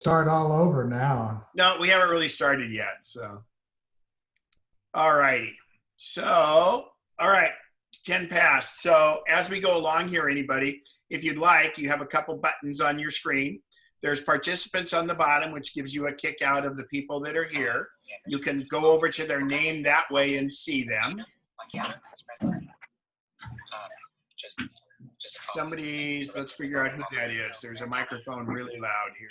Start all over now. No, we haven't really started yet. So, all righty. So, all right, 10 past. So as we go along here, anybody, if you'd like, you have a couple buttons on your screen. There's participants on the bottom, which gives you a kick out of the people that are here. You can go over to their name that way and see them. Somebody's, let's figure out who that is. There's a microphone really loud here.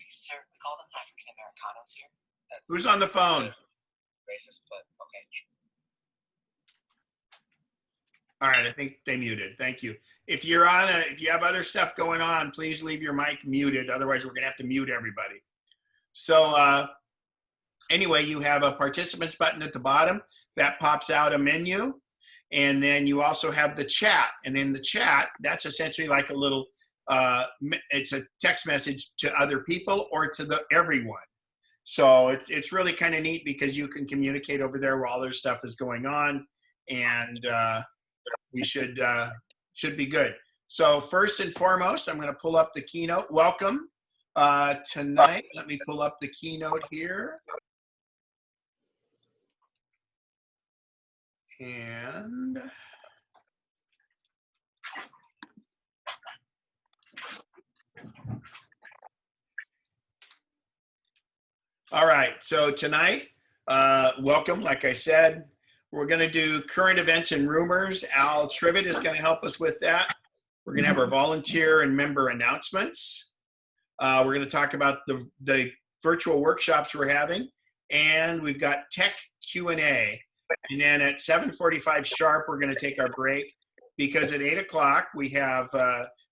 Sir, we call them African Americanos here. Who's on the phone? Racist, but okay. All right, I think they muted. Thank you. If you're on if you have other stuff going on, please leave your mic muted. Otherwise, we're gonna have to mute everybody. So anyway, you have a participants button at the bottom that pops out a menu. And then you also have the chat. And in the chat, that's essentially like a little, it's a text message to other people or to everyone. So it's really kind of neat because you can communicate over there while their stuff is going on. And we should be good. So first and foremost, I'm going to pull up the keynote. Welcome tonight. Let me pull up the keynote here. And all right, so tonight, welcome. Like I said, we're going to do current events and rumors. Al Trivet is going to help us with that. We're going to have our volunteer and member announcements. We're going to talk about the virtual workshops we're having, and we've got tech Q&A. And then at 7:45 sharp, we're going to take our break because at 8 o'clock we have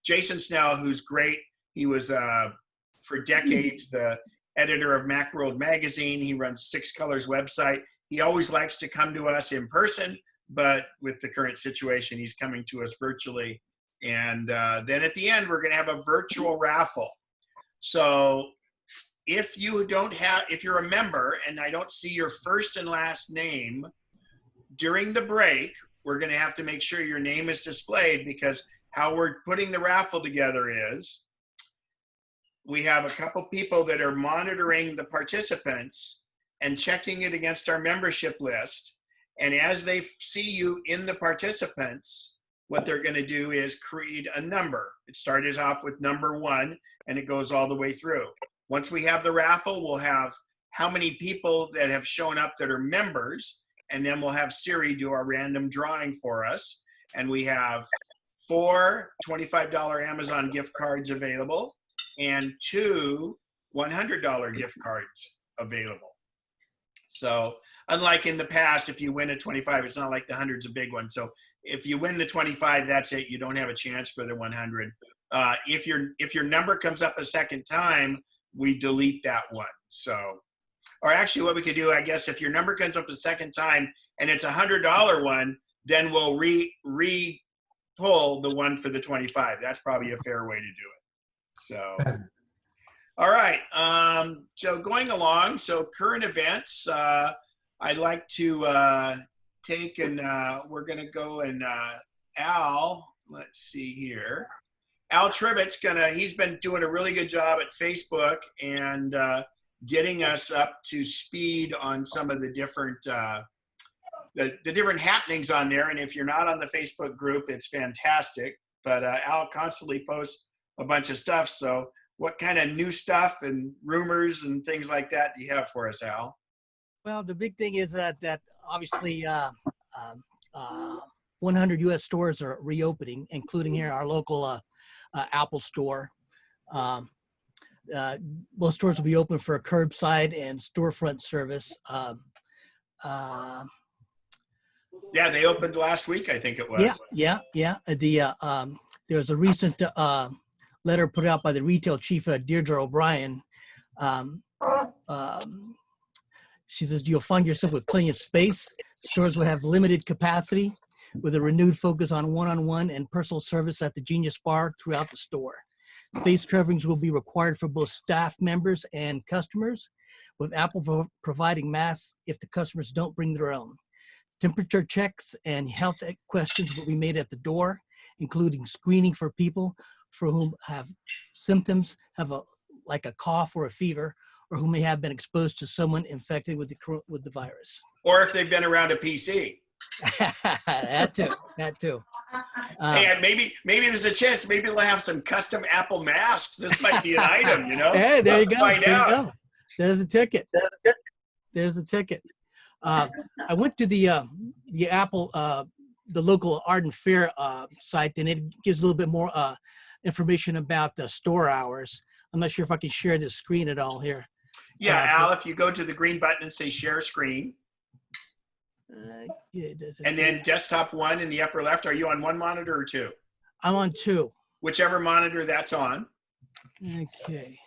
Jason Snell, who's great. He was for decades the editor of Macworld magazine. He runs Six Colors website. He always likes to come to us in person, but with the current situation, he's coming to us virtually. And then at the end, we're going to have a virtual raffle. So if you're a member and I don't see your first and last name during the break, we're going to have to make sure your name is displayed, because how we're putting the raffle together is we have a couple people that are monitoring the participants and checking it against our membership list. And as they see you in the participants, what they're going to do is create a number. It starts off with number 1 and it goes all the way through. Once we have the raffle, we'll have how many people that have shown up that are members, and then we'll have Siri do our random drawing for us. And we have 4 $25 Amazon gift cards available and 2 $100 gift cards available. So unlike in the past, if you win a 25, it's not like the 100's a big one. So if you win the 25, that's it. You don't have a chance for the 100. If your number comes up a second time, we delete that one. So, or actually what we could do, I guess, if your number comes up a second time and it's a $100 one, then we'll re-pull the one for the 25. That's probably a fair way to do it. So, all right. So going along, so current events, I'd like to take and we're going to go and Al, let's see here. Al Trivet's he's been doing a really good job at Facebook and getting us up to speed on some of the different the different happenings on there. And if you're not on the Facebook group, it's fantastic. But Al constantly posts a bunch of stuff. So what kind of new stuff and rumors and things like that do you have for us, Al? Well, the big thing is that obviously 100 U.S. stores are reopening, including here our local Apple store. Most stores will be open for a curbside and storefront service. Yeah, they opened last week, I think it was. Yeah. There was a recent letter put out by the retail chief, Deirdre O'Brien. She says, you'll find yourself with plenty of space. Stores will have limited capacity with a renewed focus on one-on-one and personal service at the Genius Bar throughout the store. Face coverings will be required for both staff members and customers, with Apple providing masks if the customers don't bring their own. Temperature checks and health questions will be made at the door, including screening for people for whom have symptoms, have a like a cough or a fever, or who may have been exposed to someone infected with the virus. Or if they've been around a PC. That too. Hey, maybe there's a chance. Maybe they'll have some custom Apple masks. This might be an item, you know. Hey, there you go. Find There you out. go. There's a ticket. There's a ticket. I went to the Apple, the local Arden Fair site, and it gives a little bit more information about the store hours. I'm not sure if I can share this screen at all here. Yeah, Al, if you go to the green button and say share screen, and then desktop 1 in the upper left, are you on 1 monitor or 2? I'm on 2. Whichever monitor that's on. Okay.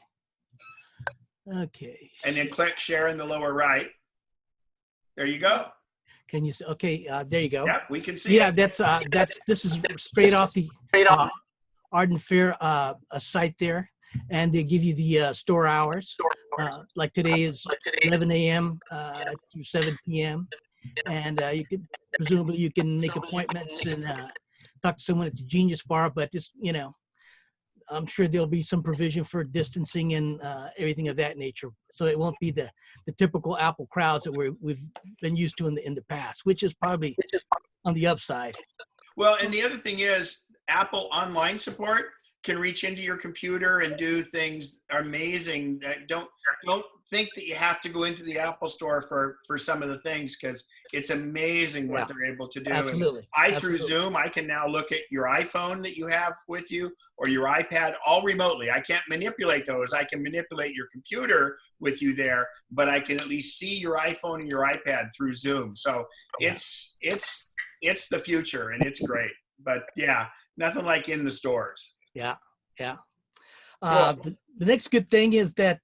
And then click share in the lower right. There you go. Can you see? Okay, there you go. Yeah, we can see. Yeah, it. this is straight off the Arden Fair site there, and they give you the store hours. Like today is 11 a.m. Through 7 p.m. And you can presumably you can make appointments and talk to someone at the Genius Bar, but just I'm sure there'll be some provision for distancing and everything of that nature. So it won't be the typical Apple crowds that we've been used to in the past, which is probably on the upside. Well, and the other thing is Apple online support can reach into your computer and do things amazing. Don't think that you have to go into the Apple store for some of the things, because it's amazing what they're able to do. Absolutely. And through Zoom, I can now look at your iPhone that you have with you or your iPad all remotely. I can't manipulate those. I can manipulate your computer with you there, but I can at least see your iPhone and your iPad through Zoom. So it's the future, and it's great. But yeah, nothing like in the stores. Yeah. Cool. The next good thing is that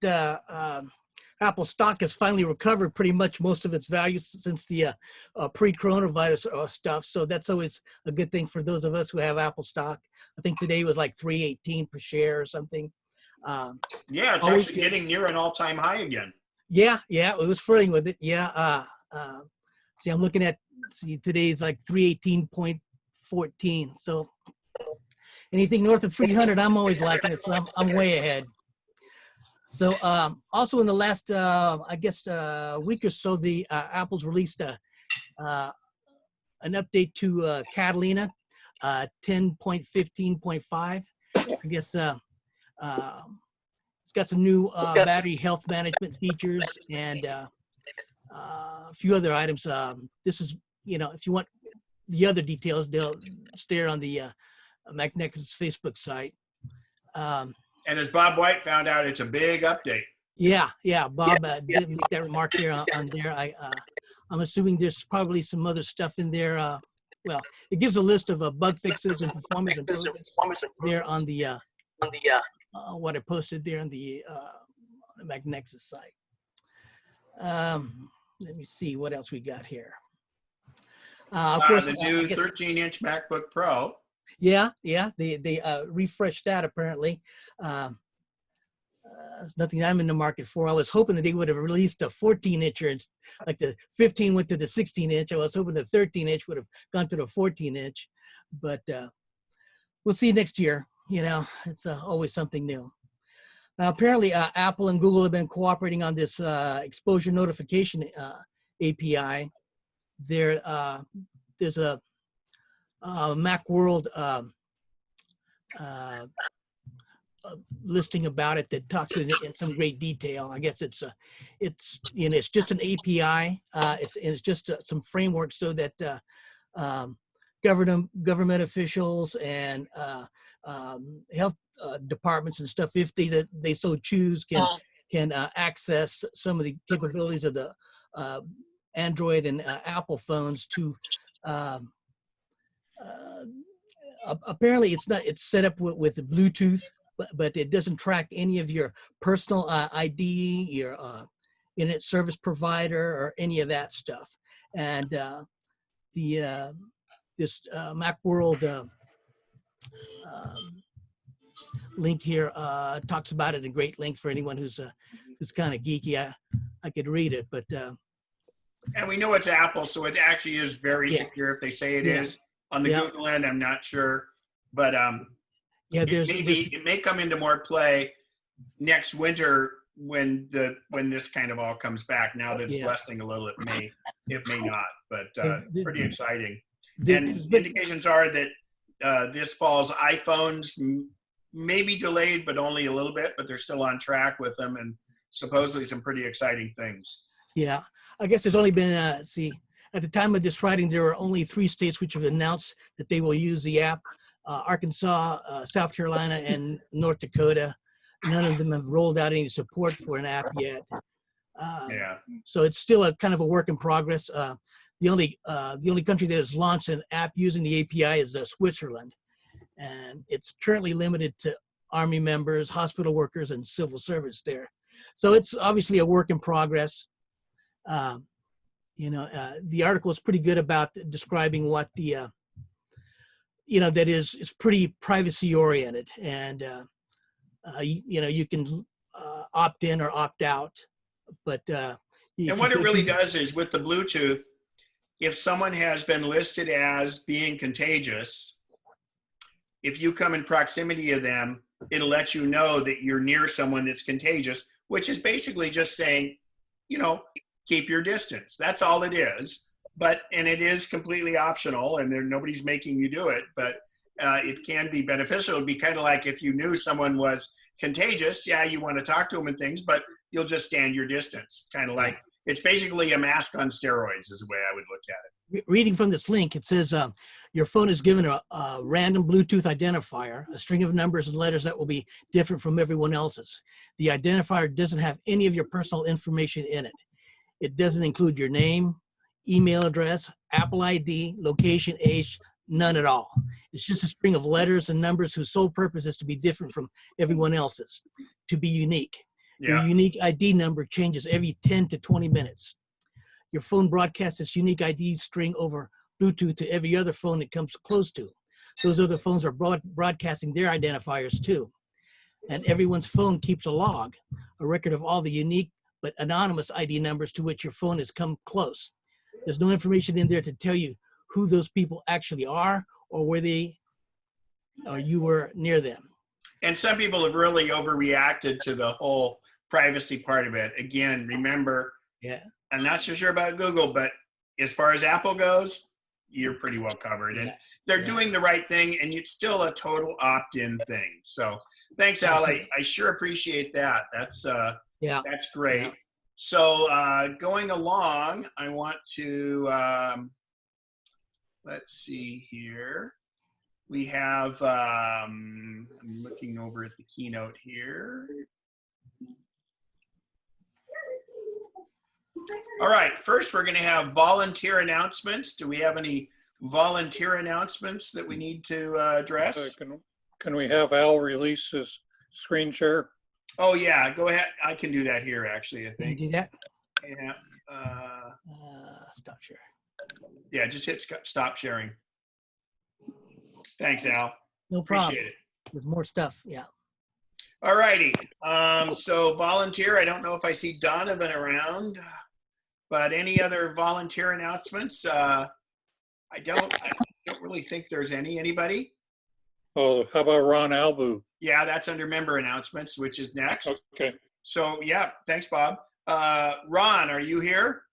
Apple stock has finally recovered pretty much most of its value since the pre-coronavirus stuff. So that's always a good thing for those of us who have Apple stock. I think today was like $3.18 per share or something. Yeah, it's actually getting near an all-time high again. Yeah, it was flirting with it. Yeah. See, I'm looking at today's like 318.14. So anything north of 300, I'm always liking it. So I'm way ahead. So also in the last, week or so, the Apple's released an update to Catalina 10.15.5. I guess it's got some new battery health management features and a few other items. This is, if you want the other details, they'll stare on the MacNexus Facebook site. And as Bob White found out, it's a big update. Yeah. Bob did make that remark there on there. I'm assuming there's probably some other stuff in there. Well, it gives a list of bug fixes and performance improvements there on the what I posted there on the MacNexus site. Let me see what else we got here. Of course, the new 13-inch MacBook Pro. Yeah, they refreshed that apparently. It's nothing I'm in the market for. I was hoping that they would have released a 14-incher, like the 15 went to the 16-inch. I was hoping the 13-inch would have gone to the 14-inch, but we'll see next year. It's always something new. Apparently, Apple and Google have been cooperating on this exposure notification API. There's a Macworld listing about it that talks in some great detail. I guess it's just an API. It's just some framework so that government officials and health departments and stuff, if they so choose, can access some of the capabilities of the Android and Apple phones to. Apparently it's set up with Bluetooth, but it doesn't track any of your personal ID, your internet service provider, or any of that stuff. And this Macworld link here talks about it in great length for anyone who's kind of geeky. I could read it, but and we know it's Apple, so it actually is very secure if they say it is. On the Google end, I'm not sure, but it may come into more play next winter when this kind of all comes back. Now that it's Yeah. lessening a little, it may not, but pretty exciting. The- And but- indications are that this fall's iPhones may be delayed, but only a little bit, but they're still on track with them, and supposedly some pretty exciting things. Yeah, I guess there's only been, at the time of this writing, there are only 3 states which have announced that they will use the app: Arkansas, South Carolina, and North Dakota. None of them have rolled out any support for an app yet. Yeah. So it's still a kind of a work in progress. The only country that has launched an app using the API is Switzerland, and it's currently limited to Army members, hospital workers, and civil service there. So it's obviously a work in progress. The article is pretty good about describing what the that is pretty privacy oriented, and you can opt in or opt out, but And what it really does is, with the Bluetooth, if someone has been listed as being contagious, if you come in proximity of them, it'll let you know that you're near someone that's contagious, which is basically just saying, keep your distance. That's all it is. And it is completely optional, and nobody's making you do it, but it can be beneficial. It'd be kind of like if you knew someone was contagious, yeah, you want to talk to them and things, but you'll just stand your distance. Kind of like, it's basically a mask on steroids is the way I would look at it. Reading from this link, it says your phone is given a random Bluetooth identifier, a string of numbers and letters that will be different from everyone else's. The identifier doesn't have any of your personal information in it. It doesn't include your name, email address, Apple ID, location, age, none at all. It's just a string of letters and numbers whose sole purpose is to be different from everyone else's, to be unique. Yeah. Your unique ID number changes every 10 to 20 minutes. Your phone broadcasts its unique ID string over Bluetooth to every other phone it comes close to. Those other phones are broadcasting their identifiers too. And everyone's phone keeps a log, a record of all the unique but anonymous ID numbers to which your phone has come close. There's no information in there to tell you who those people actually are or where you were near them. And some people have really overreacted to the whole privacy part of it. Again, remember, I'm not so sure about Google, but as far as Apple goes, you're pretty well covered. And they're doing the right thing, and it's still a total opt-in thing. So thanks, Al. I sure appreciate that. That's great. Yeah. So going along, I want to, let's see here. We have, I'm looking over at the keynote here. All right, first we're going to have volunteer announcements. Do we have any volunteer announcements that we need to address? Can we have Al release his screen share? Oh yeah, go ahead. I can do that here actually, I think. Can you do that? Yeah. Stop sharing. Yeah, just hit stop sharing. Thanks, Al. No problem. Appreciate it. There's more stuff, yeah. All righty. So volunteer, I don't know if I see Donovan around, but any other volunteer announcements? I don't really think there's any. Oh, how about Ron Albu? Yeah, that's under member announcements, which is next. Okay. So yeah, thanks, Bob. Ron, are you here?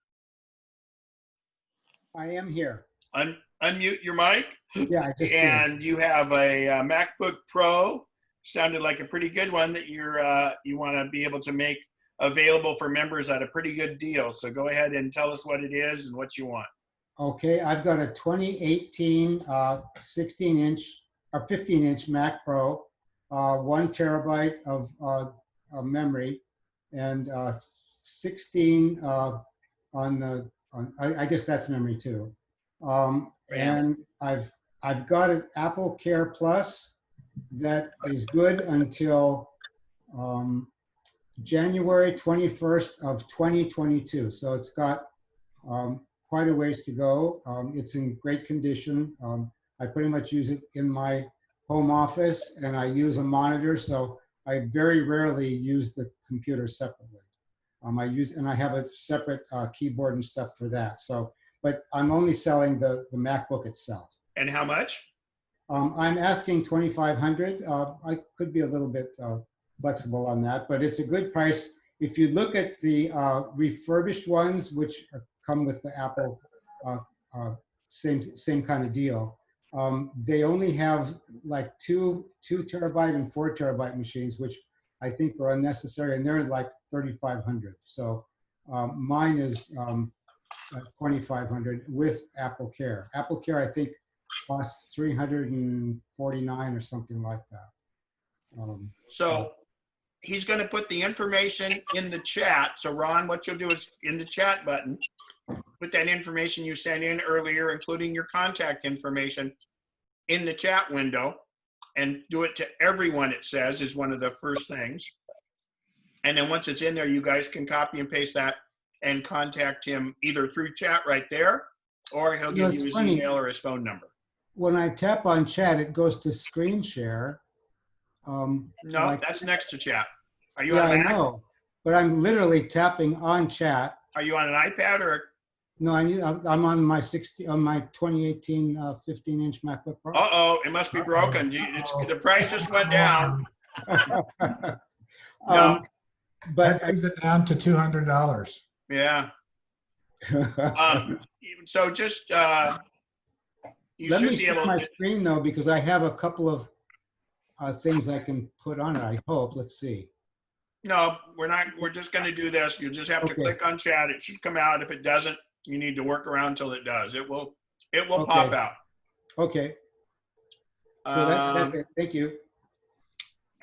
I am here. Unmute your mic. Yeah, I just and you have a MacBook Pro. Sounded like a pretty good one that you want to be able to make available for members at a pretty good deal. So go ahead and tell us what it is and what you want. Okay, I've got a 2018 16-inch or 15-inch Mac Pro, 1 terabyte of memory, and 16 I guess that's memory too. And I've got an Apple Care Plus that is good until January 21st of 2022. So it's got quite a ways to go. It's in great condition. I pretty much use it in my home office, and I use a monitor, so I very rarely use the computer separately. I have a separate keyboard and stuff for that. So, but I'm only selling the MacBook itself. And how much? I'm asking $2,500. I could be a little bit flexible on that, but it's a good price. If you look at the refurbished ones, which come with the Apple, same kind of deal, they only have like two terabyte and 4 terabyte machines, which I think are unnecessary, and they're like 3,500. So mine is 2,500 with Apple Care. Apple Care, I think, costs 349 or something like that. So he's going to put the information in the chat. So Ron, what you'll do is in the chat button, put that information you sent in earlier, including your contact information, in the chat window, and do it to everyone, it says, is one of the first things. And then once it's in there, you guys can copy and paste that and contact him either through chat right there, or he'll give you his email or his phone number. When I tap on chat, it goes to screen share. No, that's next to chat. Are you yeah, on a I Mac? know, but I'm literally tapping on chat. Are you on an iPad or? No, I'm on my 2018 15-inch MacBook Pro. Uh-oh, it must be broken. The price just went down. No. That brings it down to $200. Yeah. So just you Let should me be share able my to. screen though, because I have a couple of things I can put on it. I hope. Let's see. No, we're not. We're just going to do this. You just have to Okay. click on chat. It should come out. If it doesn't, you need to work around till it does. It will Okay. pop out. Okay. So that's it. Thank you.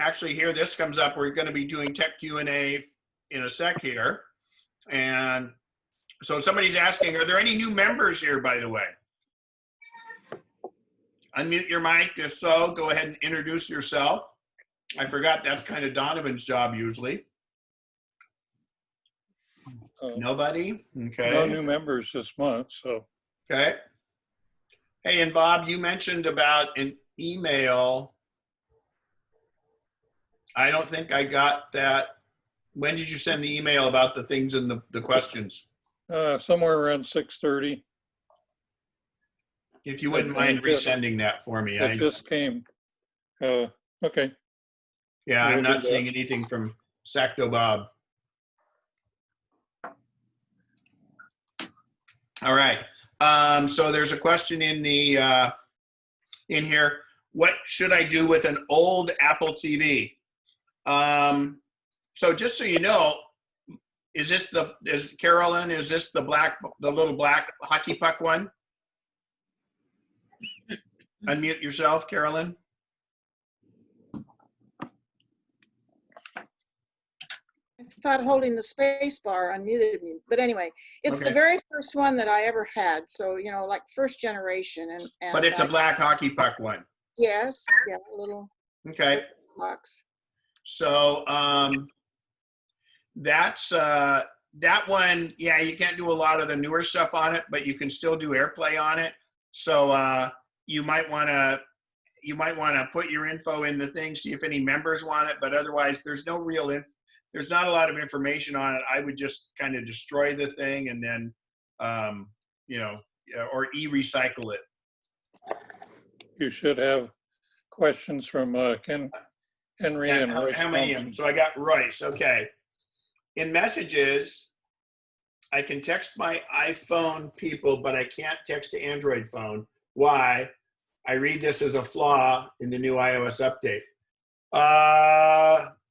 Actually, here this comes up. We're going to be doing tech Q&A in a sec here, and so somebody's asking, are there any new members here? By the way, unmute your mic. If so, go ahead and introduce yourself. I forgot that's kind of Donovan's job usually. Nobody? Okay. No new members this month, so. Okay. Hey, and Bob, you mentioned about an email. I don't think I got that. When did you send the email about the things and the questions? Somewhere around 6:30. If you wouldn't mind resending that for me. It just came. Okay. Yeah, I'm We'll not do seeing that. anything from Sacto Bob. All right. So there's a question in the in here. What should I do with an old Apple TV? So just so you know, is Carolyn? Is this the little black hockey puck one? Unmute yourself, Carolyn. I thought holding the space bar unmuted me, but anyway, it's Okay. the very first one that I ever had. So, you know, like first generation and But it's a black hockey puck one. yes, yeah, a little Okay. box. So that's that one. Yeah, you can't do a lot of the newer stuff on it, but you can still do AirPlay on it. So you might want to put your info in the thing, see if any members want it. But otherwise, there's no real there's not a lot of information on it. I would just kind of destroy the thing and then you know, or recycle it. You should have questions from Henry and Royce. How many? Thompson. So I got Royce. Okay. In messages, I can text my iPhone people, but I can't text the Android phone. Why? I read this as a flaw in the new iOS update.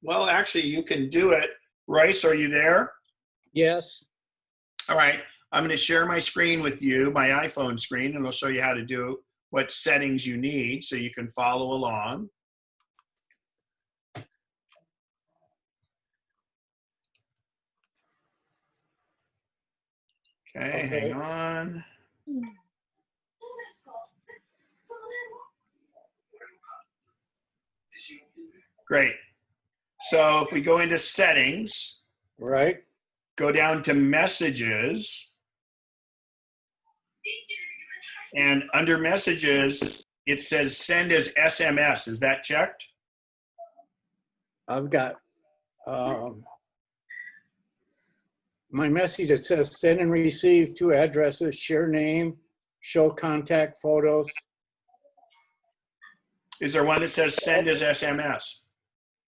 Well, actually, you can do it. Royce, are you there? Yes. All right. I'm going to share my screen with you, my iPhone screen, and I'll show you how to do what settings you need so you can follow along. Okay, hang on. Great. So if we go into settings, Right. go down to messages, and under messages, it says send as SMS. Is that checked? I've got my message that says send and receive two addresses, share name, show contact photos. Is there one that says send as SMS?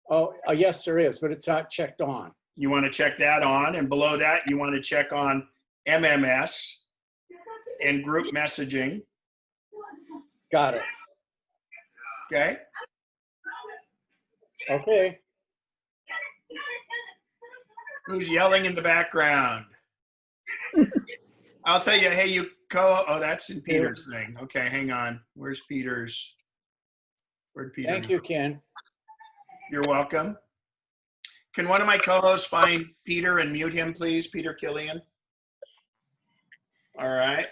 Oh, yes, there is, but it's not checked on. You want to check that on, and below that, you want to check on MMS and group messaging. Got it. Okay. Okay. Who's yelling in the background? I'll tell you, hey, oh, that's in Peter's thing. Okay, hang on. Where'd Peter? Thank you, Ken. You're welcome. Can one of my co-hosts find Peter and mute him, please? Peter Killian. All right.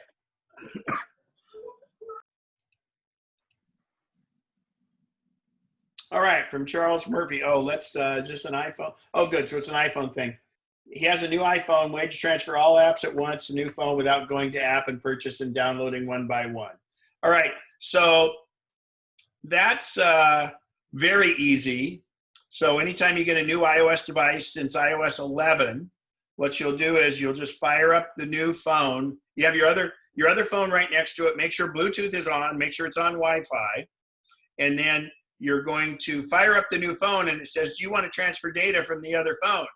All right, from Charles Murphy. Oh, is this an iPhone? Oh, good, so it's an iPhone thing. He has a new iPhone, way to transfer all apps at once, a new phone without going to app and purchase and downloading one by one. All right, so that's very easy. So anytime you get a new iOS device since iOS 11, what you'll do is you'll just fire up the new phone. You have your other phone right next to it. Make sure Bluetooth is on. Make sure it's on Wi-Fi. And then you're going to fire up the new phone, and it says, do you want to transfer data from the other phone?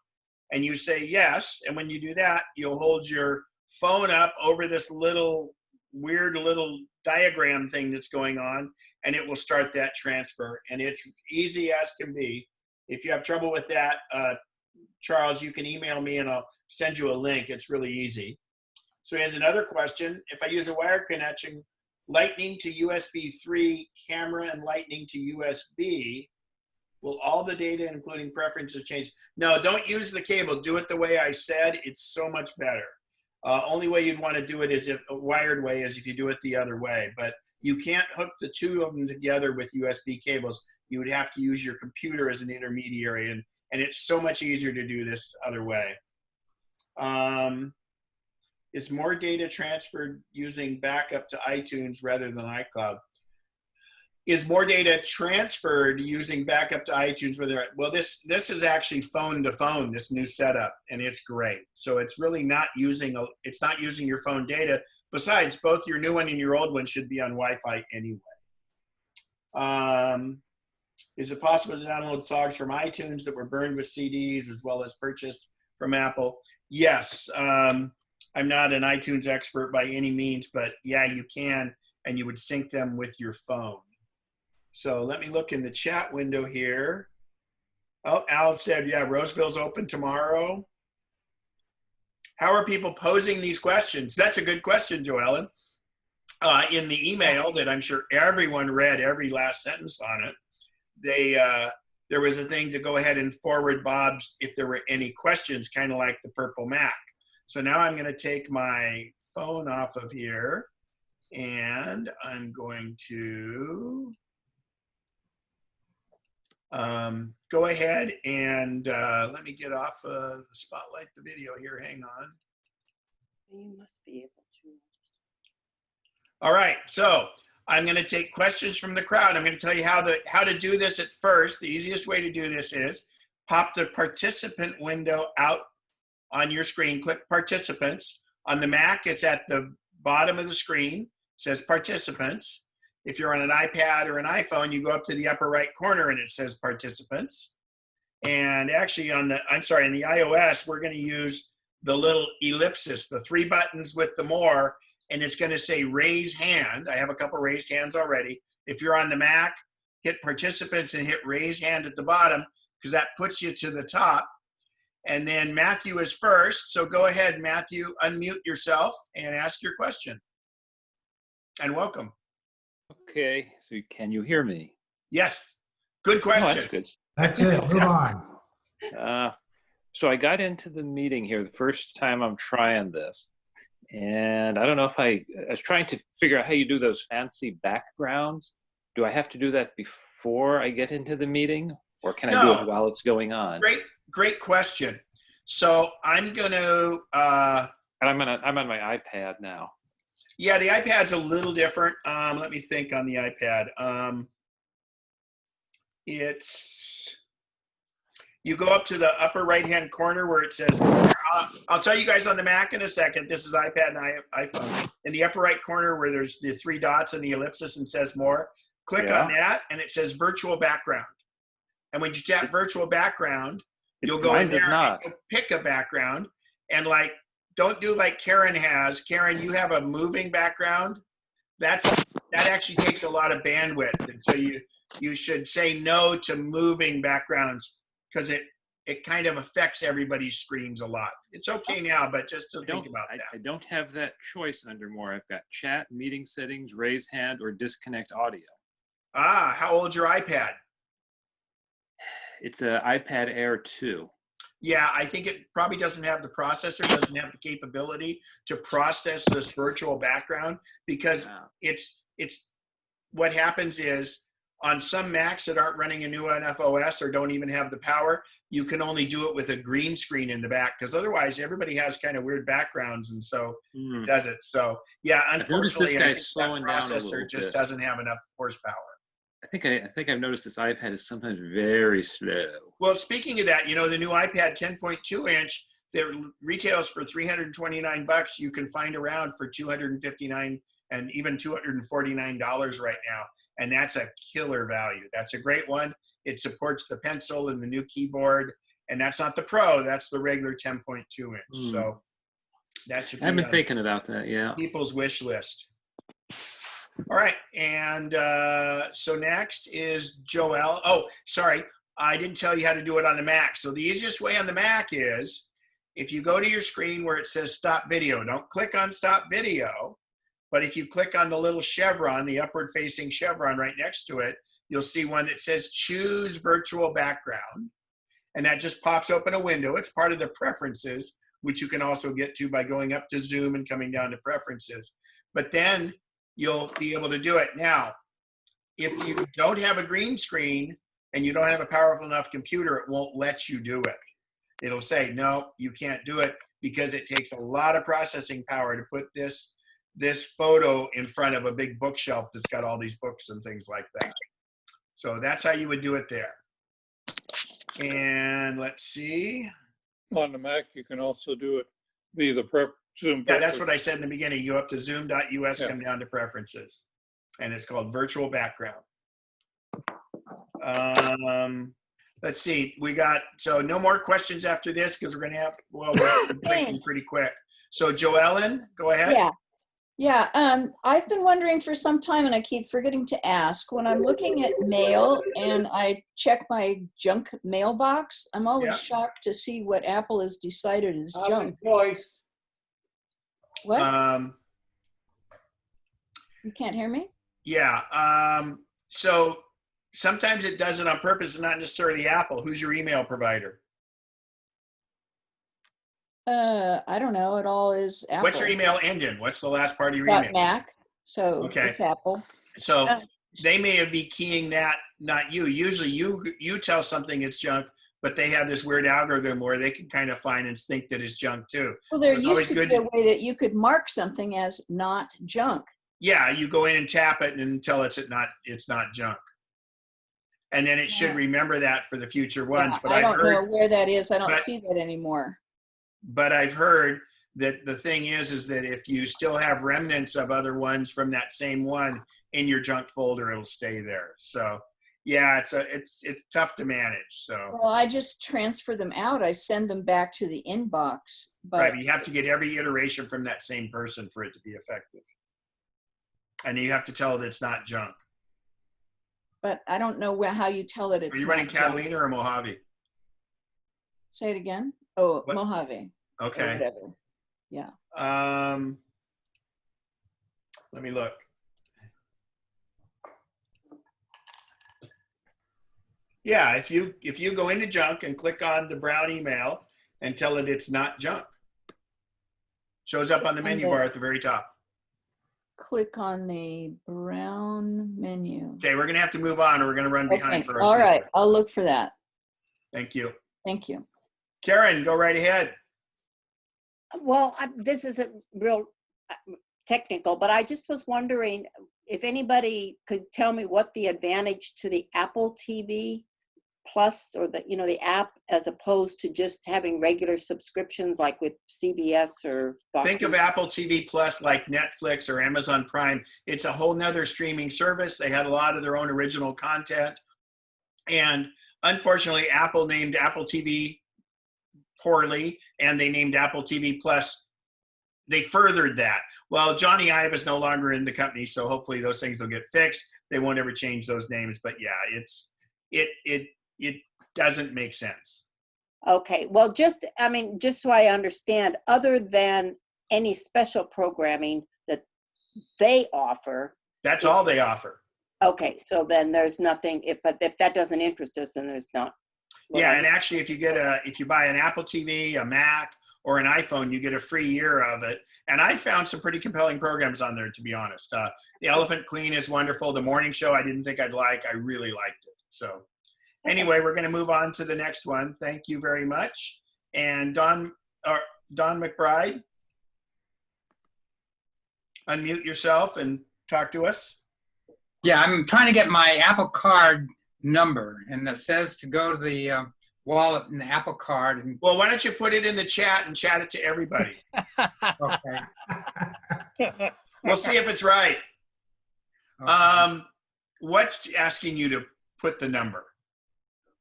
And you say yes. And when you do that, you'll hold your phone up over this weird little diagram thing that's going on, and it will start that transfer. And it's easy as can be. If you have trouble with that, Charles, you can email me and I'll send you a link. It's really easy. So he has another question. If I use a wire connection, Lightning to USB 3 camera and Lightning to USB, will all the data, including preferences, change? No, don't use the cable. Do it the way I said. It's so much better. Only way you'd want to do it is a wired way is if you do it the other way. But you can't hook the two of them together with USB cables. You would have to use your computer as an intermediary, and it's so much easier to do this other way. Is more data transferred using backup to iTunes rather than iCloud? Is more data transferred using backup to iTunes? Well, this is actually phone to phone, this new setup, and it's great. So it's really not using your phone data. Besides, both your new one and your old one should be on Wi-Fi anyway. Is it possible to download songs from iTunes that were burned with CDs as well as purchased from Apple? Yes. I'm not an iTunes expert by any means, but yeah, you can, and you would sync them with your phone. So let me look in the chat window here. Oh, Al said, yeah, Roseville's open tomorrow. How are people posing these questions? That's a good question, Joellen. In the email that I'm sure everyone read every last sentence on it, there was a thing to go ahead and forward Bob's if there were any questions, kind of like the Purple Mac. So now I'm going to take my phone off of here, and I'm going to go ahead and let me get off the spotlight the video here. Hang on. You must be able to. All right, so I'm going to take questions from the crowd. I'm going to tell you how to do this at first. The easiest way to do this is pop the participant window out on your screen. Click participants. On the Mac, it's at the bottom of the screen. It says participants. If you're on an iPad or an iPhone, you go up to the upper right corner and it says participants. And actually in the iOS, we're going to use the little ellipsis, the three buttons with the more, and it's going to say raise hand. I have a couple raised hands already. If you're on the Mac, hit participants and hit raise hand at the bottom, because that puts you to the top. And then Matthew is first. So go ahead, Matthew, unmute yourself and ask your question. And welcome. Okay, so can you hear me? Yes. Good question. Oh, that's good. That's it. Move on. So I got into the meeting here the first time I'm trying this. And I don't know if I was trying to figure out how you do those fancy backgrounds. Do I have to do that before I get into the meeting? Or can I do it while it's going on? Great question. So I'm going to... and I'm on my iPad now. Yeah, the iPad's a little different. Let me think on the iPad. You go up to the upper right-hand corner where it says, I'll tell you guys on the Mac in a second. This is iPad and iPhone. In the upper right corner where there's the three dots and the ellipsis and says more, click on that, and it says virtual background. And when you tap virtual background, you'll go Mine in there does not. and you'll pick a background, and like, don't do like Karen has. Karen, you have a moving background. That actually takes a lot of bandwidth. And so you should say no to moving backgrounds, because it kind of affects everybody's screens a lot. It's okay now, but just to think about that. I don't have that choice under more. I've got chat, meeting settings, raise hand, or disconnect audio. Ah, how old's your iPad? It's an iPad Air 2. Yeah, I think it probably doesn't have the processor, doesn't have the capability to process this virtual background, because it's what happens is on some Macs that aren't running a new enough OS or don't even have the power, you can only do it with a green screen in the back, because otherwise everybody has kind of weird backgrounds, and so it does it. So yeah, unfortunately, this I guy's think slowing that down a processor little just bit. doesn't have enough horsepower. I think I've noticed this iPad is sometimes very slow. Well, speaking of that, you know, the new iPad 10.2 inch that retails for $329, you can find around for $259 and even $249 right now. And that's a killer value. That's a great one. It supports the pencil and the new keyboard. And that's not the Pro, that's the regular 10.2 inch. So that should be I've been thinking about that, yeah. people's wish list. All right, and so next is Joel. Oh, sorry, I didn't tell you how to do it on the Mac. So the easiest way on the Mac is if you go to your screen where it says stop video, don't click on stop video, but if you click on the little chevron, the upward facing chevron right next to it, you'll see one that says choose virtual background. And that just pops open a window. It's part of the preferences, which you can also get to by going up to Zoom and coming down to preferences. But then you'll be able to do it. Now, if you don't have a green screen and you don't have a powerful enough computer, it won't let you do it. It'll say, no, you can't do it, because it takes a lot of processing power to put this photo in front of a big bookshelf that's got all these books and things like that. So that's how you would do it there. And let's see. On the Mac, you can also do it via the Zoom. Yeah, that's what I said in the beginning. You go up to zoom.us, Yeah. come down to preferences. And it's called virtual background. Let's see. We got, so no more questions after this, because we're going to have, well, we're breaking pretty quick. So Joellen, go ahead. Yeah. I've been wondering for some time, and I keep forgetting to ask. When I'm looking at mail and I check my junk mailbox, I'm always shocked to see what Apple has decided is junk. Voice. What? You can't hear me? Yeah. So sometimes it does it on purpose, and not necessarily Apple. Who's your email provider? I don't know. It all is Apple. What's your email engine? What's the last part of your email? Mac. So Okay. it's Apple. So they may be keying that, not you. Usually you tell something it's junk, but they have this weird algorithm where they can kind of find and think that it's junk too. Well, there So it's used always to good be a way that you could mark something as not junk. Yeah, you go in and tap it until it's not junk. And then it should remember that for the future ones. But I don't know where that is. I don't see that anymore. But I've heard that the thing is that if you still have remnants of other ones from that same one in your junk folder, it'll stay there. So yeah, it's tough to manage. So well, I just transfer them out. I send them back to the inbox. But right, you have to get every iteration from that same person for it to be effective. And you have to tell it it's not junk. But I don't know how you tell that it's. Are you running Catalina or Mojave? Say it again. Oh, What? Mojave. Okay. Whatever. Yeah. Let me look. Yeah, if you go into junk and click on the brown email and tell it it's not junk, shows up on the menu bar at the very top. Click on the brown menu. Okay, we're gonna have to move on, or we're gonna run behind for our All right, speaker. I'll look for that. Thank you. Thank you. Karen, go right ahead. Well, this isn't real technical, but I just was wondering if anybody could tell me what the advantage to the Apple TV Plus, or the app, as opposed to just having regular subscriptions like with CBS or Fox. Think of Apple TV Plus like Netflix or Amazon Prime. It's a whole nother streaming service. They had a lot of their own original content. And unfortunately, Apple named Apple TV poorly, and they named Apple TV Plus. They furthered that. Well, Johnny Ive is no longer in the company, so hopefully those things will get fixed. They won't ever change those names, but yeah, it doesn't make sense. Okay, well, just so I understand, other than any special programming that they offer. That's all they offer. Okay, so then there's nothing, if that doesn't interest us, then there's not. Yeah, and actually if you buy an Apple TV, a Mac, or an iPhone, you get a free year of it. And I found some pretty compelling programs on there, to be honest. The Elephant Queen is wonderful. The morning show I didn't think I'd like. I really liked it. So anyway, we're going to move on to the next one. Thank you very much. And Don McBride, unmute yourself and talk to us. Yeah, I'm trying to get my Apple Card number, and it says to go to the wallet and the Apple Card. And well, why don't you put it in the chat and chat it to everybody? Okay. We'll see if it's right. Okay. What's asking you to put the number?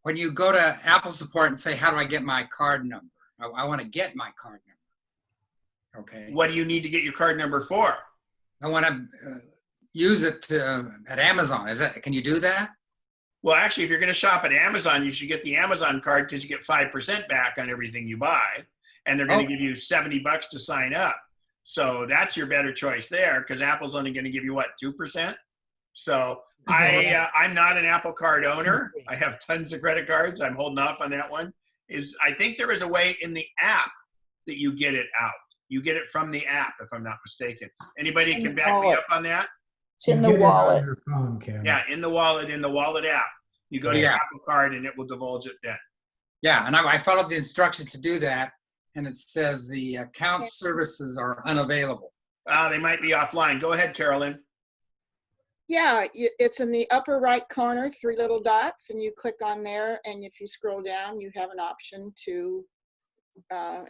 When you go to Apple support and say, how do I get my card number? I want to get my card number. Okay. What do you need to get your card number for? I want to use it at Amazon. Can you do that? Well, actually, if you're going to shop at Amazon, you should get the Amazon card because you get 5% back on everything you buy. And they're going to give you $70 to sign up. So that's your better choice there because Apple's only going to give you, what, 2%? So I'm not an Apple Card owner. I have tons of credit cards. I'm holding off on that one. I think there is a way in the app that you get it out. You get it from the app, if I'm not mistaken. Anybody can back me up on that? It's in the wallet. On your phone, Kim. Yeah, in the wallet app. You go to your Apple Card and it will divulge it then. Yeah, and I followed the instructions to do that, and it says the account services are unavailable. They might be offline. Go ahead, Carolyn. Yeah, it's in the upper right corner, 3 little dots, and you click on there, and if you scroll down, you have an option to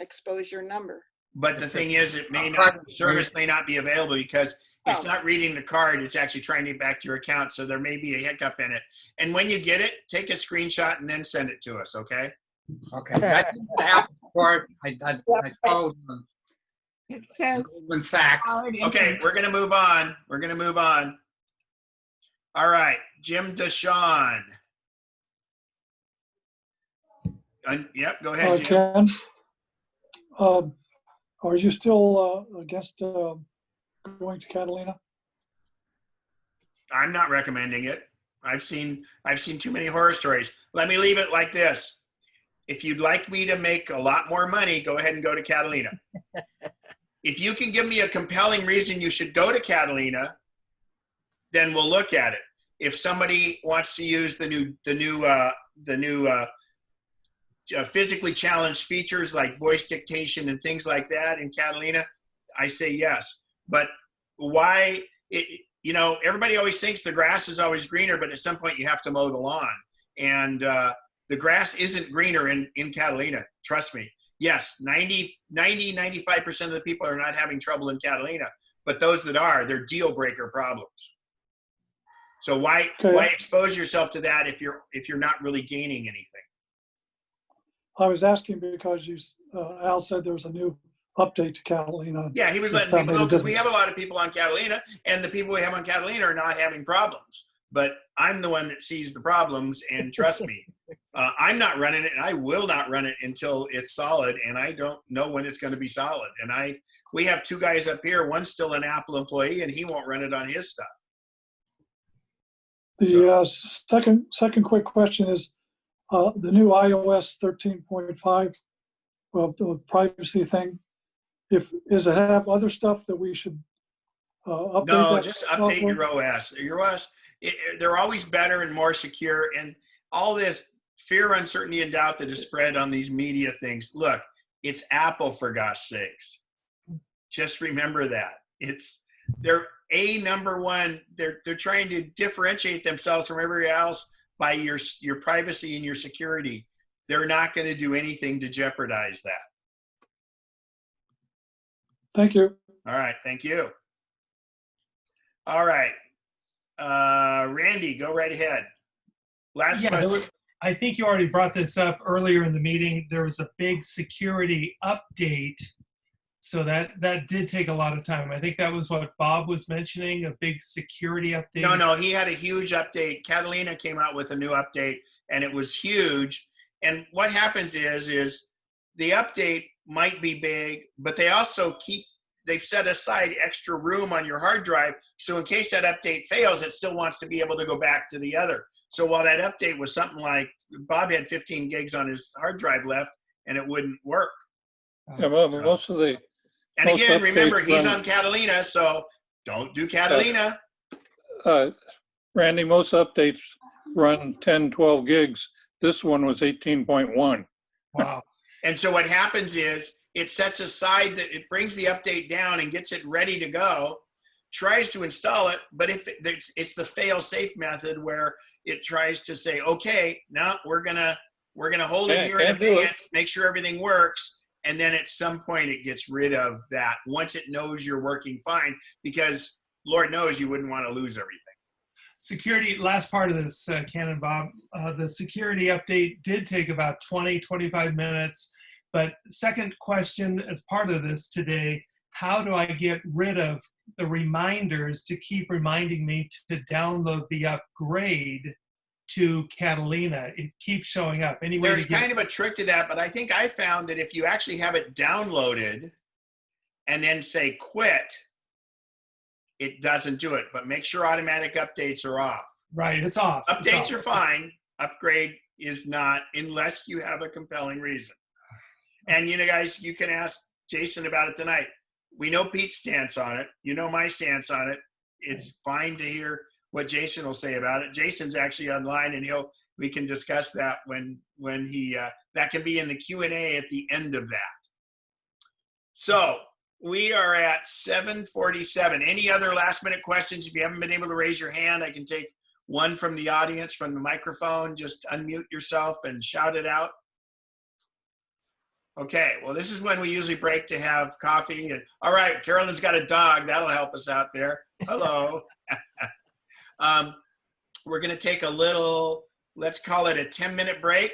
expose your number. But the thing is, the service may not be available because it's not reading the card. It's actually trying to get back to your account. So there may be a hiccup in it. And when you get it, take a screenshot and then send it to us, okay? Okay. That's the Apple support. I told It says Goldman Sachs. Okay, we're going to move on. All right, Jim Deshawn. Yep, go ahead, Jim. Ken, are you still against going to Catalina? I'm not recommending it. I've seen too many horror stories. Let me leave it like this. If you'd like me to make a lot more money, go ahead and go to Catalina. If you can give me a compelling reason you should go to Catalina, then we'll look at it. If somebody wants to use the new physically challenged features like voice dictation and things like that in Catalina, I say yes. But why? Everybody always thinks the grass is always greener, but at some point you have to mow the lawn. And the grass isn't greener in Catalina. Trust me. Yes, 95% of the people are not having trouble in Catalina, but those that are, they're deal breaker problems. So why expose yourself to that if you're not really gaining anything? I was asking because Al said there was a new update to Catalina. Yeah, he was letting people know because we have a lot of people on Catalina, and the people we have on Catalina are not having problems. But I'm the one that sees the problems, and trust me, I'm not running it, and I will not run it until it's solid, and I don't know when it's going to be solid. And we have 2 guys up here. One's still an Apple employee, and he won't run it on his stuff. The second quick question is the new iOS 13.5, the privacy thing. Does it have other stuff that we should update? No, just update your OS. Your OS, they're always better and more secure. And all this fear, uncertainty, and doubt that is spread on these media things. Look, it's Apple, for gosh sakes. Just remember that. They're number one. They're trying to differentiate themselves from everybody else by your privacy and your security. They're not going to do anything to jeopardize that. Thank you. All right, thank you. All right, Randy, go right ahead. Last question. I think you already brought this up earlier in the meeting. There was a big security update. So that did take a lot of time. I think that was what Bob was mentioning, a big security update. No, he had a huge update. Catalina came out with a new update, and it was huge. And what happens is the update might be big, but they also they've set aside extra room on your hard drive. So in case that update fails, it still wants to be able to go back to the other. So while that update was something like, Bob had 15 gigs on his hard drive left, and it wouldn't work. Yeah, well, most of the. And most again, remember, updates he's run- on Catalina, so don't do Catalina. Randy, most updates run 10, 12 gigs. This one was 18.1. Wow. And so what happens is it sets aside that it brings the update down and gets it ready to go, tries to install it, but if it's the fail-safe method where it tries to say, okay, now we're gonna hold it here in advance, make sure everything works, and then at some point it gets rid of that once it knows you're working fine, because Lord knows you wouldn't want to lose everything. Security, last part of this, Ken and Bob, the security update did take about 20, 25 minutes. But second question as part of this today, how do I get rid of the reminders to keep reminding me to download the upgrade to Catalina? It keeps showing up. There's kind of a trick to that, but I think I found that if you actually have it downloaded and then say quit, it doesn't do it. But make sure automatic updates are off. Right, it's off. Updates are fine. Upgrade is not, unless you have a compelling reason. And you know, guys, you can ask Jason about it tonight. We know Pete's stance on it. You know my stance on it. It's fine to hear what Jason will say about it. Jason's actually online, and we can discuss that when he that can be in the Q&A at the end of that. So we are at 7:47. Any other last minute questions? If you haven't been able to raise your hand, I can take one from the audience, from the microphone. Just unmute yourself and shout it out. Okay, well, this is when we usually break to have coffee. And all right, Carolyn's got a dog. That'll help us out there. Hello. We're going to take a little, let's call it a 10-minute break.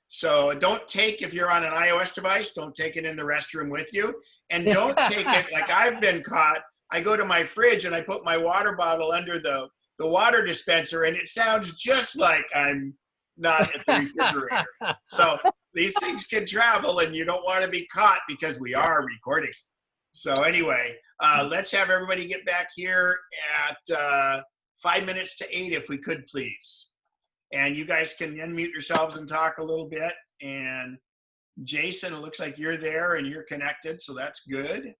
So don't take, if you're on an iOS device, don't take it in the restroom with you. And don't take it, like I've been caught, I go to my fridge and I put my water bottle under the water dispenser, and it sounds just like I'm not at the refrigerator. So these things can travel, and you don't want to be caught because we are recording. So anyway, let's have everybody get back here at 5 minutes to 8, if we could, please. And you guys can unmute yourselves and talk a little bit. And Jason, it looks like you're there and you're connected, so that's good.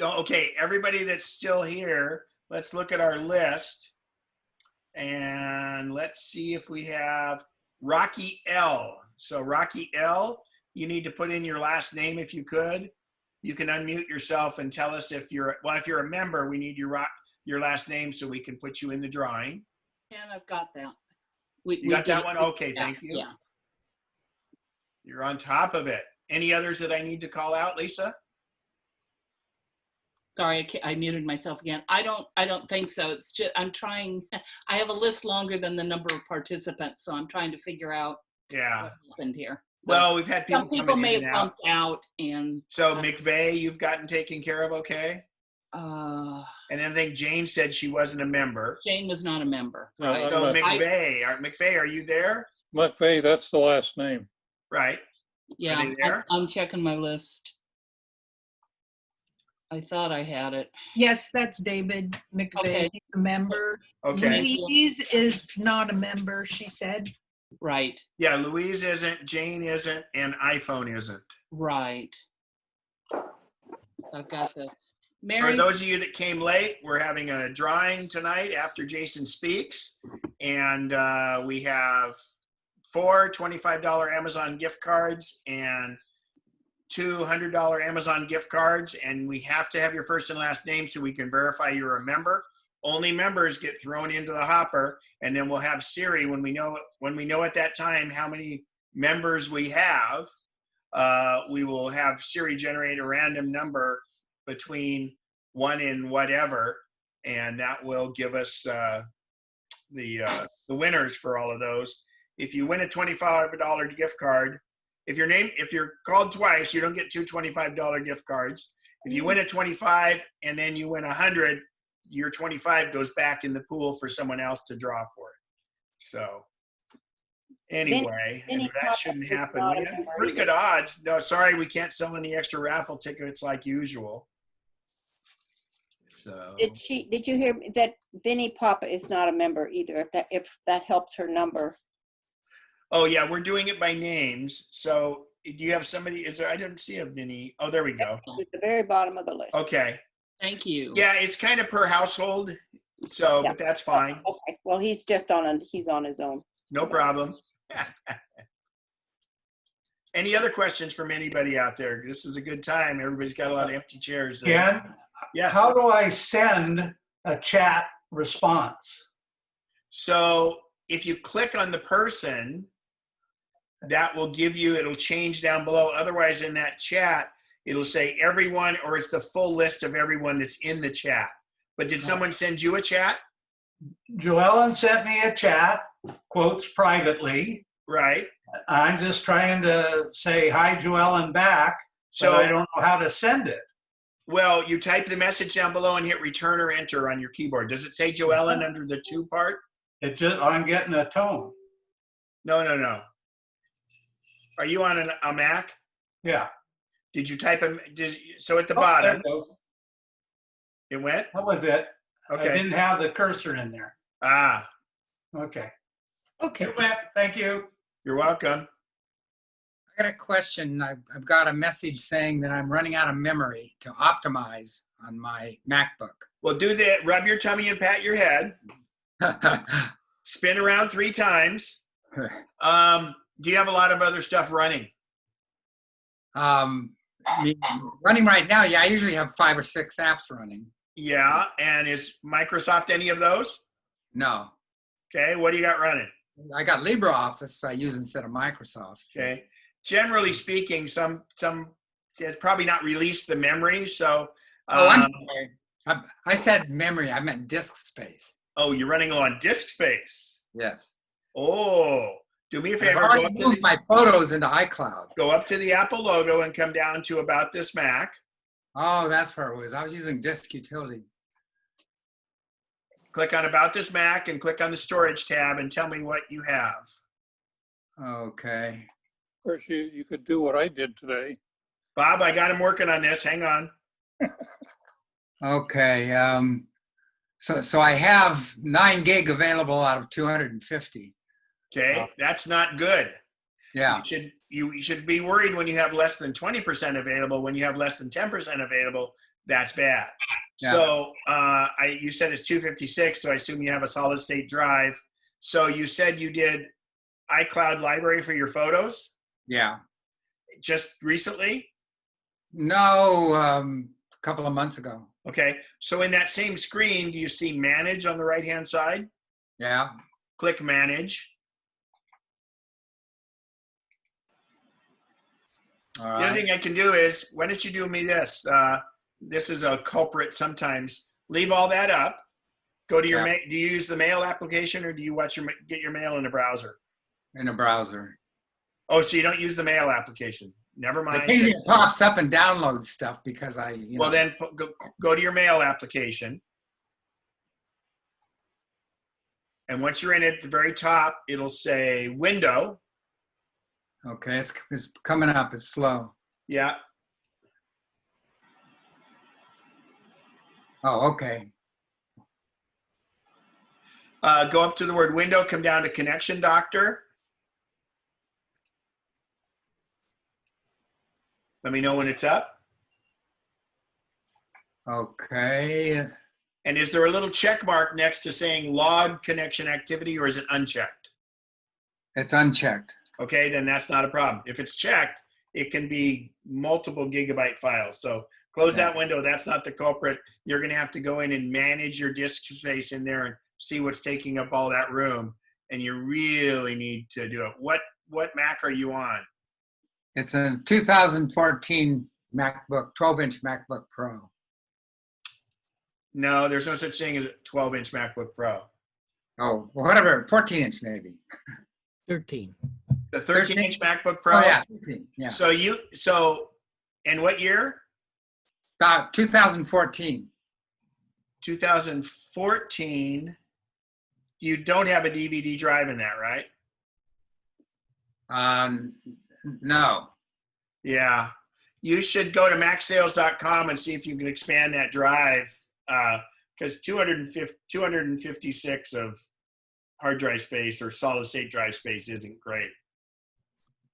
Okay, everybody that's still here, let's look at our list. And let's see if we have Rocky L. So Rocky L, you need to put in your last name if you could. You can unmute yourself and tell us if you're a member, we need your last name so we can put you in the drawing. And I've got that. You got that one? Okay, thank you. Yeah. You're on top of it. Any others that I need to call out, Lisa? Sorry, I muted myself again. I don't think so. It's just, I'm trying, I have a list longer than the number of participants, so I'm trying to figure out what happened here. So well, we've had people some people coming may in have and bumped out, and so McVeigh, you've gotten taken care of, okay? And then I think Jane said she wasn't a member. Jane was not a member. No, Right? So McVeigh, are you there? McVeigh, that's the last name. Right. Yeah, I'm checking my list. I thought I had it. Yes, that's David McVeigh, Okay. he's a member. Okay. Louise is not a member, she said. Right. Yeah, Louise isn't, Jane isn't, and iPhone isn't. Right. I've got this. Mary. For those of you that came late, we're having a drawing tonight after Jason speaks. And we have 4 $25 Amazon gift cards and 2 $100 Amazon gift cards. And we have to have your first and last name so we can verify you're a member. Only members get thrown into the hopper. And then we'll have Siri, when we know at that time how many members we have, we will have Siri generate a random number between 1 and whatever, and that will give us the winners for all of those. If you win a $25 gift card, if you're called twice, you don't get two $25 gift cards. If you win a 25 and then you win 100, your 25 goes back in the pool for someone else to draw for it. So anyway, that shouldn't happen. We had pretty good odds. No, sorry, we can't sell any extra raffle tickets like usual. So Did you hear that Vinnie Papa is not a member either, if that helps her number? Oh yeah, we're doing it by names. So do you have somebody, I didn't see a Vinnie. Oh, there we go. At the very bottom of the list. Okay. Thank you. Yeah, it's kind of per household. So, but that's fine. Okay. Well, he's on his own. No problem. Any other questions from anybody out there? This is a good time. Everybody's got a lot of empty chairs there. Ken, yes. How do I send a chat response? So if you click on the person, that will give you, it'll change down below. Otherwise in that chat, it'll say everyone, or it's the full list of everyone that's in the chat. But did someone send you a chat? Joellen sent me a chat, quotes privately. Right. I'm just trying to say hi, Joellen, back, so I don't know how to send it. Well, you type the message down below and hit return or enter on your keyboard. Does it say Joellen under the to part? I'm getting a tone. No. Are you on a Mac? Yeah. Did you type so at the bottom? It went? That was it. Okay. I didn't have the cursor in there. Ah. Okay. Okay. It went. Thank you. You're welcome. I got a question. I've got a message saying that I'm running out of memory to optimize on my MacBook. Well, do that. Rub your tummy and pat your head. Spin around 3 times. Do you have a lot of other stuff running? Running right now, yeah, I usually have 5 or 6 apps running. Yeah, and is Microsoft any of those? No. Okay, what do you got running? I got LibreOffice I use instead of Microsoft. Okay. Generally speaking, some it's probably not released the memory, so. I'm sorry. I said memory. I meant disk space. Oh, you're running low on disk space. Yes. Oh, do me a favor. I've already moved my photos into iCloud. Go up to the Apple logo and come down to About This Mac. Oh, that's where it was. I was using disk utility. Click on About This Mac and click on the Storage tab and tell me what you have. Okay. Of course, you could do what I did today. Bob, I got him working on this. Hang on. Okay. So I have 9 gig available out of 250. Okay, that's not good. Yeah. You should be worried when you have less than 20% available. When you have less than 10% available, that's bad. Yeah. So you said it's 256, so I assume you have a solid state drive. So you said you did iCloud library for your photos? Yeah. Just recently? No, a couple of months ago. Okay, so in that same screen, do you see Manage on the right-hand side? Yeah. Click Manage. All right. The other thing I can do is, why don't you do me this? This is a culprit sometimes. Leave all that up. Go to your do you use the mail application or do you get your mail in a browser? In a browser. Oh, so you don't use the mail application. Never mind. Occasionally it pops up and downloads stuff because Well, then go to your mail application. And once you're in it, at the very top, it'll say Window. Okay, it's coming up. It's slow. Yeah. Oh, okay. Go up to the word Window, come down to Connection Doctor. Let me know when it's up. Okay. And is there a little check mark next to saying log connection activity, or is it unchecked? It's unchecked. Okay, then that's not a problem. If it's checked, it can be multiple gigabyte files. So close that window. That's not the culprit. You're going to have to go in and manage your disk space in there and see what's taking up all that room. And you really need to do it. What Mac are you on? It's a 2014 MacBook, 12-inch MacBook Pro. No, there's no such thing as a 12-inch MacBook Pro. Oh, well, whatever, 14-inch maybe. 13. The 13-inch MacBook Pro? Oh, yeah, 13, yeah. So in what year? About 2014. 2014. You don't have a DVD drive in that, right? No. Yeah. You should go to macsales.com and see if you can expand that drive, because 256 of hard drive space or solid state drive space isn't great.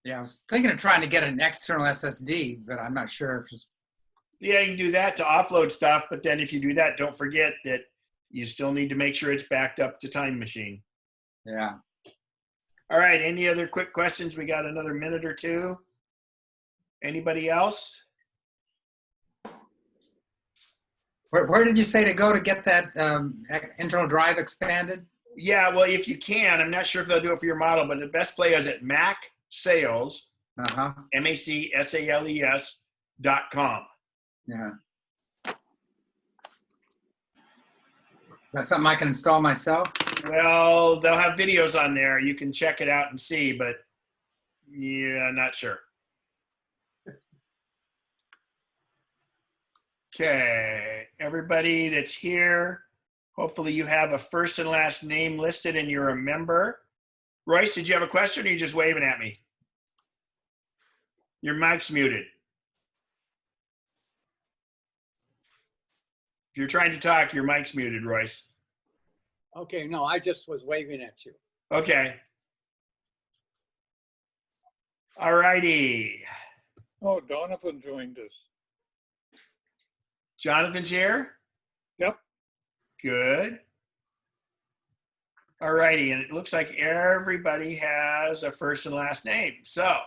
Yeah, I was thinking of trying to get an external SSD, but I'm not sure if it's... Yeah, you can do that to offload stuff, but then if you do that, don't forget that you still need to make sure it's backed up to Time Machine. Yeah. All right, any other quick questions? We got another minute or two. Anybody else? Where did you say to go to get that internal drive expanded? Yeah, well, if you can, I'm not sure if they'll do it for your model, but the best play is at MacSales, MacSales.com. Yeah. That's something I can install myself? Well, they'll have videos on there. You can check it out and see, but yeah, not sure. Okay, everybody that's here, hopefully you have a first and last name listed and you're a member. Royce, did you have a question or are you just waving at me? Your mic's muted. If you're trying to talk, your mic's muted, Royce. Okay, no, I just was waving at you. Okay. All righty. Oh, Donovan joined us. Jonathan's here? Yep. Good. All righty, and it looks like everybody has a first and last name. So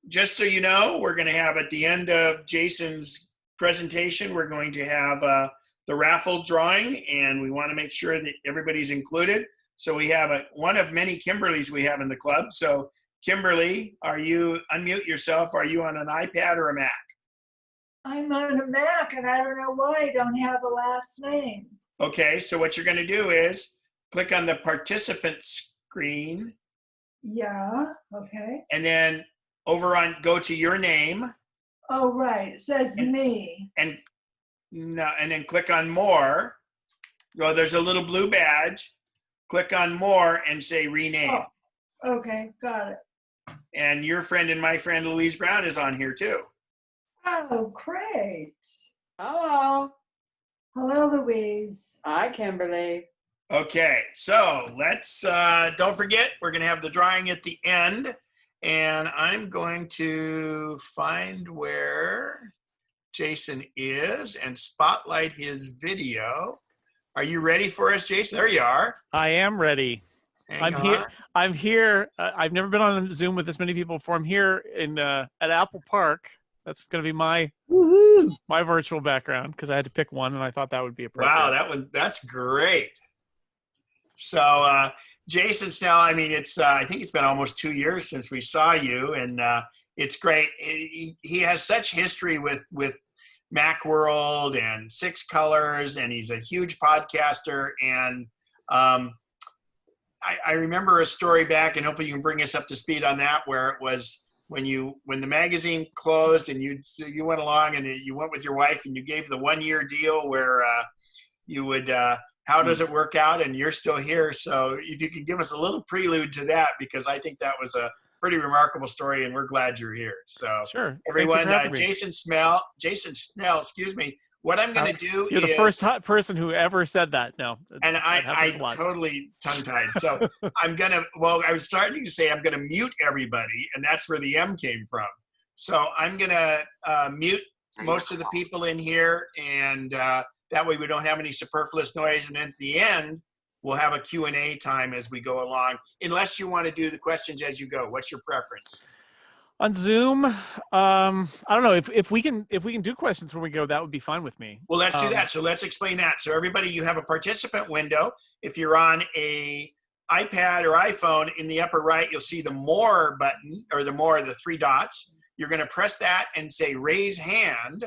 just so you know, we're going to have at the end of Jason's presentation, we're going to have the raffle drawing, and we want to make sure that everybody's included. So we have one of many Kimberlys we have in the club. So Kimberly, unmute yourself. Are you on an iPad or a Mac? I'm on a Mac, and I don't know why I don't have a last name. Okay, so what you're going to do is click on the participant screen. Yeah, okay. And then go to your name. Oh, right, it says me. And then click on more. Well, there's a little blue badge. Click on more and say rename. Oh, okay, got it. And your friend and my friend Louise Brown is on here too. Oh, great. Hello. Hello, Louise. Hi, Kimberly. Okay, so let's, don't forget, we're going to have the drawing at the end. And I'm going to find where Jason is and spotlight his video. Are you ready for us, Jason? There you are. I am ready. Hang on. I'm here. I've never been on Zoom with this many people before. I'm here at Apple Park. That's going to be my virtual background because I had to pick one, and I thought that would be appropriate. Wow, that's great. So, Jason Snell, I mean, I think it's been almost 2 years since we saw you, and it's great. He has such history with Macworld and Six Colors, and he's a huge podcaster. And I remember a story back, and hopefully you can bring us up to speed on that, where it was when the magazine closed and you went along and you went with your wife and you gave the 1-year deal where you would how does it work out, and you're still here. So if you could give us a little prelude to that, because I think that was a pretty remarkable story, and we're glad you're here. So sure, everyone, Jason Snell, excuse me. What I'm going to do You're the first person who ever said that. No. And I totally tongue-tied. So I was starting to say I'm going to mute everybody, and that's where the M came from. So I'm going to mute most of the people in here, and that way we don't have any superfluous noise. And at the end, we'll have a Q&A time as we go along, unless you want to do the questions as you go. What's your preference? On Zoom, I don't know if we can do questions when we go. That would be fine with me. Well, let's do that. So let's explain that. So everybody, you have a participant window. If you're on a iPad or iPhone, in the upper right, you'll see the More button, or the 3 dots. You're going to press that and say Raise Hand,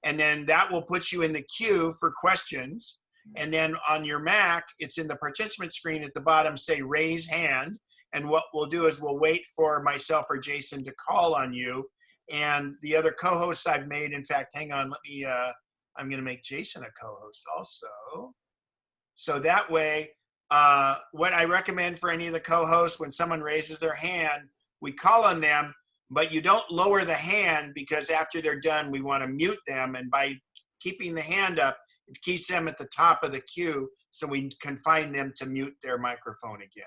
And then that will put you in the queue for questions. And then on your Mac, it's in the participant screen at the bottom, say raise hand. And what we'll do is we'll wait for myself or Jason to call on you. And the other co-hosts I've made, in fact, hang on, let me, I'm gonna make Jason a co-host also. So that way, what I recommend for any of the co-hosts, when someone raises their hand, we call on them, but you don't lower the hand, because after they're done, we want to mute them. And by keeping the hand up, it keeps them at the top of the queue, so we can find them to mute their microphone again.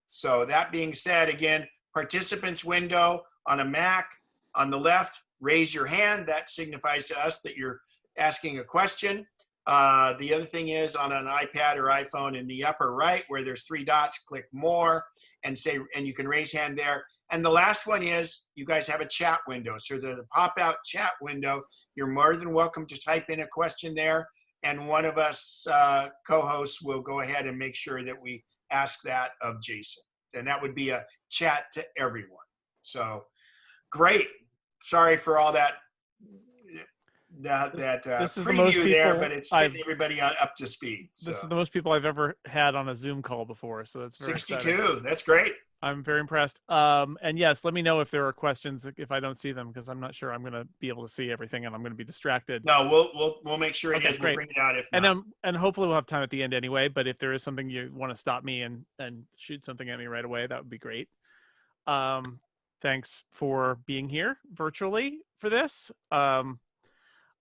So that being said, again, participants window on a Mac, on the left, raise your hand. That signifies to us that you're asking a question. The other thing is on an iPad or iPhone, in the upper right where there's 3 dots, click more and you can raise hand there. And the last one is you guys have a chat window. So there's a pop-out chat window. You're more than welcome to type in a question there, and one of us co-hosts will go ahead and make sure that we ask that of Jason. And that would be a chat to everyone. So great. Sorry for all that this is the preview most people there, but it's getting everybody up to speed. This so. is the most people I've ever had on a Zoom call before, so that's very 62. exciting. That's great. I'm very impressed. And yes, let me know if there are questions if I don't see them, because I'm not sure I'm going to be able to see everything, and I'm going to be distracted. No, we'll make sure it is. Great. We'll bring it out if not. And hopefully we'll have time at the end anyway. But if there is something you want to stop me and shoot something at me right away, that would be great. Thanks for being here virtually for this. So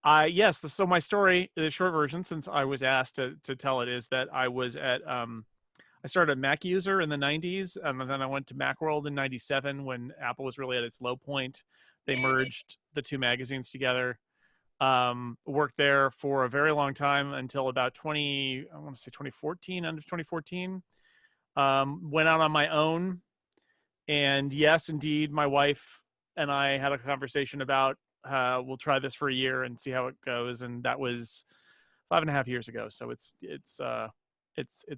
my story, the short version, since I was asked to tell it, is that I was at I started a Mac user in the 90s, and then I went to Macworld in 97 when Apple was really at its low point. They merged the 2 magazines together. Worked there for a very long time until about 2014, end of 2014. Went out on my own. And yes, indeed, my wife and I had a conversation about we'll try this for a year and see how it goes. And that was 5.5 years ago. So it's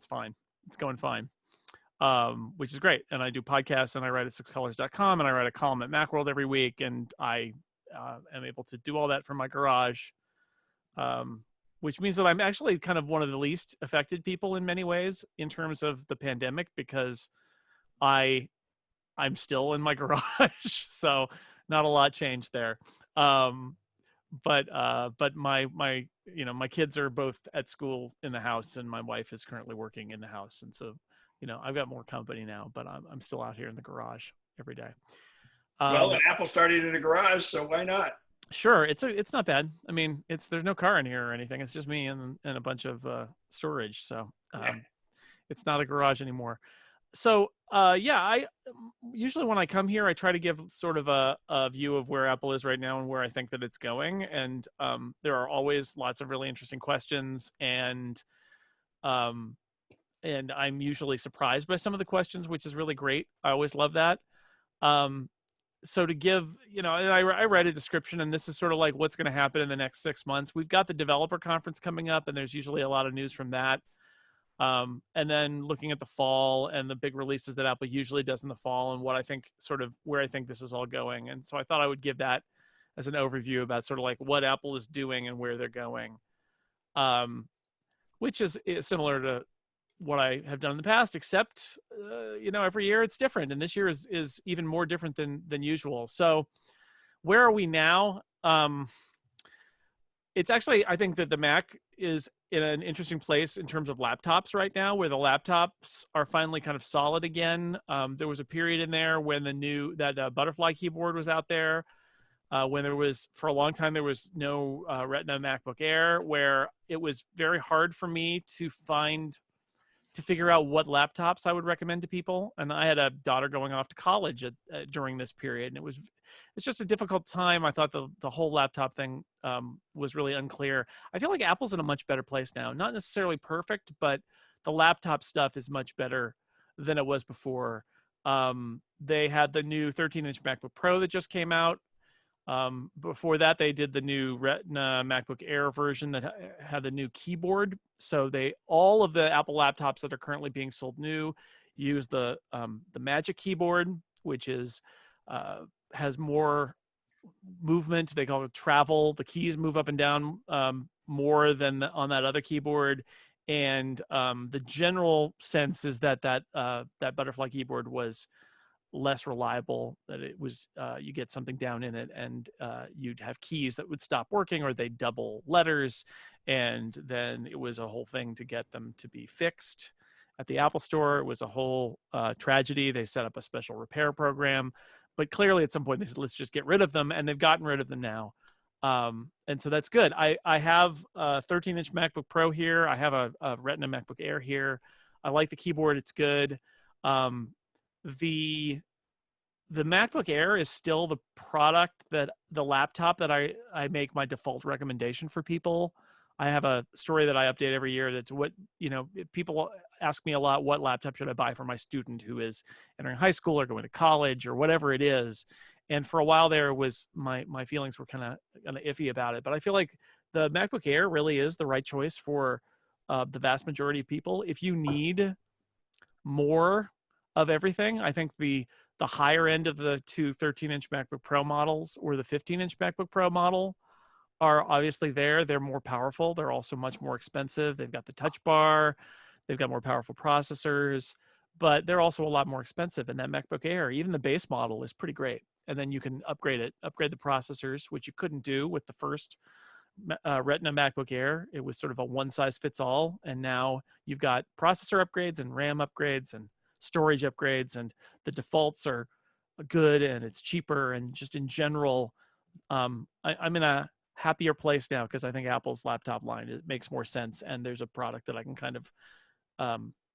fine. It's going fine, which is great. And I do podcasts, and I write at 6colors.com, and I write a column at Macworld every week. And I am able to do all that from my garage, which means that I'm actually kind of one of the least affected people in many ways in terms of the pandemic, because I'm still in my garage. So not a lot changed there. But my kids are both at school in the house, and my wife is currently working in the house. And so, I've got more company now, but I'm still out here in the garage every day. Well, and Apple started in a garage, so why not? Sure. It's not bad. I mean, there's no car in here or anything. It's just me and a bunch of storage. So it's not a garage anymore. So I usually, when I come here, I try to give sort of a view of where Apple is right now and where I think that it's going. And there are always lots of really interesting questions, and I'm usually surprised by some of the questions, which is really great. I always love that. So to give, I write a description, and this is sort of like what's going to happen in the next 6 months. We've got the developer conference coming up, and there's usually a lot of news from that. And then looking at the fall and the big releases that Apple usually does in the fall, and what I think, sort of where I think this is all going. And so I thought I would give that as an overview about sort of like what Apple is doing and where they're going, which is similar to what I have done in the past, except, every year it's different. And this year is even more different than usual. So where are we now? It's actually, I think that the Mac is in an interesting place in terms of laptops right now, where the laptops are finally kind of solid again. There was a period in there when that Butterfly keyboard was out there, when there was, for a long time, there was no Retina MacBook Air, where it was very hard for me to figure out what laptops I would recommend to people. And I had a daughter going off to college during this period, and it's just a difficult time. I thought the whole laptop thing was really unclear. I feel like Apple's in a much better place now. Not necessarily perfect, but the laptop stuff is much better than it was before. They had the new 13-inch MacBook Pro that just came out. Before that, they did the new Retina MacBook Air version that had the new keyboard. So all of the Apple laptops that are currently being sold new use the Magic Keyboard, which has more movement. They call it travel. The keys move up and down more than on that other keyboard. And the general sense is that that butterfly keyboard was less reliable, that it was you get something down in it and you'd have keys that would stop working, or they'd double letters, and then it was a whole thing to get them to be fixed. At the Apple Store, it was a whole tragedy. They set up a special repair program, but clearly at some point they said, let's just get rid of them, and they've gotten rid of them now. And so that's good. I have a 13-inch MacBook Pro here. I have a Retina MacBook Air here. I like the keyboard. It's good. The MacBook Air is still the product, that the laptop that I make my default recommendation for people. I have a story that I update every year. That's what, if people ask me a lot, what laptop should I buy for my student who is entering high school or going to college or whatever it is. And for a while there was my feelings were kind of iffy about it, but I feel like the MacBook Air really is the right choice for the vast majority of people. If you need more of everything, I think the higher end of the two 13-inch MacBook Pro models or the 15-inch MacBook Pro model are obviously there. They're more powerful. They're also much more expensive. They've got the touch bar. They've got more powerful processors, but they're also a lot more expensive. And that MacBook Air, even the base model, is pretty great. And then you can upgrade the processors, which you couldn't do with the first Retina MacBook Air. It was sort of a one-size-fits-all. And now you've got processor upgrades and RAM upgrades and storage upgrades, and the defaults are good, and it's cheaper, and just in general, I'm in a happier place now because I think Apple's laptop line, it makes more sense, and there's a product that I can kind of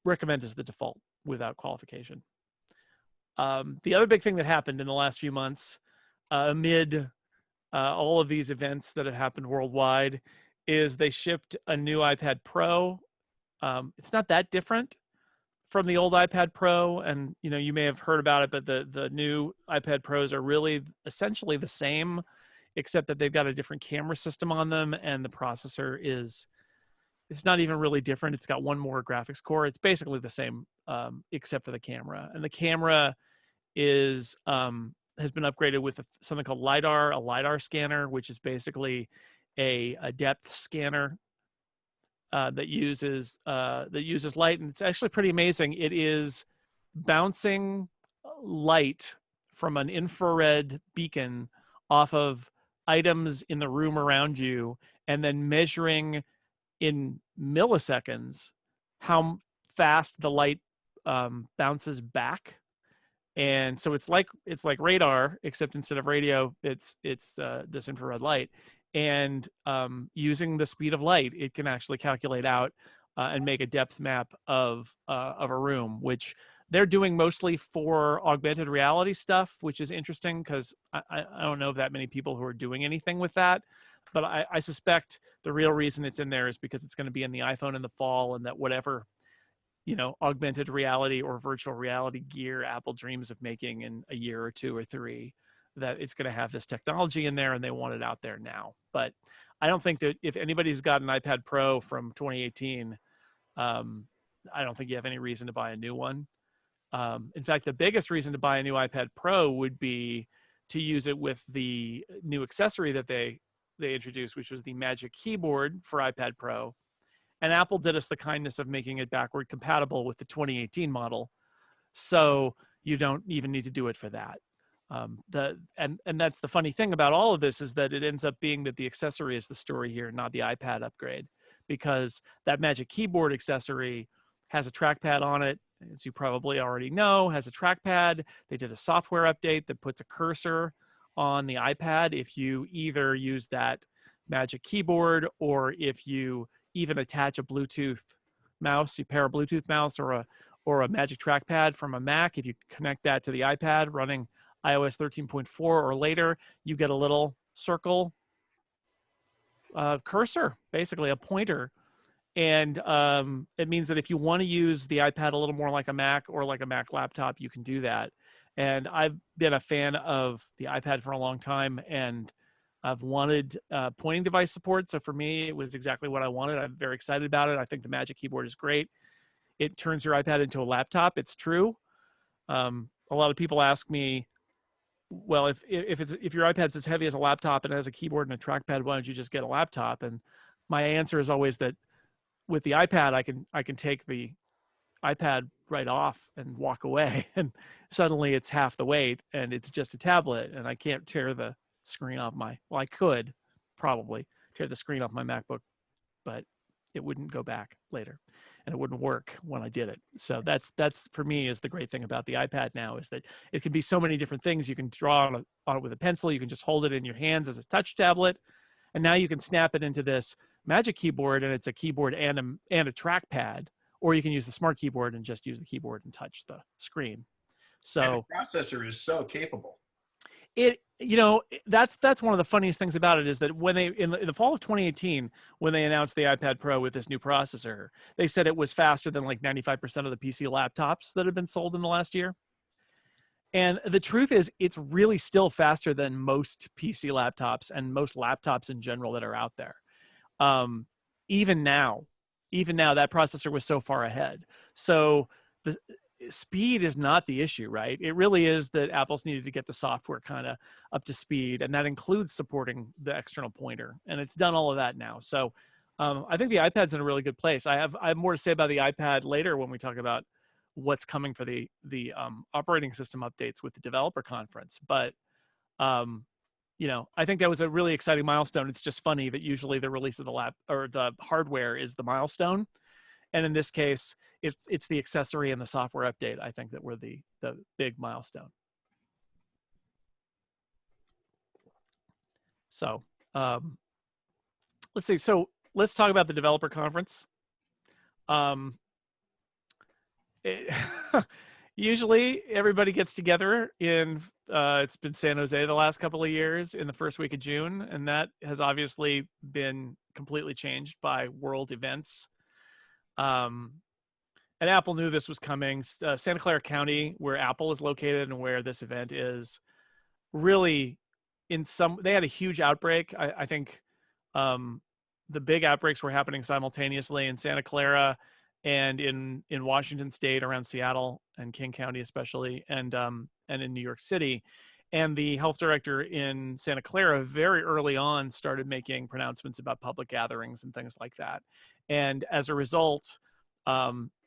recommend as the default without qualification. The other big thing that happened in the last few months, amid all of these events that have happened worldwide, is they shipped a new iPad Pro. It's not that different from the old iPad Pro, and you may have heard about it, but the new iPad Pros are really essentially the same, except that they've got a different camera system on them, and the processor it's not even really different. It's got one more graphics core. It's basically the same, except for the camera. And the camera has been upgraded with something called LiDAR, a LiDAR scanner, which is basically a depth scanner that uses light, and it's actually pretty amazing. It is bouncing light from an infrared beacon off of items in the room around you, and then measuring in milliseconds how fast the light bounces back. And so it's like radar, except instead of radio, it's this infrared light. And using the speed of light, it can actually calculate out and make a depth map of a room, which they're doing mostly for augmented reality stuff, which is interesting because I don't know of that many people who are doing anything with that. But I suspect the real reason it's in there is because it's going to be in the iPhone in the fall, and that whatever augmented reality or virtual reality gear Apple dreams of making in a year or two or three, that it's going to have this technology in there, and they want it out there now. But I don't think that if anybody's got an iPad Pro from 2018, I don't think you have any reason to buy a new one. In fact, the biggest reason to buy a new iPad Pro would be to use it with the new accessory that they introduced, which was the Magic Keyboard for iPad Pro. And Apple did us the kindness of making it backward compatible with the 2018 model. So you don't even need to do it for that. And that's the funny thing about all of this, is that it ends up being that the accessory is the story here, not the iPad upgrade, because that Magic Keyboard accessory has a trackpad on it, as you probably already know, has a trackpad. They did a software update that puts a cursor on the iPad if you either use that Magic Keyboard, or if you even attach a Bluetooth mouse, you pair a Bluetooth mouse or a Magic Trackpad from a Mac. If you connect that to the iPad running iOS 13.4 or later, you get a little circle cursor, basically a pointer. And it means that if you want to use the iPad a little more like a Mac or like a Mac laptop, you can do that. And I've been a fan of the iPad for a long time, and I've wanted pointing device support. So for me, it was exactly what I wanted. I'm very excited about it. I think the Magic Keyboard is great. It turns your iPad into a laptop. It's true. A lot of people ask me, well, if your iPad's as heavy as a laptop and has a keyboard and a trackpad, why don't you just get a laptop? And my answer is always that with the iPad, I can take the iPad right off and walk away, and suddenly it's half the weight and it's just a tablet, and I can't tear the screen off my, well, I could probably tear the screen off my MacBook, but it wouldn't go back later and it wouldn't work when I did it. So that's for me is the great thing about the iPad now, is that it can be so many different things. You can draw on it with a pencil, you can just hold it in your hands as a touch tablet, and now you can snap it into this Magic Keyboard, and it's a keyboard and a trackpad, or you can use the Smart Keyboard and just use the keyboard and touch the screen. So and the processor is so capable. That's one of the funniest things about it, is that when they in the fall of 2018, when they announced the iPad Pro with this new processor, they said it was faster than like 95% of the PC laptops that have been sold in the last year. And the truth is, it's really still faster than most PC laptops and most laptops in general that are out there. Even now, that processor was so far ahead. So the speed is not the issue, right? It really is that Apple's needed to get the software kind of up to speed, and that includes supporting the external pointer, and it's done all of that now. So I think the iPad's in a really good place. I have more to say about the iPad later when we talk about what's coming for the operating system updates with the developer conference. But I think that was a really exciting milestone. It's just funny that usually the release of the hardware is the milestone, and in this case, it's the accessory and the software update, I think, that were the big milestone. So let's see. So let's talk about the developer conference. Usually everybody gets together in, it's been San Jose the last couple of years in the first week of June, and that has obviously been completely changed by world events. And Apple knew this was coming. Santa Clara County, where Apple is located and where this event is, really they had a huge outbreak. I think the big outbreaks were happening simultaneously in Santa Clara and in Washington State, around Seattle and King County especially, and in New York City. And the health director in Santa Clara very early on started making pronouncements about public gatherings and things like that. And as a result,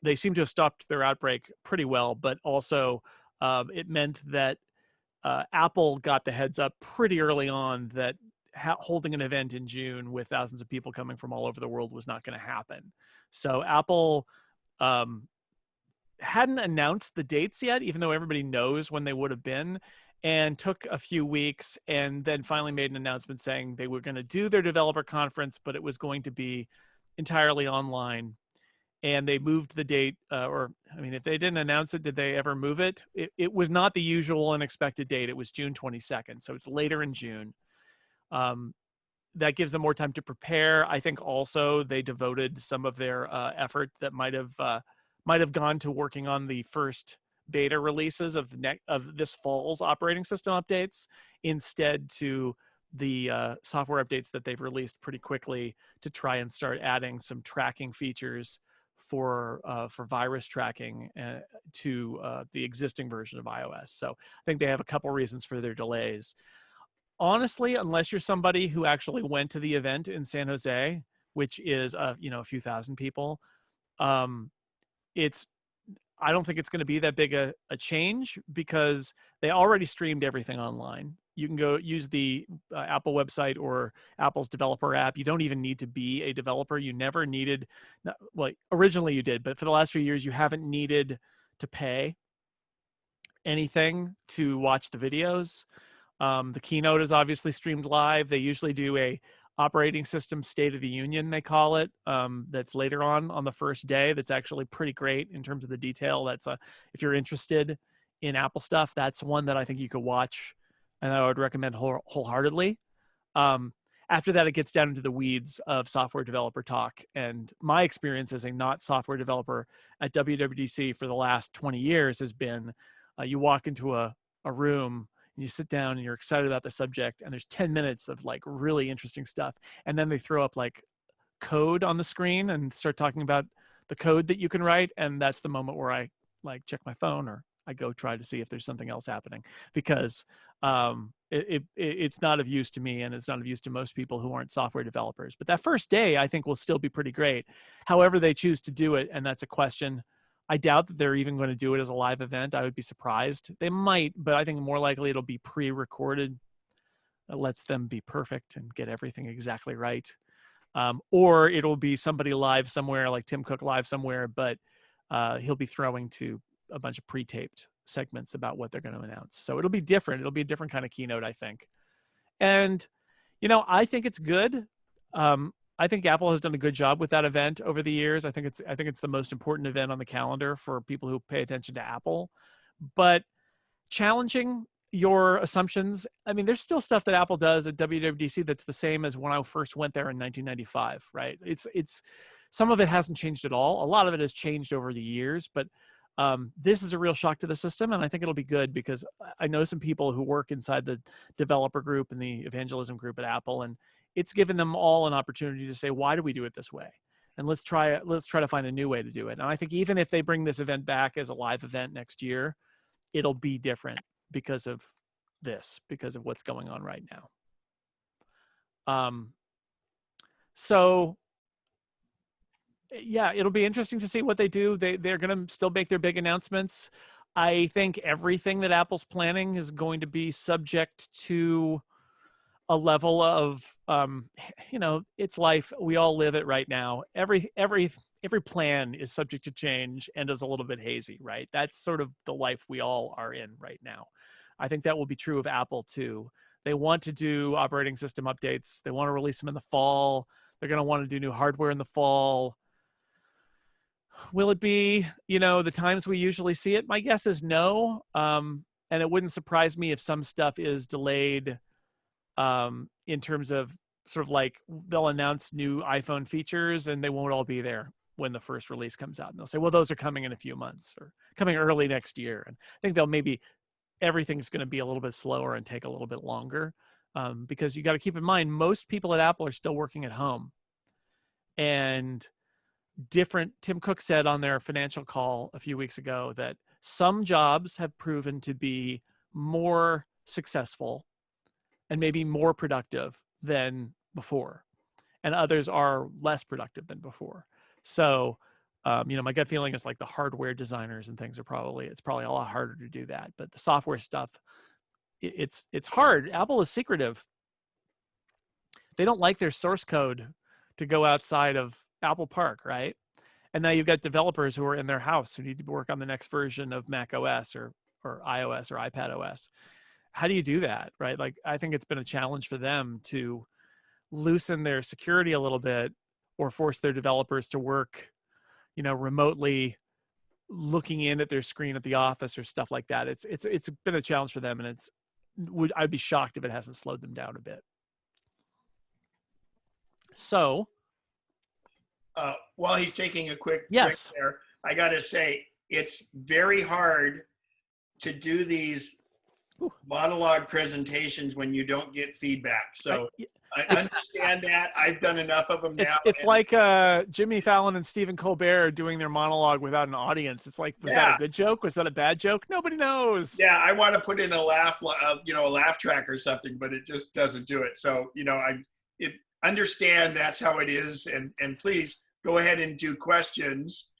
they seem to have stopped their outbreak pretty well, but also it meant that Apple got the heads up pretty early on that holding an event in June with thousands of people coming from all over the world was not going to happen. So Apple hadn't announced the dates yet, even though everybody knows when they would have been, and took a few weeks and then finally made an announcement saying they were going to do their developer conference, but it was going to be entirely online. And they moved the date, if they didn't announce it, did they ever move it? It was not the usual and expected date. It was June 22nd, so it's later in June. That gives them more time to prepare. I think also they devoted some of their effort that might have gone to working on the first beta releases of this fall's operating system updates, instead to the software updates that they've released pretty quickly to try and start adding some tracking features for virus tracking to the existing version of iOS. So I think they have a couple reasons for their delays. Honestly, unless you're somebody who actually went to the event in San Jose, which is a few thousand people, I don't think it's going to be that big a change, because they already streamed everything online. You can go use the Apple website or Apple's developer app. You don't even need to be a developer. You never needed, well, originally you did, but for the last few years, you haven't needed to pay anything to watch the videos. The keynote is obviously streamed live. They usually do a operating system State of the Union, they call it, that's later on the first day. That's actually pretty great in terms of the detail. If you're interested in Apple stuff, that's one that I think you could watch, and I would recommend wholeheartedly. After that, it gets down into the weeds of software developer talk. And my experience as a not software developer at WWDC for the last 20 years has been, you walk into a room, and you sit down and you're excited about the subject, and there's 10 minutes of like really interesting stuff. And then they throw up like code on the screen and start talking about the code that you can write. And that's the moment where I like check my phone or I go try to see if there's something else happening, because it's not of use to me, and it's not of use to most people who aren't software developers. But that first day, I think, will still be pretty great. However they choose to do it, and that's a question. I doubt that they're even going to do it as a live event. I would be surprised. They might, but I think more likely it'll be pre-recorded. It lets them be perfect and get everything exactly right. Or it'll be somebody live somewhere, like Tim Cook live somewhere, but he'll be throwing to a bunch of pre-taped segments about what they're going to announce. So it'll be different. It'll be a different kind of keynote, I think. And, I think it's good. I think Apple has done a good job with that event over the years. I think it's the most important event on the calendar for people who pay attention to Apple. But challenging your assumptions. I mean, there's still stuff that Apple does at WWDC that's the same as when I first went there in 1995, right? It's some of it hasn't changed at all. A lot of it has changed over the years, but this is a real shock to the system, and I think it'll be good, because I know some people who work inside the developer group and the evangelism group at Apple, and it's given them all an opportunity to say, why do we do it this way? And let's try to find a new way to do it. And I think even if they bring this event back as a live event next year, it'll be different because of what's going on right now. So yeah, it'll be interesting to see what they do. They're going to still make their big announcements. I think everything that Apple's planning is going to be subject to a level of, it's life. We all live it right now. Every plan is subject to change and is a little bit hazy, right? That's sort of the life we all are in right now. I think that will be true of Apple too. They want to do operating system updates. They want to release them in the fall. They're going to want to do new hardware in the fall. Will it be, the times we usually see it? My guess is no. And it wouldn't surprise me if some stuff is delayed in terms of sort of like they'll announce new iPhone features and they won't all be there when the first release comes out. And they'll say, well, those are coming in a few months or coming early next year. And I think everything's going to be a little bit slower and take a little bit longer because you got to keep in mind, most people at Apple are still working at home. And Tim Cook said on their financial call a few weeks ago that some jobs have proven to be more successful and maybe more productive than before, and others are less productive than before. So, my gut feeling is like the hardware designers and things it's probably a lot harder to do that. But the software stuff, it's hard. Apple is secretive. They don't like their source code to go outside of Apple Park, right? And now you've got developers who are in their house who need to work on the next version of Mac OS or iOS or iPad OS. How do you do that, right? Like, I think it's been a challenge for them to loosen their security a little bit or force their developers to work, remotely looking in at their screen at the office or stuff like that. It's been a challenge for them, and I'd be shocked if it hasn't slowed them down a bit. So, while he's taking a quick break there, I got to say, it's very hard to do these monologue presentations when you don't get feedback. So I understand that. I've done enough of them now. It's like Jimmy Fallon and Stephen Colbert doing their monologue without an audience. It's like, was that a good joke? Was that a bad joke? Nobody knows. Yeah, I want to put in a laugh, a laugh track or something, but it just doesn't do it. So, I understand that's how it is, and please go ahead and do questions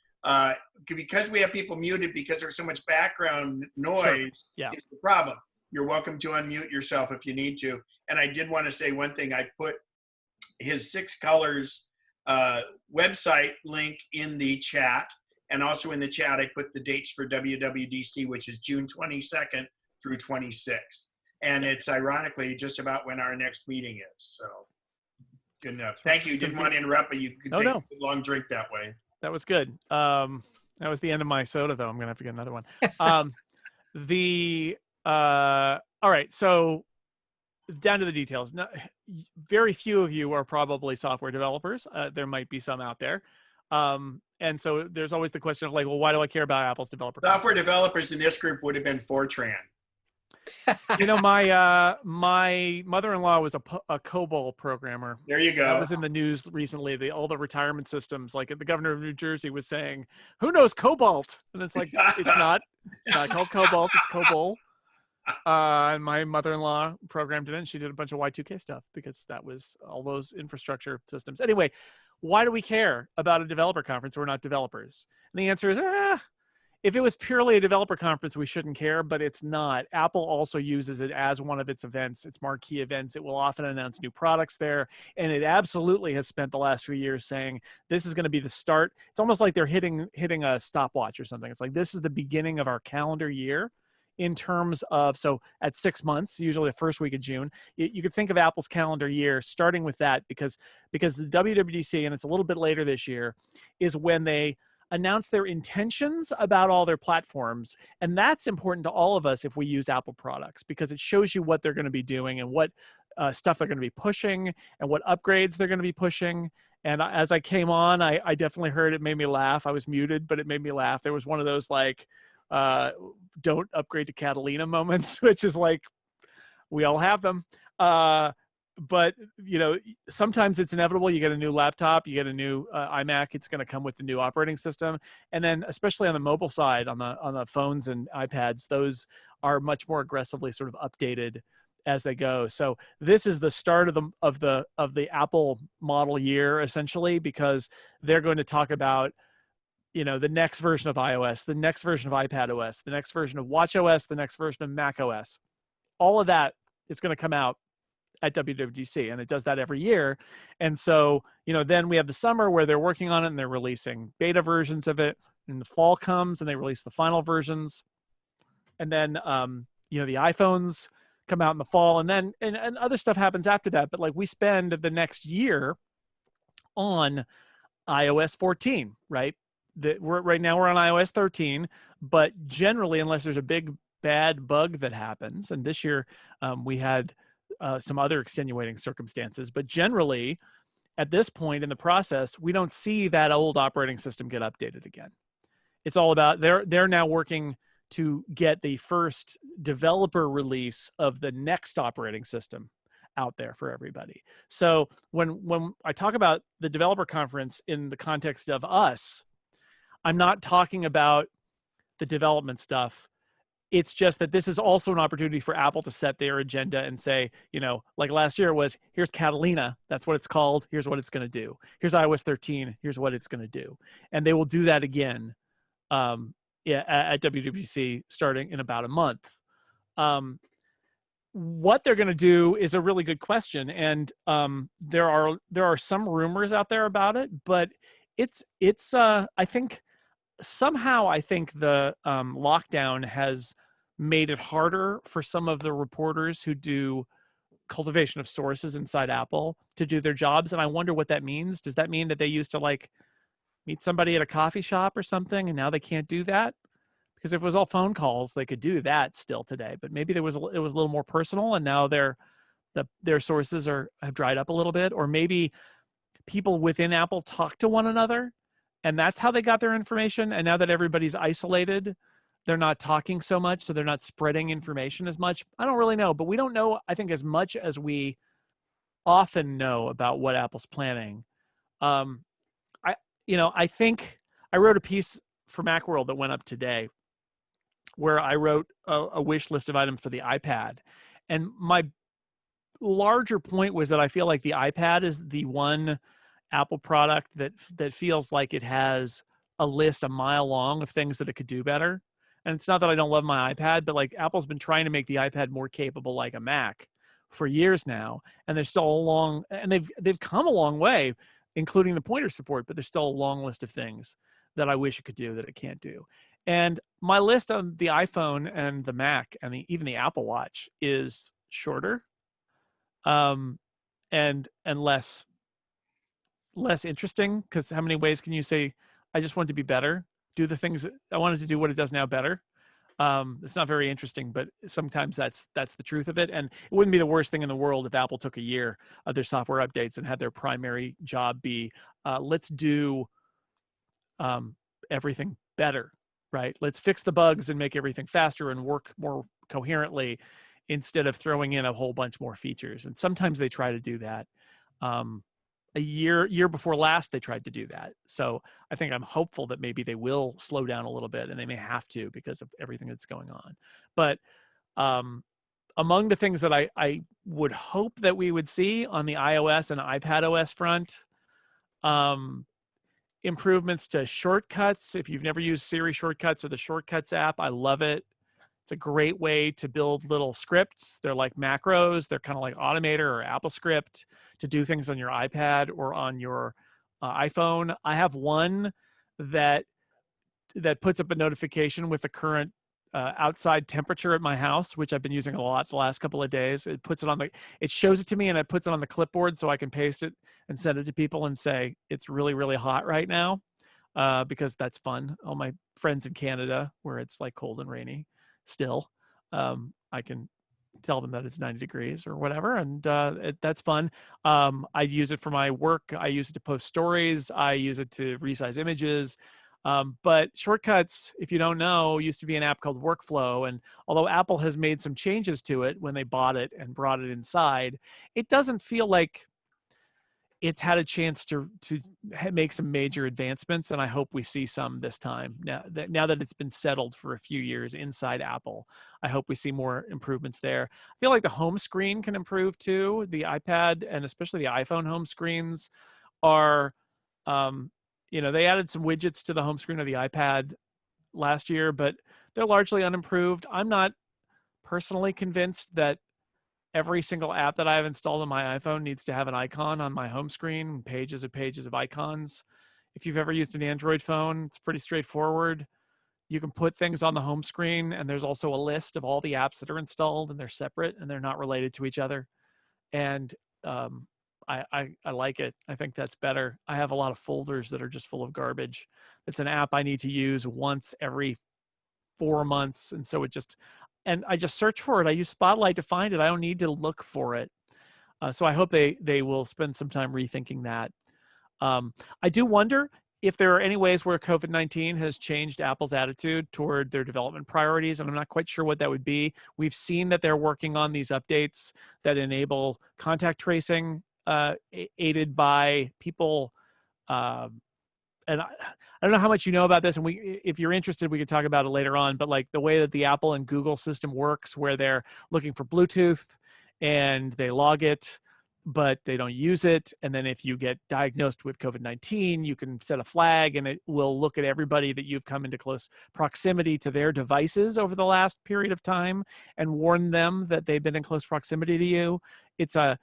because we have people muted because there's so much background noise. Yeah. Is the problem. You're welcome to unmute yourself if you need to. And I did want to say one thing. I put his 6 Colors website link in the chat, and also in the chat I put the dates for WWDC, which is June 22nd through 26th, and it's ironically just about when our next meeting is. So. Good enough. Thank you. Didn't want to interrupt, but you could take a long drink that way. That was good. That was the end of my soda, though. I'm gonna have to get another one. All right. So down to the details. Now, very few of you are probably software developers. There might be some out there. And so there's always the question of like, well, why do I care about Apple's developer? Software developers in this group would have been Fortran. My mother-in-law was a COBOL programmer. There you go. That was in the news recently. All the retirement systems, like the governor of New Jersey was saying, "Who knows Cobalt?" And it's like, it's not. It's not called Cobalt, it's Cobol. And my mother-in-law programmed it in. She did a bunch of Y2K stuff because that was all those infrastructure systems. Anyway, why do we care about a developer conference? We're not developers. And the answer is, if it was purely a developer conference, we shouldn't care, but it's not. Apple also uses it as one of its events, its marquee events. It will often announce new products there. And it absolutely has spent the last few years saying, this is going to be the start. It's almost like they're hitting a stopwatch or something. It's like, this is the beginning of our calendar year in terms of, so at 6 months, usually the first week of June, you could think of Apple's calendar year starting with that because the WWDC, and it's a little bit later this year, is when they announce their intentions about all their platforms. And that's important to all of us if we use Apple products, because it shows you what they're going to be doing and what stuff they're going to be pushing and what upgrades they're going to be pushing. And as I came on, I definitely heard it made me laugh. I was muted, but it made me laugh. There was one of those like, don't upgrade to Catalina moments, which is like, we all have them. But you know, sometimes it's inevitable. You get a new laptop, you get a new iMac. It's going to come with the new operating system, and then especially on the mobile side, on the phones and iPads, those are much more aggressively sort of updated as they go. So this is the start of the Apple model year essentially, because they're going to talk about, you know, the next version of iOS, the next version of iPadOS, the next version of watchOS, the next version of macOS. All of that is going to come out at WWDC, and it does that every year. And so, you know, then we have the summer where they're working on it and they're releasing beta versions of it, and the fall comes and they release the final versions. And then, you know, the iPhones come out in the fall, and then, and other stuff happens after that. But like, we spend the next year on iOS 14, right? Right now we're on iOS 13, but generally, unless there's a big bad bug that happens, and this year we had some other extenuating circumstances, but generally at this point in the process, we don't see that old operating system get updated again. It's all about, they're now working to get the first developer release of the next operating system out there for everybody. So when I talk about the developer conference in the context of us, I'm not talking about the development stuff. It's just that this is also an opportunity for Apple to set their agenda and say, you know, like last year was, here's Catalina, that's what it's called, here's what it's going to do. Here's iOS 13, here's what it's going to do. And they will do that again at WWDC starting in about a month. What they're going to do is a really good question, and there are some rumors out there about it, but it's I think somehow the lockdown has made it harder for some of the reporters who do cultivation of sources inside Apple to do their jobs. And I wonder what that means. Does that mean that they used to like meet somebody at a coffee shop or something, and now they can't do that? Because if it was all phone calls, they could do that still today. But maybe it was a little more personal, and now their sources have dried up a little bit. Or maybe people within Apple talk to one another, and that's how they got their information. And now that everybody's isolated, they're not talking so much, so they're not spreading information as much. I don't really know, but we don't know, I think, as much as we often know about what Apple's planning. I think I wrote a piece for Macworld that went up today where I wrote a wish list of items for the iPad. And my larger point was that I feel like the iPad is the one Apple product that feels like it has a list a mile long of things that it could do better. And it's not that I don't love my iPad, but like Apple's been trying to make the iPad more capable like a Mac for years now. And there's still they've come a long way, including the pointer support, but there's still a long list of things that I wish it could do that it can't do. And my list on the iPhone and the Mac and even the Apple Watch is shorter and less interesting, because how many ways can you say, I just want it to be better, do the things I wanted to do what it does now better? It's not very interesting, but sometimes that's the truth of it. And it wouldn't be the worst thing in the world if Apple took a year of their software updates and had their primary job be, let's do everything better, right? Let's fix the bugs and make everything faster and work more coherently instead of throwing in a whole bunch more features. And sometimes they try to do that. a year before last they tried to do that. So I think I'm hopeful that maybe they will slow down a little bit, and they may have to because of everything that's going on. But among the things that I would hope that we would see on the iOS and iPad OS front, improvements to shortcuts. If you've never used Siri shortcuts or the Shortcuts app, I love it. It's a great way to build little scripts. They're like macros. They're kind of like Automator or AppleScript to do things on your iPad or on your iPhone. I have one that puts up a notification with the current outside temperature at my house, which I've been using a lot the last couple of days. It puts it on it shows it to me, and it puts it on the clipboard so I can paste it and send it to people and say it's really, really hot right now, because that's fun. All my friends in Canada, where it's like cold and rainy still, I can tell them that it's 90 degrees or whatever, and that's fun. I use it for my work. I use it to post stories. I use it to resize images. But Shortcuts, if you don't know, used to be an app called Workflow. And although Apple has made some changes to it when they bought it and brought it inside, it doesn't feel like it's had a chance to make some major advancements. And I hope we see some this time. Now that it's been settled for a few years inside Apple, I hope we see more improvements there. I feel like the home screen can improve too. The iPad and especially the iPhone home screens are, they added some widgets to the home screen of the iPad last year, but they're largely unimproved. I'm not personally convinced that every single app that I have installed on my iPhone needs to have an icon on my home screen, pages and pages of icons. If you've ever used an Android phone, it's pretty straightforward. You can put things on the home screen, and there's also a list of all the apps that are installed, and they're separate and they're not related to each other. And I like it. I think that's better. I have a lot of folders that are just full of garbage. It's an app I need to use once every 4 months. And so and I just search for it. I use Spotlight to find it. I don't need to look for it. So I hope they will spend some time rethinking that. I do wonder if there are any ways where COVID-19 has changed Apple's attitude toward their development priorities, and I'm not quite sure what that would be. We've seen that they're working on these updates that enable contact tracing, aided by people. And I don't know how much you know about this, and if you're interested, we could talk about it later on, but like the way that the Apple and Google system works, where they're looking for Bluetooth and they log it, but they don't use it. And then if you get diagnosed with COVID-19, you can set a flag and it will look at everybody that you've come into close proximity to their devices over the last period of time and warn them that they've been in close proximity to you. It's a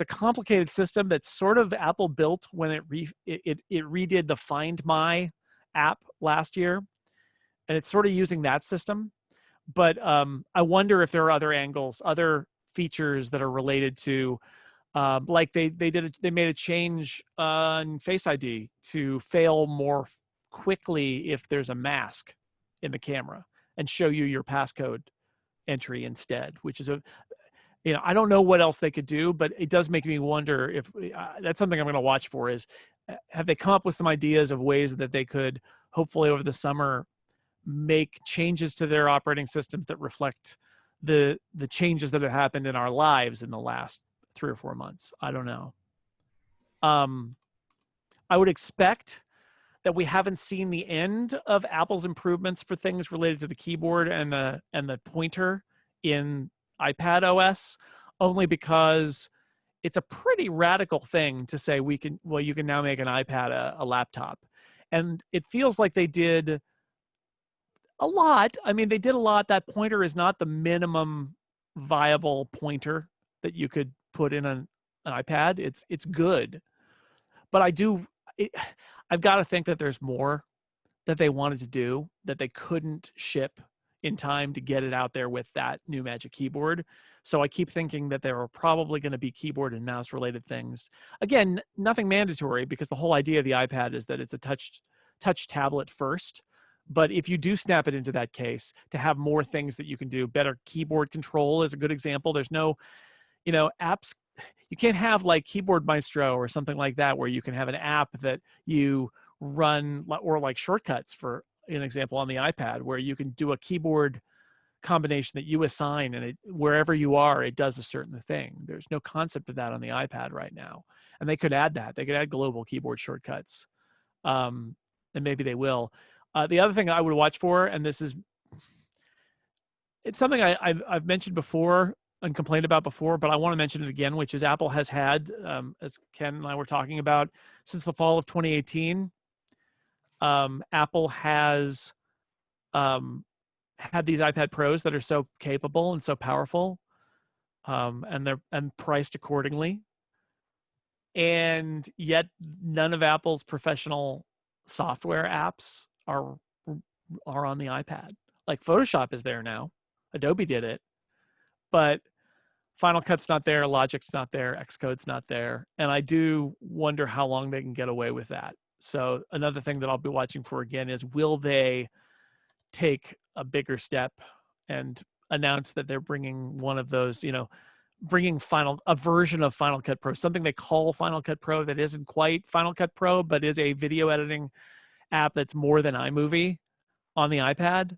complicated system that sort of Apple built when it redid the Find My app last year, and it's sort of using that system. But I wonder if there are other angles, other features that are related to, like they made a change on Face ID to fail more quickly if there's a mask in the camera and show you your passcode entry instead, which is I don't know what else they could do, but it does make me wonder if that's something I'm going to watch for. Is have they come up with some ideas of ways that they could hopefully over the summer make changes to their operating systems that reflect the changes that have happened in our lives in the last 3 or 4 months? I don't know. I would expect that we haven't seen the end of Apple's improvements for things related to the keyboard and the pointer in iPad OS, only because it's a pretty radical thing to say you can now make an iPad a laptop. And it feels like they did a lot. I mean, they did a lot. That pointer is not the minimum viable pointer that you could put in an iPad. It's good. But I've got to think that there's more that they wanted to do that they couldn't ship in time to get it out there with that new Magic Keyboard. So I keep thinking that there are probably going to be keyboard and mouse related things. Again, nothing mandatory, because the whole idea of the iPad is that it's a touch tablet first. But if you do snap it into that case, to have more things that you can do, better keyboard control is a good example. There's no, apps. You can't have like Keyboard Maestro or something like that, where you can have an app that you run, or like Shortcuts, for an example, on the iPad, where you can do a keyboard combination that you assign, and wherever you are, it does a certain thing. There's no concept of that on the iPad right now. And they could add that. They could add global keyboard shortcuts. And maybe they will. The other thing I would watch for, and it's something I've mentioned before and complained about before, but I want to mention it again, which is Apple has had, as Ken and I were talking about, since the fall of 2018, Apple has had these iPad Pros that are so capable and so powerful, and priced accordingly. And yet none of Apple's professional software apps are on the iPad. Like Photoshop is there now. Adobe did it, but Final Cut's not there, Logic's not there, Xcode's not there. And I do wonder how long they can get away with that. So another thing that I'll be watching for again is, will they take a bigger step and announce that they're bringing one of those, bringing a version of Final Cut Pro, something they call Final Cut Pro that isn't quite Final Cut Pro, but is a video editing app that's more than iMovie on the iPad.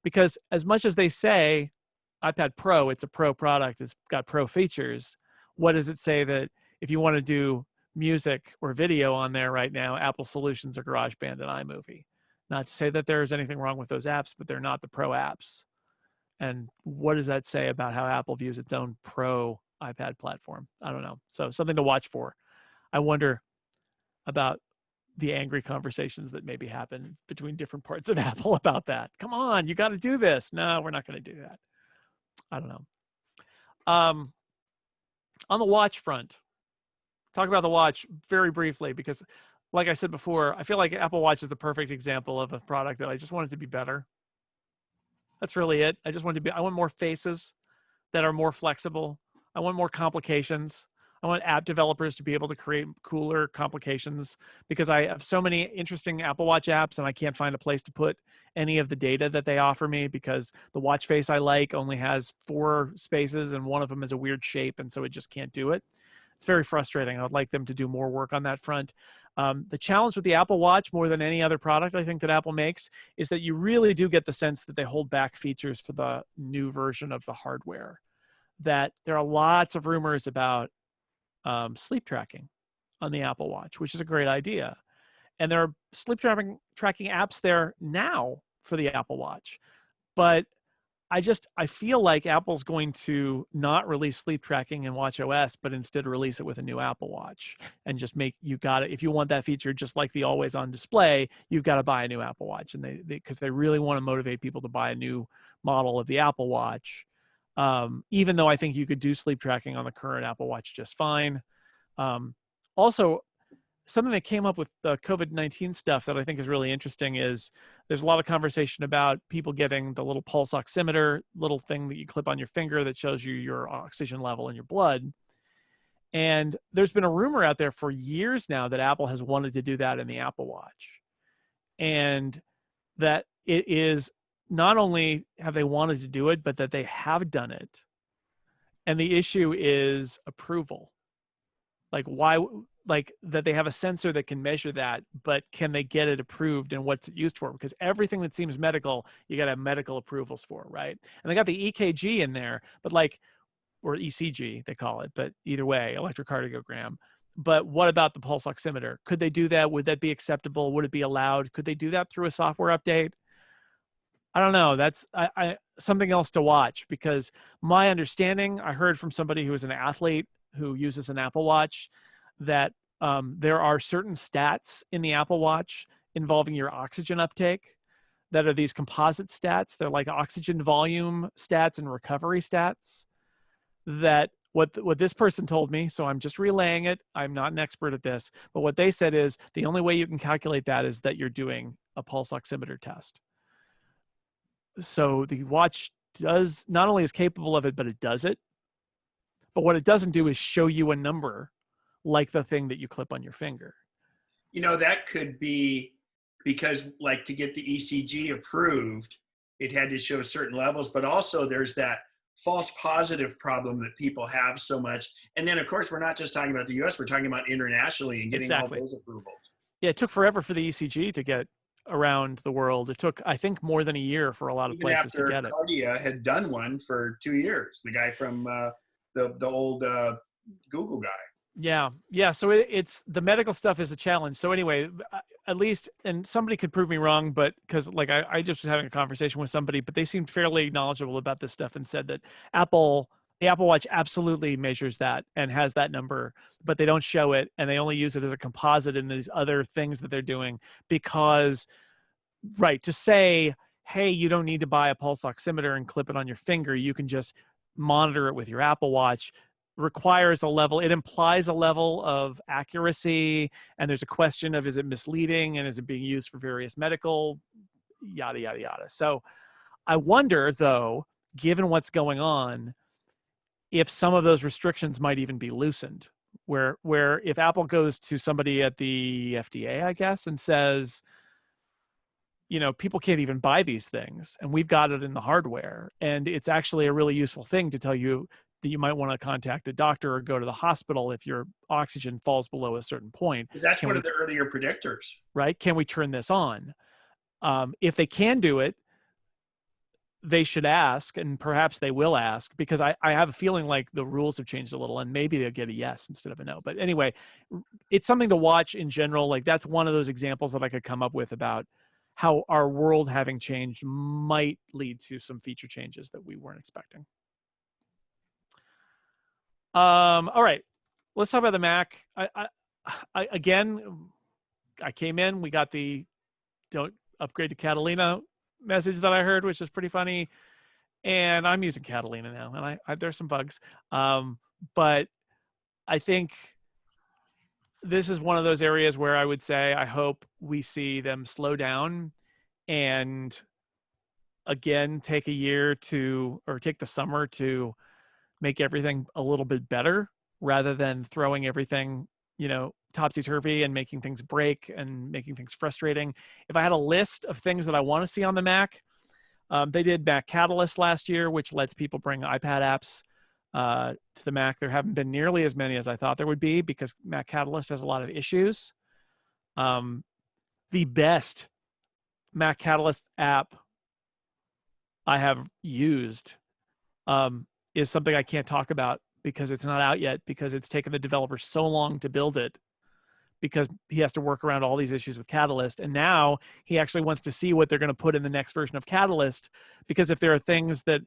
Because as much as they say iPad Pro, it's a pro product, it's got pro features, what does it say that if you want to do music or video on there right now, Apple solutions are GarageBand and iMovie? Not to say that there's anything wrong with those apps, but they're not the pro apps. And what does that say about how Apple views its own pro iPad platform? I don't know. So something to watch for. I wonder about the angry conversations that maybe happen between different parts of Apple about that. Come on, you got to do this. No, we're not going to do that. I don't know. On the watch front, talk about the watch very briefly, because like I said before, I feel like Apple Watch is the perfect example of a product that I just want it to be better. That's really it. I want more faces that are more flexible. I want more complications. I want app developers to be able to create cooler complications, because I have so many interesting Apple Watch apps and I can't find a place to put any of the data that they offer me, because the watch face I like only has 4 spaces and one of them is a weird shape, and so it just can't do it. It's very frustrating. I'd like them to do more work on that front. The challenge with the Apple Watch, more than any other product I think that Apple makes, is that you really do get the sense that they hold back features for the new version of the hardware. That there are lots of rumors about sleep tracking on the Apple Watch, which is a great idea. And there are sleep tracking apps there now for the Apple Watch. But I feel like Apple's going to not release sleep tracking in watchOS, but instead release it with a new Apple Watch, and just if you want that feature, just like the always on display, you've got to buy a new Apple Watch. And because they really want to motivate people to buy a new model of the Apple Watch. Even though I think you could do sleep tracking on the current Apple Watch just fine. Also, something that came up with the COVID-19 stuff that I think is really interesting is there's a lot of conversation about people getting the little pulse oximeter, little thing that you clip on your finger that shows you your oxygen level in your blood. And there's been a rumor out there for years now that Apple has wanted to do that in the Apple Watch. And that it is not only have they wanted to do it, but that they have done it. And the issue is approval. Like that they have a sensor that can measure that, but can they get it approved and what's it used for? Because everything that seems medical, you got to have medical approvals for, right? And they got the EKG in there, but or ECG, they call it, but either way, electrocardiogram. But what about the pulse oximeter? Could they do that? Would that be acceptable? Would it be allowed? Could they do that through a software update? I don't know. That's something else to watch, because my understanding, I heard from somebody who is an athlete who uses an Apple Watch, that there are certain stats in the Apple Watch involving your oxygen uptake that are these composite stats. They're like oxygen volume stats and recovery stats. That what this person told me, so I'm just relaying it. I'm not an expert at this, but what they said is the only way you can calculate that is that you're doing a pulse oximeter test. So the watch not only is capable of it, but it does it. But what it doesn't do is show you a number like the thing that you clip on your finger. That could be because, like, to get the ECG approved, it had to show certain levels, but also there's that false positive problem that people have so much. And then, of course, we're not just talking about the US, we're talking about internationally and getting all those approvals. Yeah, it took forever for the ECG to get around the world. It took, I think, more than a year for a lot of Even places to after get it. Cardia had done one for 2 years, the guy from the old Google guy. Yeah, yeah. So it's the medical stuff is a challenge. So anyway, at least, and somebody could prove me wrong, but because like I just was having a conversation with somebody, but they seemed fairly knowledgeable about this stuff and said that the Apple Watch absolutely measures that and has that number, but they don't show it and they only use it as a composite in these other things that they're doing because, right, to say, hey, you don't need to buy a pulse oximeter and clip it on your finger. You can just monitor it with your Apple Watch requires a level, it implies a level of accuracy. And there's a question of, is it misleading? And is it being used for various medical, yada, yada, yada. So I wonder though, given what's going on, if some of those restrictions might even be loosened, where if Apple goes to somebody at the FDA, I guess, and says, you know, people can't even buy these things and we've got it in the hardware. And it's actually a really useful thing to tell you that you might want to contact a doctor or go to the hospital if your oxygen falls below a certain point. Because that's one of the earlier predictors. Right? Can we turn this on? If they can do it, they should ask, and perhaps they will ask, because I have a feeling like the rules have changed a little and maybe they'll get a yes instead of a no. But anyway, it's something to watch in general. Like that's one of those examples that I could come up with about how our world having changed might lead to some feature changes that we weren't expecting. All right, let's talk about the Mac. Again, I came in, we got the don't upgrade to Catalina message that I heard, which is pretty funny. And I'm using Catalina now, and I there's some bugs. But I think this is one of those areas where I would say I hope we see them slow down and again take a year to, or take the summer to make everything a little bit better rather than throwing everything, you know, topsy-turvy and making things break and making things frustrating. If I had a list of things that I want to see on the Mac, they did Mac Catalyst last year, which lets people bring iPad apps to the Mac. There haven't been nearly as many as I thought there would be because Mac Catalyst has a lot of issues. The best Mac Catalyst app I have used is something I can't talk about because it's not out yet, because it's taken the developer so long to build it, because he has to work around all these issues with Catalyst. And now he actually wants to see what they're going to put in the next version of Catalyst, because if there are things that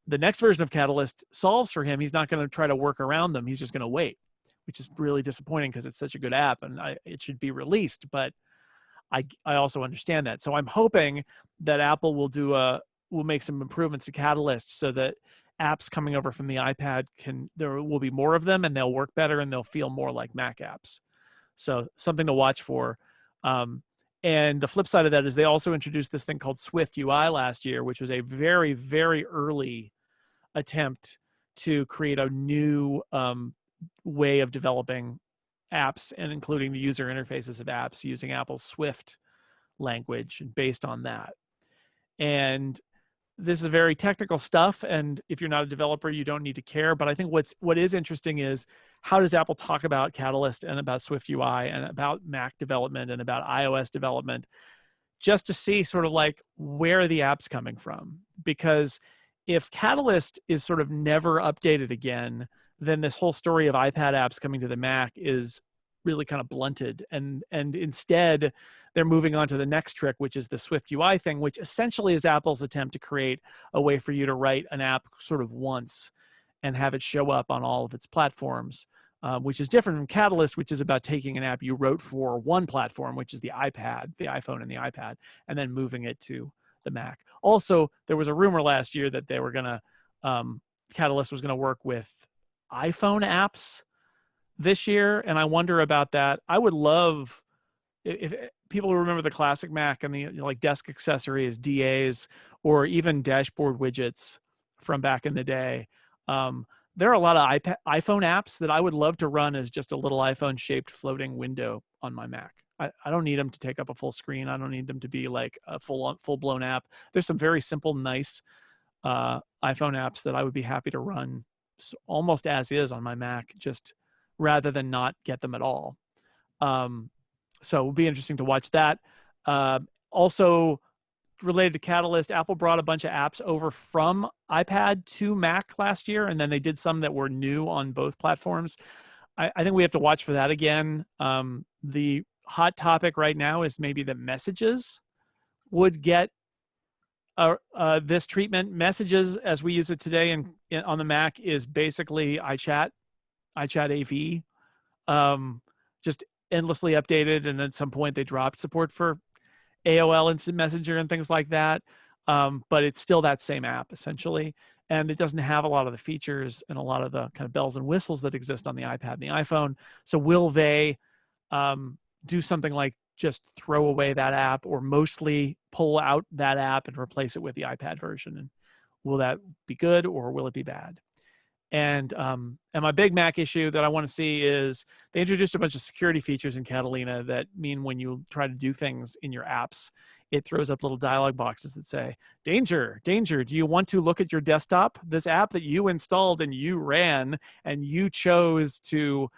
the next version of Catalyst solves for him, he's not going to try to work around them. He's just going to wait, which is really disappointing because it's such a good app and it should be released. But I also understand that. So I'm hoping that Apple will make some improvements to Catalyst so that apps coming over from the iPad there will be more of them and they'll work better and they'll feel more like Mac apps. So something to watch for. And the flip side of that is they also introduced this thing called Swift UI last year, which was a very, very early attempt to create a new way of developing apps and including the user interfaces of apps using Apple's Swift language based on that. And this is very technical stuff, and if you're not a developer, you don't need to care. But I think what is interesting is how does Apple talk about Catalyst and about Swift UI and about Mac development and about iOS development, just to see sort of like where are the apps coming from. Because if Catalyst is sort of never updated again, then this whole story of iPad apps coming to the Mac is really kind of blunted. And instead, they're moving on to the next trick, which is the Swift UI thing, which essentially is Apple's attempt to create a way for you to write an app sort of once and have it show up on all of its platforms, which is different from Catalyst, which is about taking an app you wrote for one platform, which is the iPad, the iPhone and the iPad, and then moving it to the Mac. Also, there was a rumor last year that they were going to, Catalyst was going to work with iPhone apps this year, and I wonder about that. I would love if people remember the classic Mac and the like desk accessories, DAs, or even dashboard widgets from back in the day. There are a lot of iPhone apps that I would love to run as just a little iPhone-shaped floating window on my Mac. I don't need them to take up a full screen. I don't need them to be like a full-blown app. There's some very simple, nice iPhone apps that I would be happy to run almost as is on my Mac, just rather than not get them at all. So it will be interesting to watch that. Also related to Catalyst, Apple brought a bunch of apps over from iPad to Mac last year, and then they did some that were new on both platforms. I think we have to watch for that again. The hot topic right now is maybe the Messages would get this treatment. Messages, as we use it today on the Mac, is basically iChat AV, just endlessly updated, and at some point they dropped support for AOL Instant Messenger and things like that. But it's still that same app essentially, and it doesn't have a lot of the features and a lot of the kind of bells and whistles that exist on the iPad and the iPhone. So will they do something like just throw away that app, or mostly pull out that app and replace it with the iPad version? And will that be good, or will it be bad? And my big Mac issue that I want to see is they introduced a bunch of security features in Catalina that mean when you try to do things in your apps, it throws up little dialog boxes that say, danger, danger, do you want to look at your desktop? This app that you installed and you ran and you chose to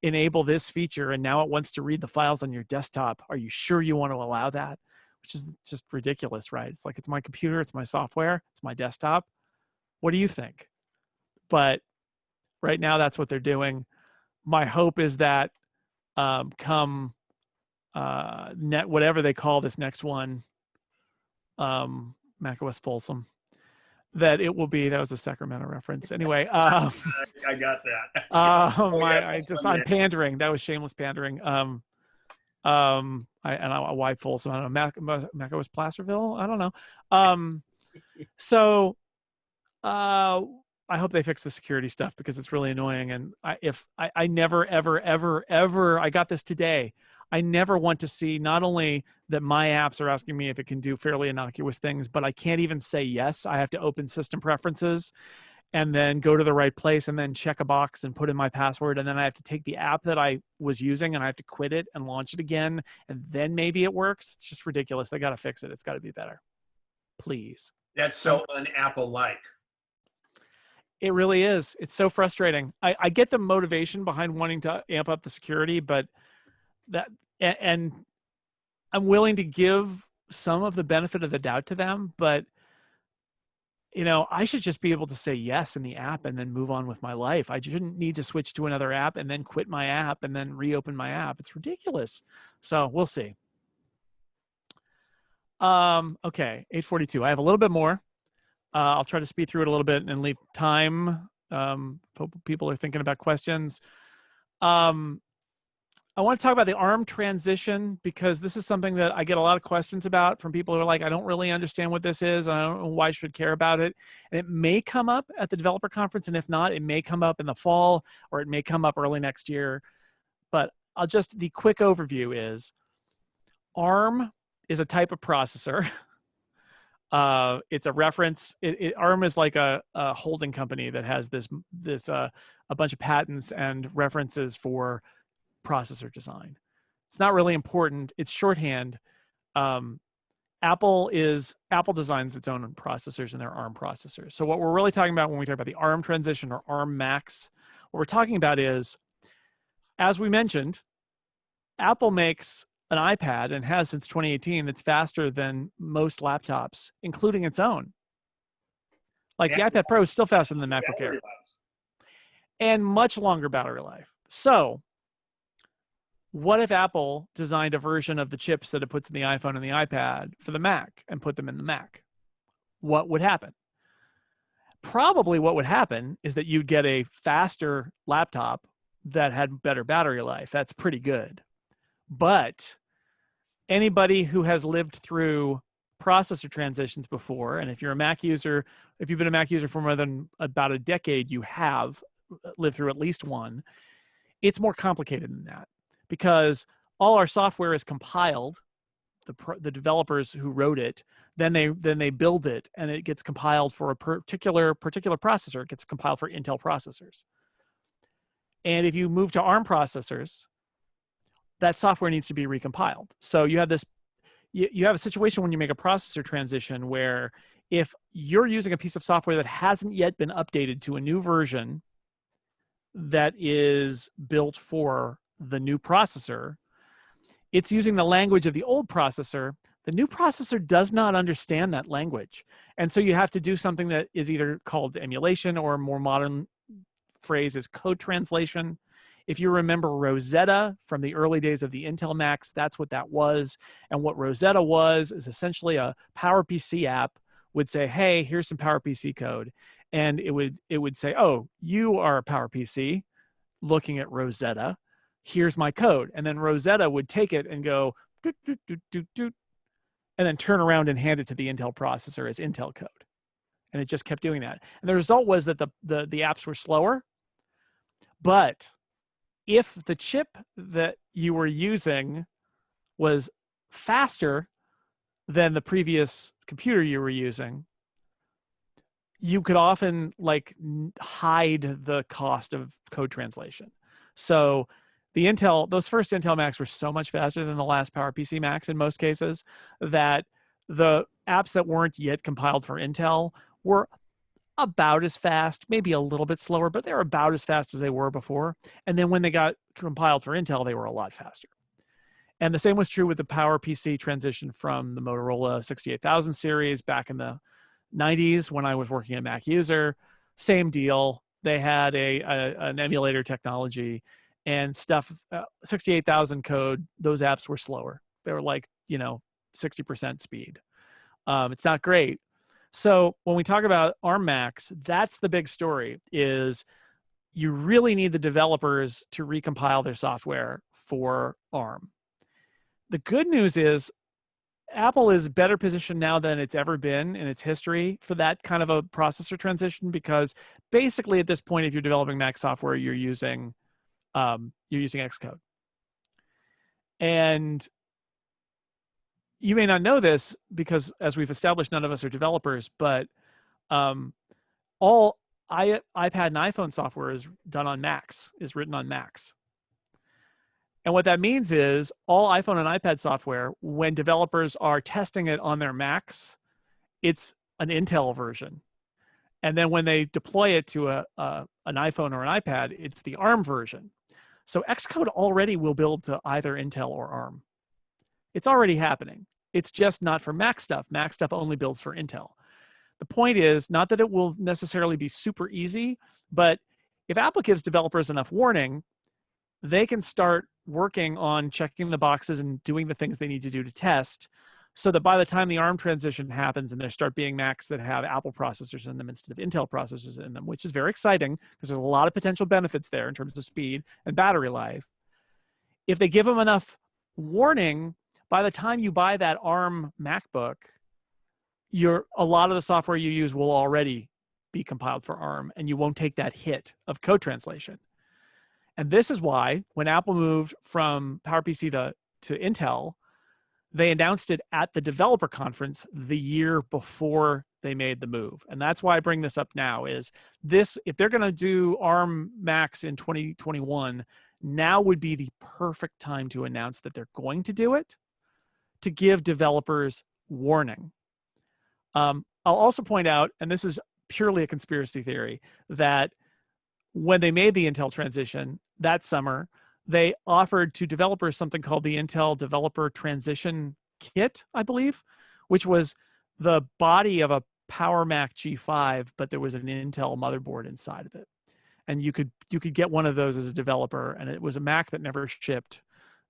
enable this feature, and now it wants to read the files on your desktop. Are you sure you want to allow that? Which is just ridiculous, right? It's like, it's my computer, it's my software, it's my desktop. What do you think? But right now, that's what they're doing. My hope is that come whatever they call this next one, macOS Folsom, that it will be, that was a Sacramento reference. Anyway, I got that. I'm pandering. That was shameless pandering. Why Folsom? I don't know. macOS Placerville? I don't know. So I hope they fix the security stuff, because it's really annoying. And I never, ever, ever, ever, I got this today. I never want to see not only that my apps are asking me if it can do fairly innocuous things, but I can't even say yes. I have to open system preferences and then go to the right place and then check a box and put in my password. And then I have to take the app that I was using and I have to quit it and launch it again. And then maybe it works. It's just ridiculous. They got to fix it. It's got to be better. Please. That's so un-Apple-like. It really is. It's so frustrating. I get the motivation behind wanting to amp up the security, but and I'm willing to give some of the benefit of the doubt to them, but I should just be able to say yes in the app and then move on with my life. I shouldn't need to switch to another app and then quit my app and then reopen my app. It's ridiculous. So we'll see. Okay, 8:42. I have a little bit more. I'll try to speed through it a little bit and leave time. People are thinking about questions. I want to talk about the ARM transition, because this is something that I get a lot of questions about from people who are like, I don't really understand what this is. I don't know why I should care about it. And it may come up at the developer conference. And if not, it may come up in the fall, or it may come up early next year. But the quick overview is ARM is a type of processor. It's a reference. ARM is like a holding company that has a bunch of patents and references for processor design. It's not really important. It's shorthand. Apple designs its own processors, and their ARM processors. So what we're really talking about when we talk about the ARM transition or ARM Macs, what we're talking about is, as we mentioned, Apple makes an iPad, and has since 2018, that's faster than most laptops, including its own. Like the iPad Pro is still faster than the MacBook Air. And much longer battery life. So what if Apple designed a version of the chips that it puts in the iPhone and the iPad for the Mac and put them in the Mac? What would happen? Probably what would happen is that you'd get a faster laptop that had better battery life. That's pretty good. But anybody who has lived through processor transitions before, and if you're a Mac user, if you've been a Mac user for more than about a decade, you have lived through at least one. It's more complicated than that, because all our software is compiled, the developers who wrote it, then they build it, and it gets compiled for a particular processor. It gets compiled for Intel processors. And if you move to ARM processors, that software needs to be recompiled. So you have a situation when you make a processor transition where if you're using a piece of software that hasn't yet been updated to a new version that is built for the new processor, it's using the language of the old processor. The new processor does not understand that language. And so you have to do something that is either called emulation, or a more modern phrase is code translation. If you remember Rosetta from the early days of the Intel Macs, that's what that was. And what Rosetta was is essentially a PowerPC app would say, hey, here's some PowerPC code. And it would say, oh, you are a PowerPC looking at Rosetta. Here's my code. And then Rosetta would take it and go, doot, doot, doot, doot, doot, and then turn around and hand it to the Intel processor as Intel code. And it just kept doing that. And the result was that the apps were slower. But if the chip that you were using was faster than the previous computer you were using, you could often hide the cost of code translation. So those first Intel Macs were so much faster than the last PowerPC Macs in most cases, that the apps that weren't yet compiled for Intel were about as fast, maybe a little bit slower, but they were about as fast as they were before. And then when they got compiled for Intel, they were a lot faster. And the same was true with the PowerPC transition from the Motorola 68000 series back in the 90s when I was working at MacUser. Same deal. They had an emulator technology and stuff. 68000 code, those apps were slower. They were 60% speed. It's not great. So when we talk about ARM Macs, that's the big story, is you really need the developers to recompile their software for ARM. The good news is Apple is better positioned now than it's ever been in its history for that kind of a processor transition, because basically at this point, if you're developing Mac software, you're using Xcode. And you may not know this because, as we've established, none of us are developers, but all iPad and iPhone software is done on Macs, is written on Macs. And what that means is all iPhone and iPad software, when developers are testing it on their Macs, it's an Intel version. And then when they deploy it to an iPhone or an iPad, it's the ARM version. So Xcode already will build to either Intel or ARM. It's already happening. It's just not for Mac stuff. Mac stuff only builds for Intel. The point is not that it will necessarily be super easy, but if Apple gives developers enough warning, they can start working on checking the boxes and doing the things they need to do to test, so that by the time the ARM transition happens and there start being Macs that have Apple processors in them instead of Intel processors in them, which is very exciting because there's a lot of potential benefits there in terms of speed and battery life. If they give them enough warning, by the time you buy that ARM MacBook, a lot of the software you use will already be compiled for ARM, and you won't take that hit of code translation. And this is why when Apple moved from PowerPC to Intel, they announced it at the developer conference the year before they made the move. And that's why I bring this up now, is this, if they're going to do ARM Macs in 2021, now would be the perfect time to announce that they're going to do it, to give developers warning. I'll also point out, and this is purely a conspiracy theory, that when they made the Intel transition that summer, they offered to developers something called the Intel Developer Transition Kit, I believe, which was the body of a Power Mac G5, but there was an Intel motherboard inside of it. And you could get one of those as a developer, and it was a Mac that never shipped.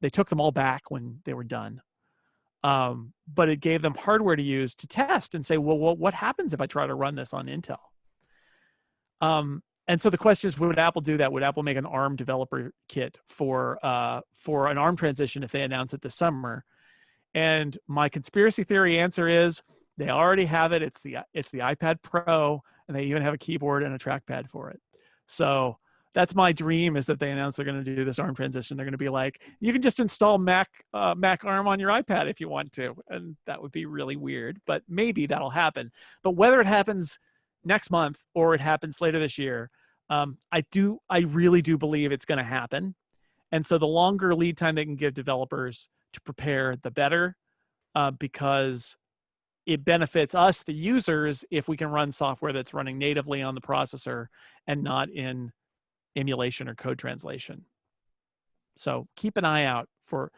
They took them all back when they were done. But it gave them hardware to use to test and say, well, what happens if I try to run this on Intel? And so the question is, would Apple do that? Would Apple make an ARM developer kit for an ARM transition if they announce it this summer? And my conspiracy theory answer is they already have it. It's the iPad Pro, and they even have a keyboard and a trackpad for it. So that's my dream, is that they announce they're going to do this ARM transition. They're going to be like, you can just install Mac ARM on your iPad if you want to. And that would be really weird, but maybe that'll happen. But whether it happens next month or it happens later this year, I really do believe it's going to happen. And so the longer lead time they can give developers to prepare, the better, because it benefits us, the users, if we can run software that's running natively on the processor and not in emulation or code translation. So keep an eye out for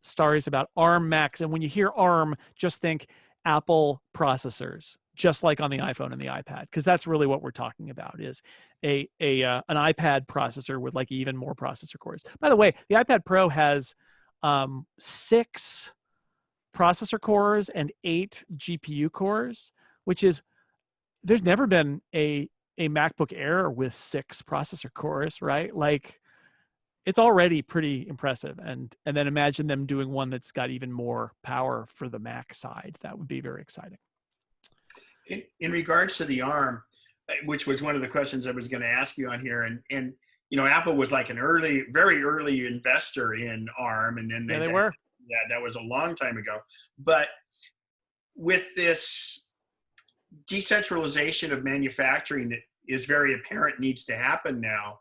stories about ARM Macs. And when you hear ARM, just think Apple processors, just like on the iPhone and the iPad, because that's really what we're talking about, is an iPad processor with like even more processor cores. By the way, the iPad Pro has 6 processor cores and 8 GPU cores, which is, there's never been a MacBook Air with 6 processor cores, right? Like, it's already pretty impressive. And then imagine them doing one that's got even more power for the Mac side. That would be very exciting. In regards to the ARM, which was one of the questions I was going to ask you on here, and you know, Apple was like an very early investor in ARM, and then they were. Yeah, that was a long time ago. But with this decentralization of manufacturing that is very apparent needs to happen now,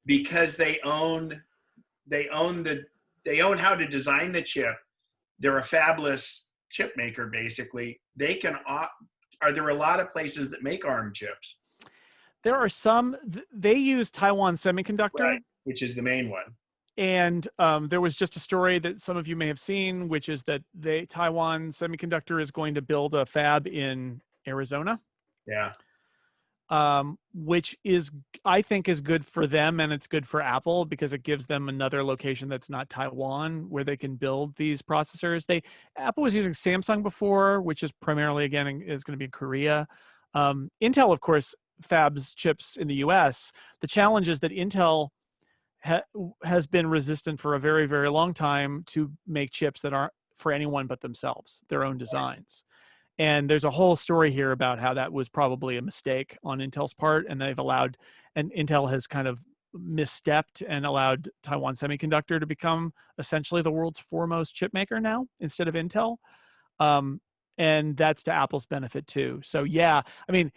because they own how to design the chip. They're a fabless chip maker, basically. They can. Are there a lot of places that make ARM chips? There are some. They use Taiwan Semiconductor, right, which is the main one. And there was just a story that some of you may have seen, which is that Taiwan Semiconductor is going to build a fab in Arizona. Yeah. Which is, I think, is good for them, and it's good for Apple because it gives them another location that's not Taiwan where they can build these processors. Apple was using Samsung before, which is primarily, again, is going to be in Korea. Intel, of course, fabs chips in the US. The challenge is that Intel has been resistant for a very, very long time to make chips that aren't for anyone but themselves, their own designs. And there's a whole story here about how that was probably a mistake on Intel's part, and Intel has kind of misstepped and allowed Taiwan Semiconductor to become essentially the world's foremost chip maker now instead of Intel. And that's to Apple's benefit too. So yeah, I mean,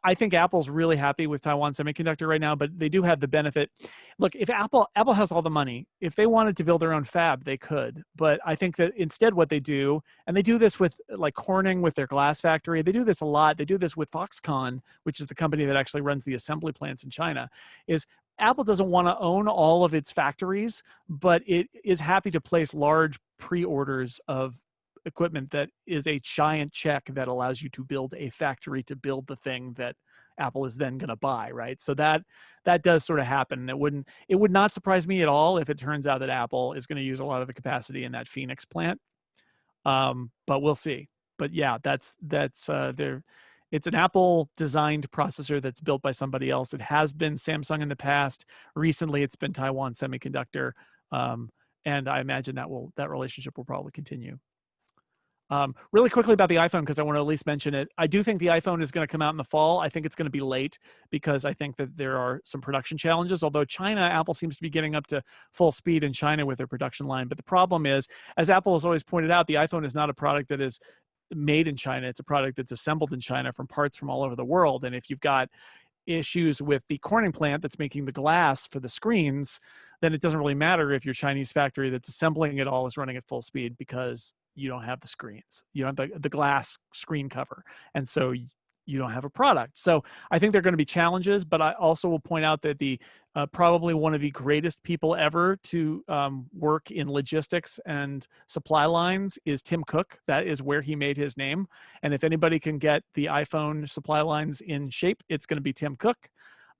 I think Apple's really happy with Taiwan Semiconductor right now, but they do have the benefit. Look, if Apple has all the money, if they wanted to build their own fab, they could. But I think that instead what they do, and they do this with like Corning with their glass factory, they do this a lot. They do this with Foxconn, which is the company that actually runs the assembly plants in China, is Apple doesn't want to own all of its factories, but it is happy to place large pre-orders of equipment that is a giant check that allows you to build a factory to build the thing that Apple is then going to buy, right? So that does sort of happen. It would not surprise me at all if it turns out that Apple is going to use a lot of the capacity in that Phoenix plant. But we'll see. But yeah, that's it's an Apple designed processor that's built by somebody else. It has been Samsung in the past. Recently, it's been Taiwan Semiconductor. And I imagine that relationship will probably continue. Really quickly about the iPhone, because I want to at least mention it. I do think the iPhone is going to come out in the fall. I think it's going to be late because I think that there are some production challenges. Although Apple seems to be getting up to full speed in China with their production line. But the problem is, as Apple has always pointed out, the iPhone is not a product that is made in China. It's a product that's assembled in China from parts from all over the world. And if you've got issues with the Corning plant that's making the glass for the screens, then it doesn't really matter if your Chinese factory that's assembling it all is running at full speed, because you don't have the screens, you don't have the glass screen cover, and so you don't have a product. So I think there are going to be challenges, but I also will point out that the probably one of the greatest people ever to work in logistics and supply lines is Tim Cook. That is where he made his name. And if anybody can get the iPhone supply lines in shape, it's going to be Tim Cook.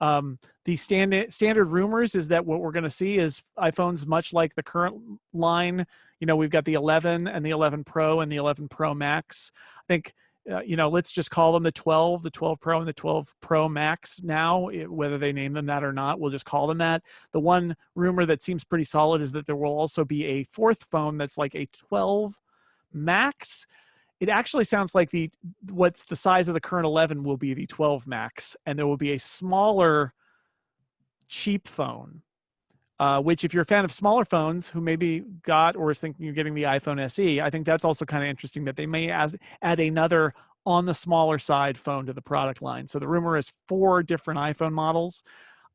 The standard rumors is that what we're going to see is iPhones much like the current line. You know, we've got the 11 and the 11 Pro and the 11 Pro Max. I think, let's just call them the 12 Pro and the 12 Pro Max now, whether they name them that or not, we'll just call them that. The one rumor that seems pretty solid is that there will also be a fourth phone that's like a 12 Max. It actually sounds like what's the size of the current 11 will be the 12 Max, and there will be a smaller, cheap phone, which if you're a fan of smaller phones who maybe got or is thinking of getting the iPhone SE, I think that's also kind of interesting that they may add another on the smaller side phone to the product line. So the rumor is 4 different iPhone models.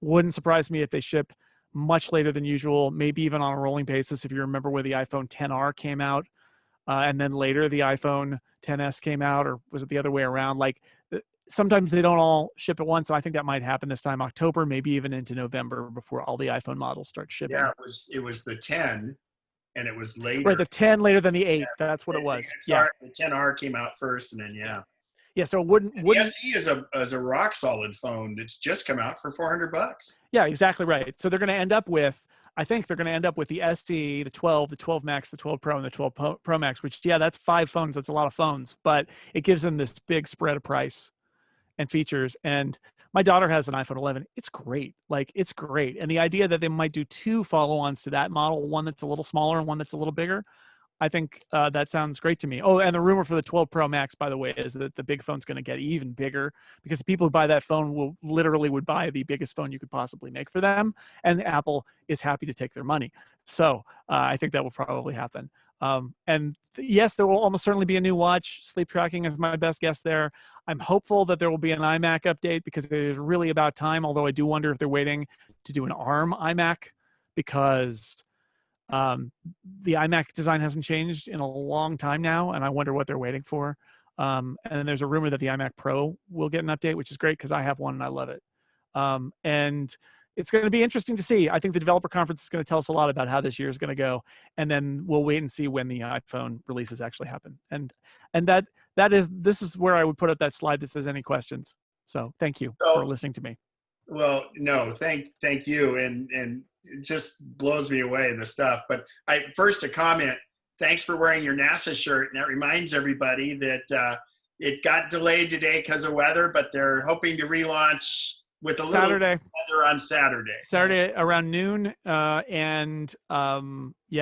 Wouldn't surprise me if they ship much later than usual, maybe even on a rolling basis. If you remember where the iPhone XR came out, and then later the iPhone XS came out, or was it the other way around? Like sometimes they don't all ship at once. So I think that might happen this time, October, maybe even into November, before all the iPhone models start shipping. Yeah, it was the 10, and it was later. Right, the 10 later than the 8. That's what it was. Yeah. The 10R came out first, and then Yeah, so it wouldn't the SE is a rock solid phone that's just come out for $400. Yeah, exactly right. So they're going to end up with, I think they're going to end up with the SE, the 12, the 12 Max, the 12 Pro, and the 12 Pro Max, which, yeah, that's 5 phones. That's a lot of phones, but it gives them this big spread of price and features. And my daughter has an iPhone 11. It's great. Like, it's great. And the idea that they might do 2 follow-ons to that model, one that's a little smaller and one that's a little bigger, I think that sounds great to me. Oh, and the rumor for the 12 Pro Max, by the way, is that the big phone's going to get even bigger because the people who buy that phone would buy the biggest phone you could possibly make for them. And Apple is happy to take their money. So I think that will probably happen. Yes, there will almost certainly be a new watch. Sleep tracking is my best guess there. I'm hopeful that there will be an iMac update because it is really about time, although I do wonder if they're waiting to do an ARM iMac because the iMac design hasn't changed in a long time now, and I wonder what they're waiting for. And there's a rumor that the iMac Pro will get an update, which is great because I have one and I love it. And it's going to be interesting to see. I think the developer conference is going to tell us a lot about how this year is going to go, and then we'll wait and see when the iPhone releases actually happen. And this is where I would put up that slide that says any questions. So thank you for listening to me. Well, no, thank you, and it just blows me away, the stuff. But first a comment. Thanks for wearing your NASA shirt, and that reminds everybody that it got delayed today because of weather, but they're hoping to relaunch with a little Saturday. weather on Saturday. Saturday around noon, yeah,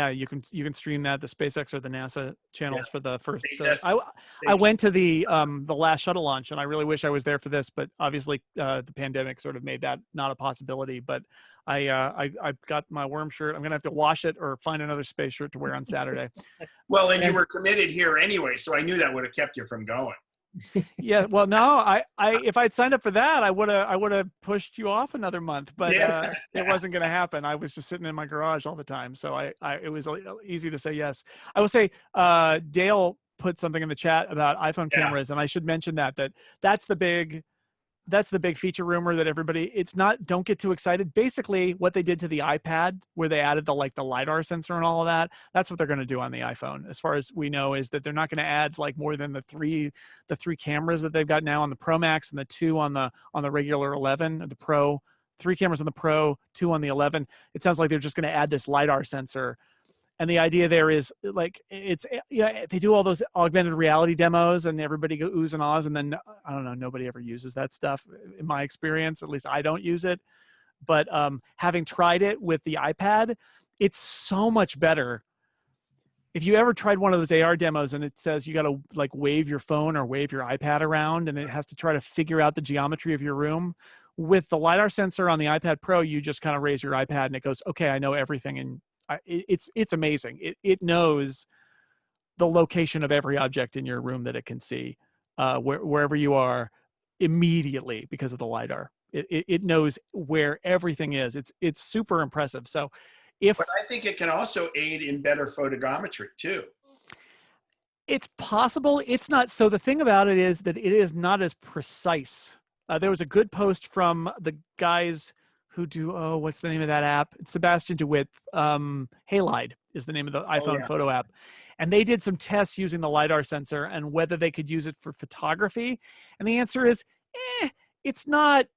you can stream that, the SpaceX or the NASA channels for the first. I went to the last shuttle launch, and I really wish I was there for this, but obviously the pandemic sort of made that not a possibility. But I got my worm shirt. I'm gonna have to wash it or find another space shirt to wear on Saturday. Well, and you were committed here anyway, so I knew that would have kept you from going. Yeah, well, no, I if I'd signed up for that, I would have pushed you off another month, but it wasn't going to happen. I was just sitting in my garage all the time, so it was easy to say yes. I will say, Dale put something in the chat about iPhone cameras, and I should mention that's the big feature rumor that everybody. It's not. Don't get too excited. Basically, what they did to the iPad, where they added the LiDAR sensor and all of that, that's what they're going to do on the iPhone. As far as we know, is that they're not going to add like more than the three cameras that they've got now on the Pro Max and the 2 on the regular 11, or the Pro. 3 cameras on the Pro, 2 on the 11. It sounds like they're just going to add this LiDAR sensor. And the idea there is like, they do all those augmented reality demos and everybody go oohs and ahs. And then I don't know, nobody ever uses that stuff in my experience. At least I don't use it. But having tried it with the iPad, it's so much better. If you ever tried one of those AR demos and it says you got to like wave your phone or wave your iPad around and it has to try to figure out the geometry of your room, with the LiDAR sensor on the iPad Pro, you just kind of raise your iPad and it goes, okay, I know everything. And it's amazing. It knows the location of every object in your room that it can see, wherever you are, immediately because of the LiDAR. It knows where everything is. It's super impressive. So, but I think it can also aid in better photogrammetry too. It's possible. It's not. So the thing about it is that it is not as precise. There was a good post from the guys who do, what's the name of that app? It's Sebastian DeWitt. Halide is the name of the iPhone photo app. And they did some tests using the LiDAR sensor and whether they could use it for photography. And the answer is, it's not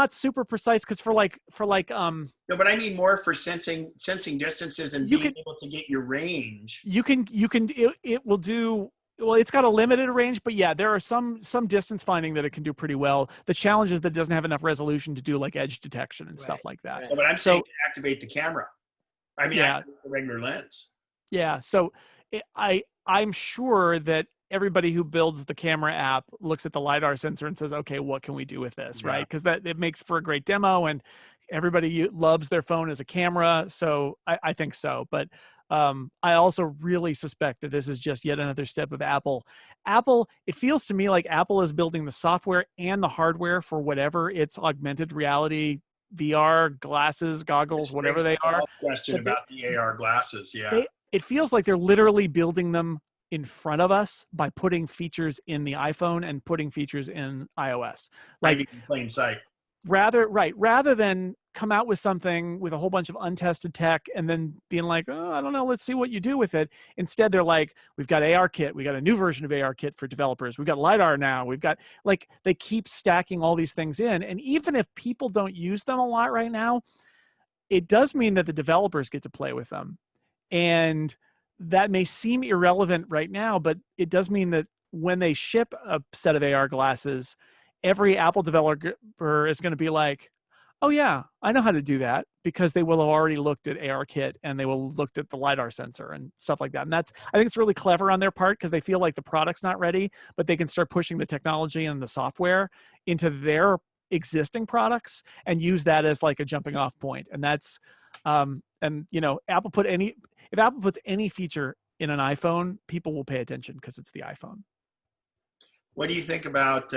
super precise because for like no, but I mean more for sensing distances and being able to get your range. It will do. Well, it's got a limited range, but yeah, there are some distance finding that it can do pretty well. The challenge is that it doesn't have enough resolution to do like edge detection and stuff like that. No, but I'm saying to activate the camera. I mean, activate the regular lens. Yeah, so I'm sure that everybody who builds the camera app looks at the LiDAR sensor and says, okay, what can we do with this, right? Because it makes for a great demo and everybody loves their phone as a camera. So I think so. But I also really suspect that this is just yet another step of Apple. It feels to me like Apple is building the software and the hardware for whatever its augmented reality, VR, glasses, goggles, whatever they are. Question about the AR glasses, yeah. It feels like they're literally building them in front of us by putting features in the iPhone and putting features in iOS. Like in plain sight. rather than come out with something with a whole bunch of untested tech and then being like, oh, I don't know, let's see what you do with it. Instead, they're like, we've got ARKit, we got a new version of ARKit for developers, we've got LiDAR now, we've got, like, they keep stacking all these things in. And even if people don't use them a lot right now, it does mean that the developers get to play with them. And that may seem irrelevant right now, but it does mean that when they ship a set of AR glasses, every Apple developer is going to be like, oh yeah, I know how to do that, because they will have already looked at ARKit and they will have looked at the LiDAR sensor and stuff like that. And I think it's really clever on their part, because they feel like the product's not ready, but they can start pushing the technology and the software into their existing products and use that as like a jumping off point. And that's, and you know, if Apple puts any feature in an iPhone, people will pay attention because it's the iPhone. What do you think about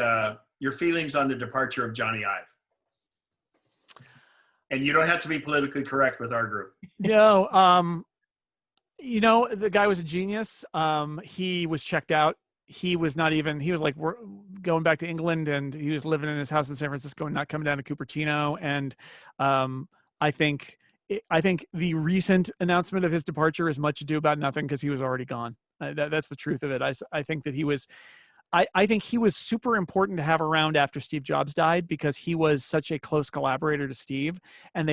your feelings on the departure of Johnny Ive? And you don't have to be politically correct with our group. No, you know, the guy was a genius. He was checked out. He was like, we're going back to England, and he was living in his house in San Francisco and not coming down to Cupertino. And I think the recent announcement of his departure is much ado about nothing, because he was already gone. That's the truth of it. I think that he was, I think he was super important to have around after Steve Jobs died, because he was such a close collaborator to Steve, and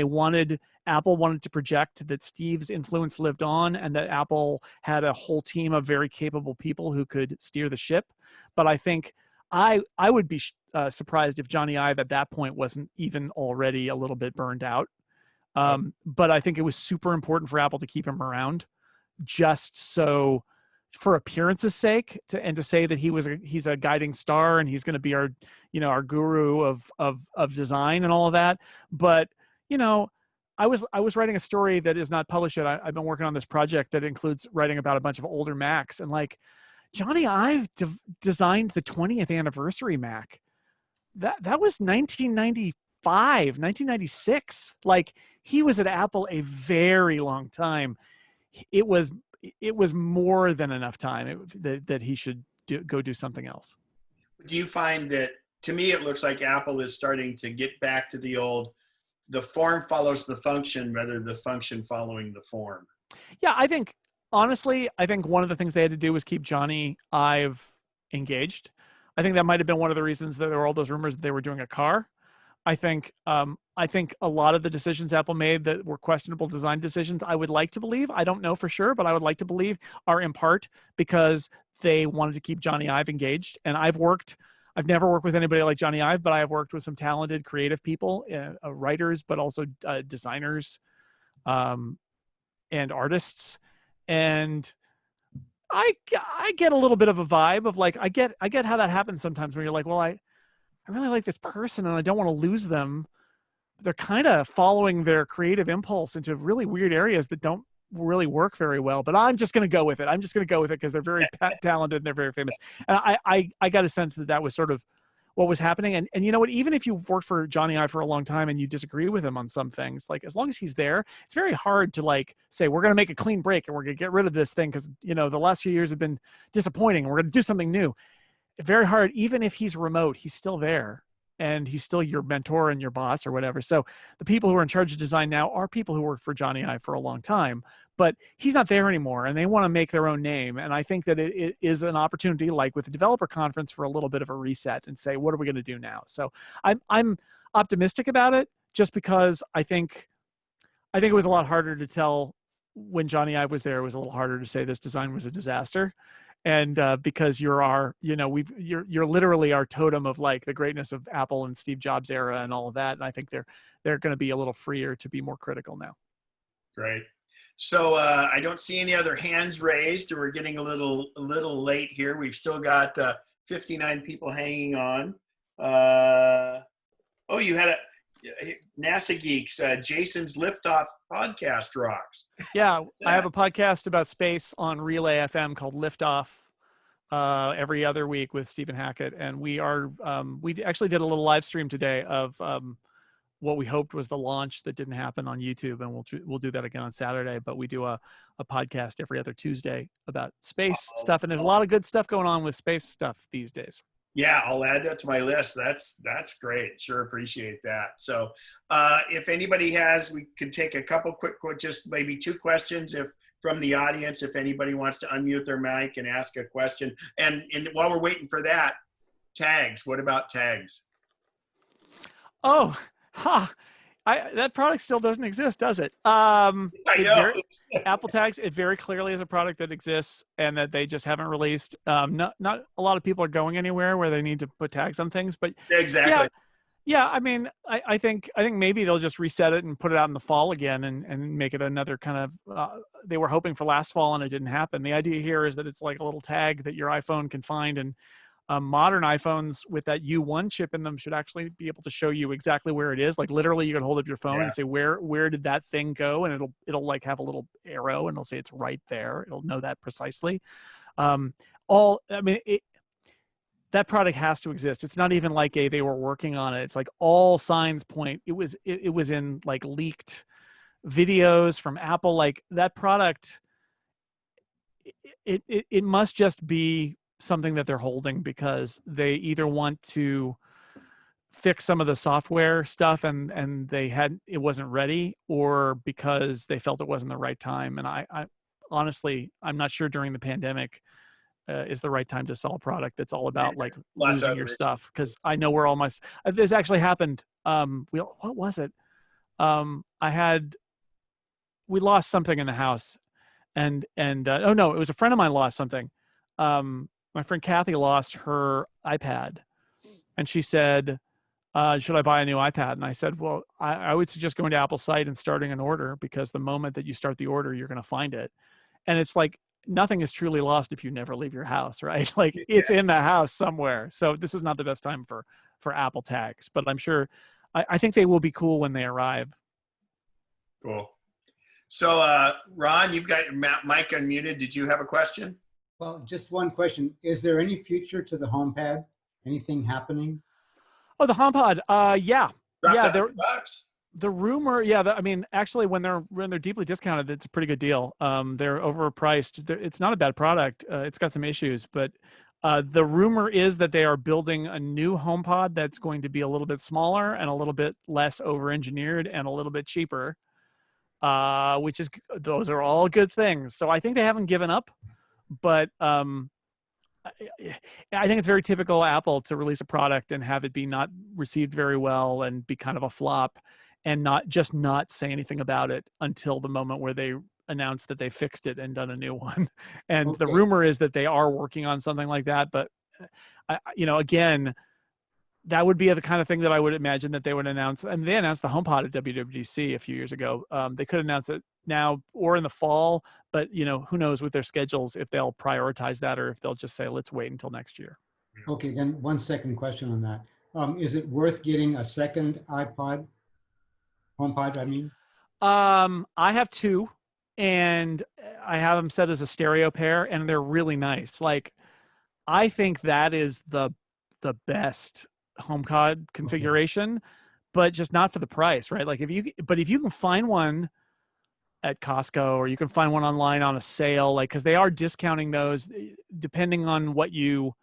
Apple wanted to project that Steve's influence lived on, and that Apple had a whole team of very capable people who could steer the ship. But I think I would be surprised if Johnny Ive at that point wasn't even already a little bit burned out. But I think it was super important for Apple to keep him around, just so, for appearance's sake, to say that he's a guiding star and he's going to be our guru of design and all of that. But you know, I was writing a story that is not published yet. I've been working on this project that includes writing about a bunch of older Macs, and like, Johnny Ive designed the 20th anniversary Mac. That was 1995, 1996. Like, he was at Apple a very long time. It was more than enough time that he should go do something else. Do you find that, to me, it looks like Apple is starting to get back to the form follows the function rather than the function following the form? Yeah, honestly, I think one of the things they had to do was keep Johnny Ive engaged. I think that might have been one of the reasons that there were all those rumors that they were doing a car. I think a lot of the decisions Apple made that were questionable design decisions, I would like to believe, I don't know for sure, but I would like to believe, are in part because they wanted to keep Johnny Ive engaged. And I've never worked with anybody like Johnny Ive, but I have worked with some talented creative people, writers, but also designers and artists. And I get a little bit of a vibe of like, I get how that happens sometimes, when you're like, well, I really like this person and I don't want to lose them. They're kind of following their creative impulse into really weird areas that don't really work very well, but I'm just going to go with it. I'm just going to go with it because they're very talented and they're very famous. And I got a sense that was sort of what was happening. And you know what, even if you've worked for Johnny Ive for a long time and you disagree with him on some things, like, as long as he's there, it's very hard to like say, we're going to make a clean break and we're going to get rid of this thing because, you know, the last few years have been disappointing. We're going to do something new. Very hard. Even if he's remote, he's still there. And he's still your mentor and your boss or whatever. So the people who are in charge of design now are people who worked for Johnny Ive for a long time, but he's not there anymore and they want to make their own name. And I think that it is an opportunity, like with the developer conference, for a little bit of a reset and say, what are we going to do now? So I'm optimistic about it, just because I think it was a lot harder to tell when Johnny Ive was there. It was a little harder to say this design was a disaster. And because you're literally our totem of like the greatness of Apple and Steve Jobs era and all of that. And I think they're going to be a little freer to be more critical now. Great. So I don't see any other hands raised, and we're getting a little late here. We've still got 59 people hanging on. Oh, you had NASA Geeks, Jason's Liftoff podcast rocks. Yeah, I have a podcast about space on Relay FM called Liftoff every other week with Stephen Hackett, and we actually did a little live stream today of what we hoped was the launch that didn't happen on YouTube, and we'll do that again on Saturday. But we do a podcast every other Tuesday about space stuff, and there's a lot of good stuff going on with space stuff these days. Yeah, I'll add that to my list. That's great. Sure appreciate that. So if anybody has, we could take a couple quick, just maybe 2 questions if from the audience, if anybody wants to unmute their mic and ask a question. And while we're waiting for that, tags. What about tags? Oh, ha. That product still doesn't exist, does it? I know. Apple Tags, it very clearly is a product that exists and that they just haven't released. Not a lot of people are going anywhere where they need to put tags on things, but exactly. Yeah, I mean, I think maybe they'll just reset it and put it out in the fall again and make it another kind of. They were hoping for last fall and it didn't happen. The idea here is that it's like a little tag that your iPhone can find, and modern iPhones with that U1 chip in them should actually be able to show you exactly where it is. Like literally, you can hold up your phone and say where did that thing go, and it'll like have a little arrow and it'll say it's right there. It'll know that precisely. That product has to exist. It's not even like they were working on it. It's like all signs point. It was in like leaked videos from Apple. Like that product, it must just be something that they're holding because they either want to fix some of the software stuff and it wasn't ready, or because they felt it wasn't the right time. And I honestly, I'm not sure during the pandemic is the right time to sell a product that's all about like losing your stuff. Because I know we're almost. This actually happened. What was it? We lost something in the house, and oh no, it was a friend of mine lost something. My friend Kathy lost her iPad, and she said, should I buy a new iPad? And I said, well, I would suggest going to Apple's site and starting an order, because the moment that you start the order, you're going to find it. And it's like, nothing is truly lost if you never leave your house, right? Like it's in the house somewhere. So this is not the best time for Apple Tags, but I'm sure, I think they will be cool when they arrive. Cool. So Ron, you've got your mic unmuted. Did you have a question? Well, just one question. Is there any future to the HomePad? Anything happening? Oh, the HomePod. Yeah. Yeah. The rumor, I mean, actually, when they're deeply discounted, it's a pretty good deal. They're overpriced. It's not a bad product. It's got some issues, but the rumor is that they are building a new HomePod that's going to be a little bit smaller and a little bit less over-engineered and a little bit cheaper. Those are all good things. So I think they haven't given up, but I think it's very typical Apple to release a product and have it be not received very well and be kind of a flop, and not say anything about it until the moment where they announce that they fixed it and done a new one. And the rumor is that they are working on something like that. But, again, that would be the kind of thing that I would imagine that they would announce. And they announced the HomePod at WWDC a few years ago. They could announce it now or in the fall, but, who knows with their schedules if they'll prioritize that or if they'll just say, let's wait until next year. Okay, then one second question on that. Is it worth getting a second HomePod, I mean? I have 2, and I have them set as a stereo pair, and they're really nice. Like, I think that is the best HomePod configuration, but just not for the price, right? Like if you can find one at Costco, or you can find one online on a sale, like, because they are discounting those depending on what you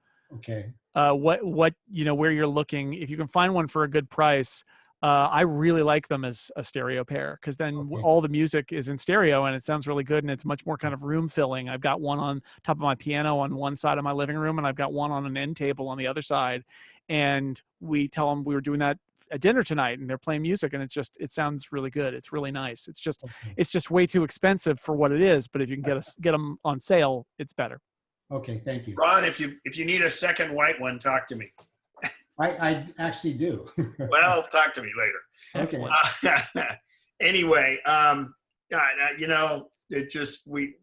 where you're looking. If you can find one for a good price, I really like them as a stereo pair, because then all the music is in stereo and it sounds really good, and it's much more kind of room filling. I've got one on top of my piano on one side of my living room, and I've got one on an end table on the other side. And we tell them we were doing that at dinner tonight, and they're playing music, and it sounds really good. It's really nice. It's just way too expensive for what it is, but if you can get them on sale, it's better. Okay, thank you. Ron, if you need a second white one, talk to me. I actually do. Well, talk to me later. Okay. Anyway, it just we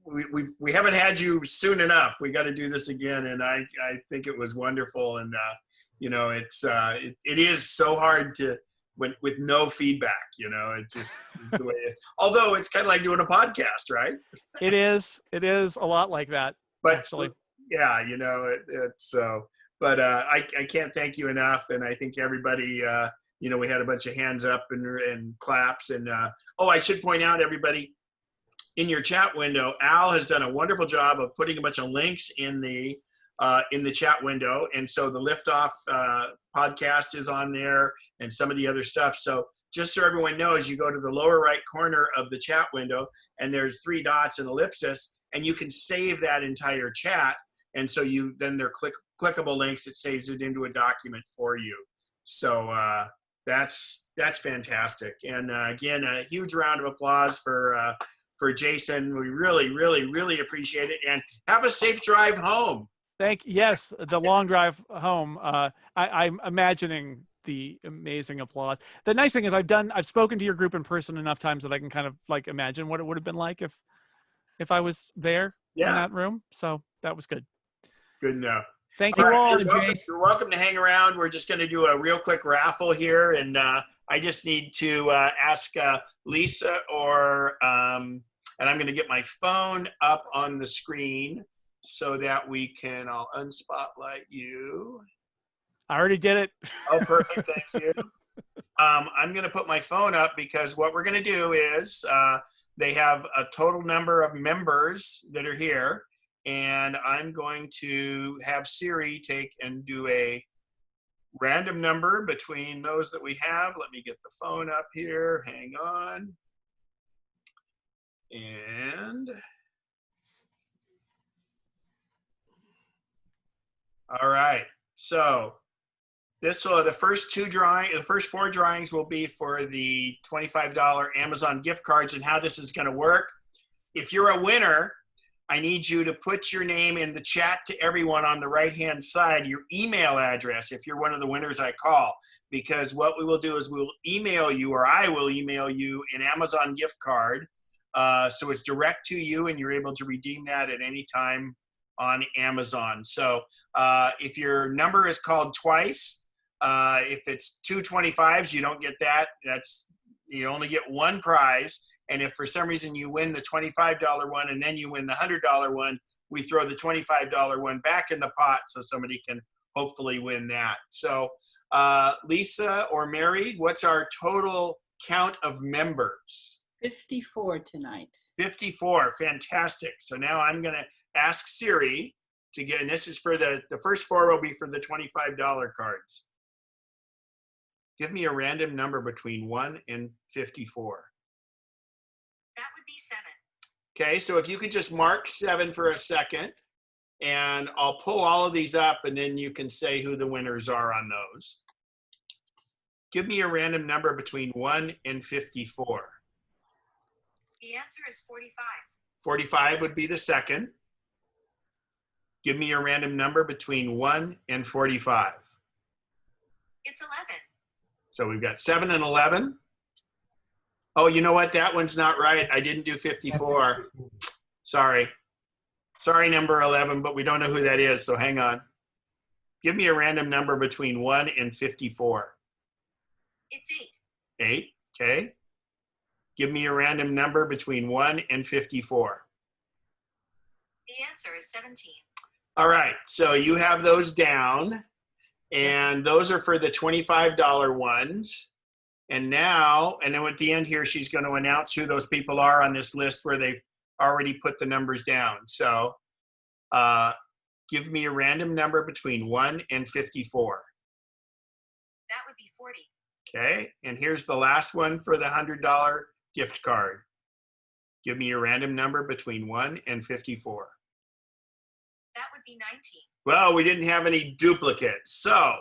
haven't had you soon enough. We got to do this again, and I think it was wonderful, and it is so hard to with no feedback. It's just it's the way. Although it's kind of like doing a podcast, right? It is a lot like that. But actually, yeah, it's so. But I can't thank you enough, and I think everybody, we had a bunch of hands up and claps, and I should point out, everybody, in your chat window, Al has done a wonderful job of putting a bunch of links in the in the chat window. And so the Liftoff podcast is on there and some of the other stuff. So just so everyone knows, you go to the lower right corner of the chat window and there's 3 dots and ellipsis, and you can save that entire chat. And so then they're clickable links. It saves it into a document for you. So that's fantastic. And again, a huge round of applause for Jason. We really, really, really appreciate it. And have a safe drive home. Yes, the long drive home. I'm imagining the amazing applause. The nice thing is I've spoken to your group in person enough times that I can kind of like imagine what it would have been like if I was there in that room. So that was good. Good enough. Thank you all. You're welcome to hang around. We're just going to do a real quick raffle here. And I just need to ask Lisa and I'm going to get my phone up on the screen so that I'll unspotlight you. I already did it. Oh, perfect. Thank you. I'm going to put my phone up because what we're going to do is they have a total number of members that are here. And I'm going to have Siri take and do a random number between those that we have. Let me get the phone up here. Hang on. And all right. So the first 4 drawings will be for the $25 Amazon gift cards. And how this is going to work. If you're a winner, I need you to put your name in the chat to everyone on the right-hand side, your email address, if you're one of the winners I call. Because what we will do is we'll email you, or I will email you, an Amazon gift card. So it's direct to you, and you're able to redeem that at any time on Amazon. So if your number is called twice, if it's 2 25s, you don't get that. You only get 1 prize. And if for some reason you win the $25 one and then you win the $100 one, we throw the $25 one back in the pot so somebody can hopefully win that. So Lisa or Mary, what's our total count of members? 54 tonight. 54, fantastic. So now I'm going to ask Siri to get, and this is for the first 4 will be for the $25 cards. Give me a random number between 1 and 54. That would be 7. Okay, so if you could just mark 7 for a second, and I'll pull all of these up, and then you can say who the winners are on those. Give me a random number between 1 and 54. The answer is 45. 45 would be the second. Give me a random number between 1 and 45. It's 11. So we've got 7 and 11. Oh, you know what? That one's not right. I didn't do 54. Sorry. Sorry, number 11, but we don't know who that is, so hang on. Give me a random number between 1 and 54. It's 8. 8, okay. Give me a random number between 1 and 54. The answer is 17. All right, so you have those down, and those are for the $25 ones. And now, and then at the end here, she's going to announce who those people are on this list where they've already put the numbers down. So give me a random number between 1 and 54. That would be 40. Okay, and here's the last one for the $100 gift card. Give me a random number between 1 and 54. That would be 19. Well, we didn't have any duplicates. So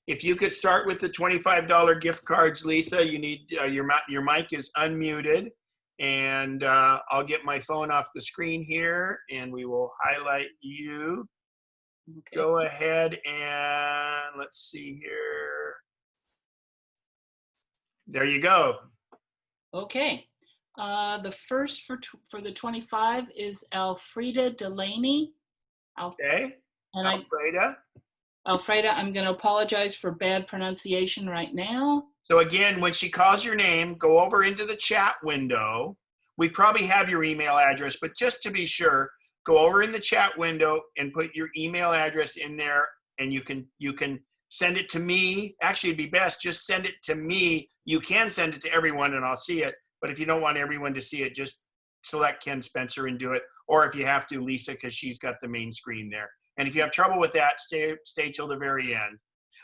if you could start with the $25 gift cards, Lisa, you need your mic is unmuted, and I'll get my phone off the screen here, and we will highlight you. Okay. Go ahead and let's see here. There you go. Okay. The first for the 25 is Alfreda Delaney. Okay. And Alfreda, I'm going to apologize for bad pronunciation right now. So again, when she calls your name, go over into the chat window. We probably have your email address, but just to be sure, go over in the chat window and put your email address in there, and you can send it to me. Actually, it'd be best just send it to me. You can send it to everyone and I'll see it, but if you don't want everyone to see it, just select Ken Spencer and do it. Or if you have to, Lisa, because she's got the main screen there. And if you have trouble with that, stay till the very end.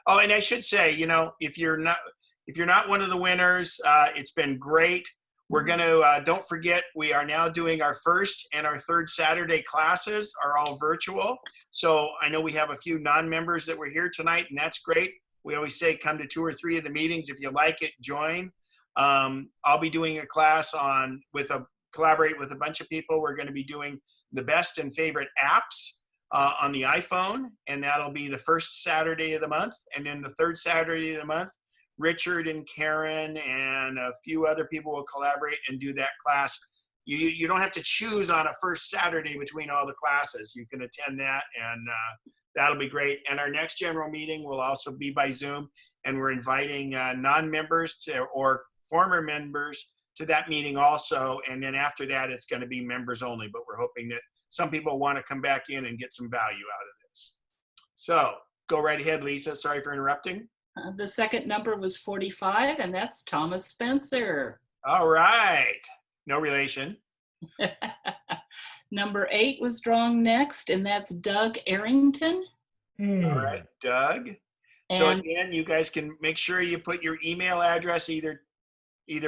Oh, and I should say, you know, if you're not one of the winners, it's been great. We're going to, don't forget, we are now doing our first and our third Saturday classes are all virtual. So I know we have a few non-members that were here tonight, and that's great. We always say come to 2 or 3 of the meetings. If you like it, join. I'll be doing a class on, collaborate with a bunch of people. We're going to be doing the best and favorite apps on the iPhone, and that'll be the first Saturday of the month. And then the third Saturday of the month, Richard and Karen and a few other people will collaborate and do that class. You don't have to choose on a first Saturday between all the classes. You can attend that, and that'll be great. And our next general meeting will also be by Zoom, and we're inviting non-members or former members to that meeting also. And then after that, it's going to be members only, but we're hoping that some people want to come back in and get some value out of this. So go right ahead, Lisa. Sorry for interrupting. The second number was 45, and that's Thomas Spencer. All right. No relation. Number 8 was drawn next, and that's Doug Arrington. All right, Doug. So again, you guys can make sure you put your email address, either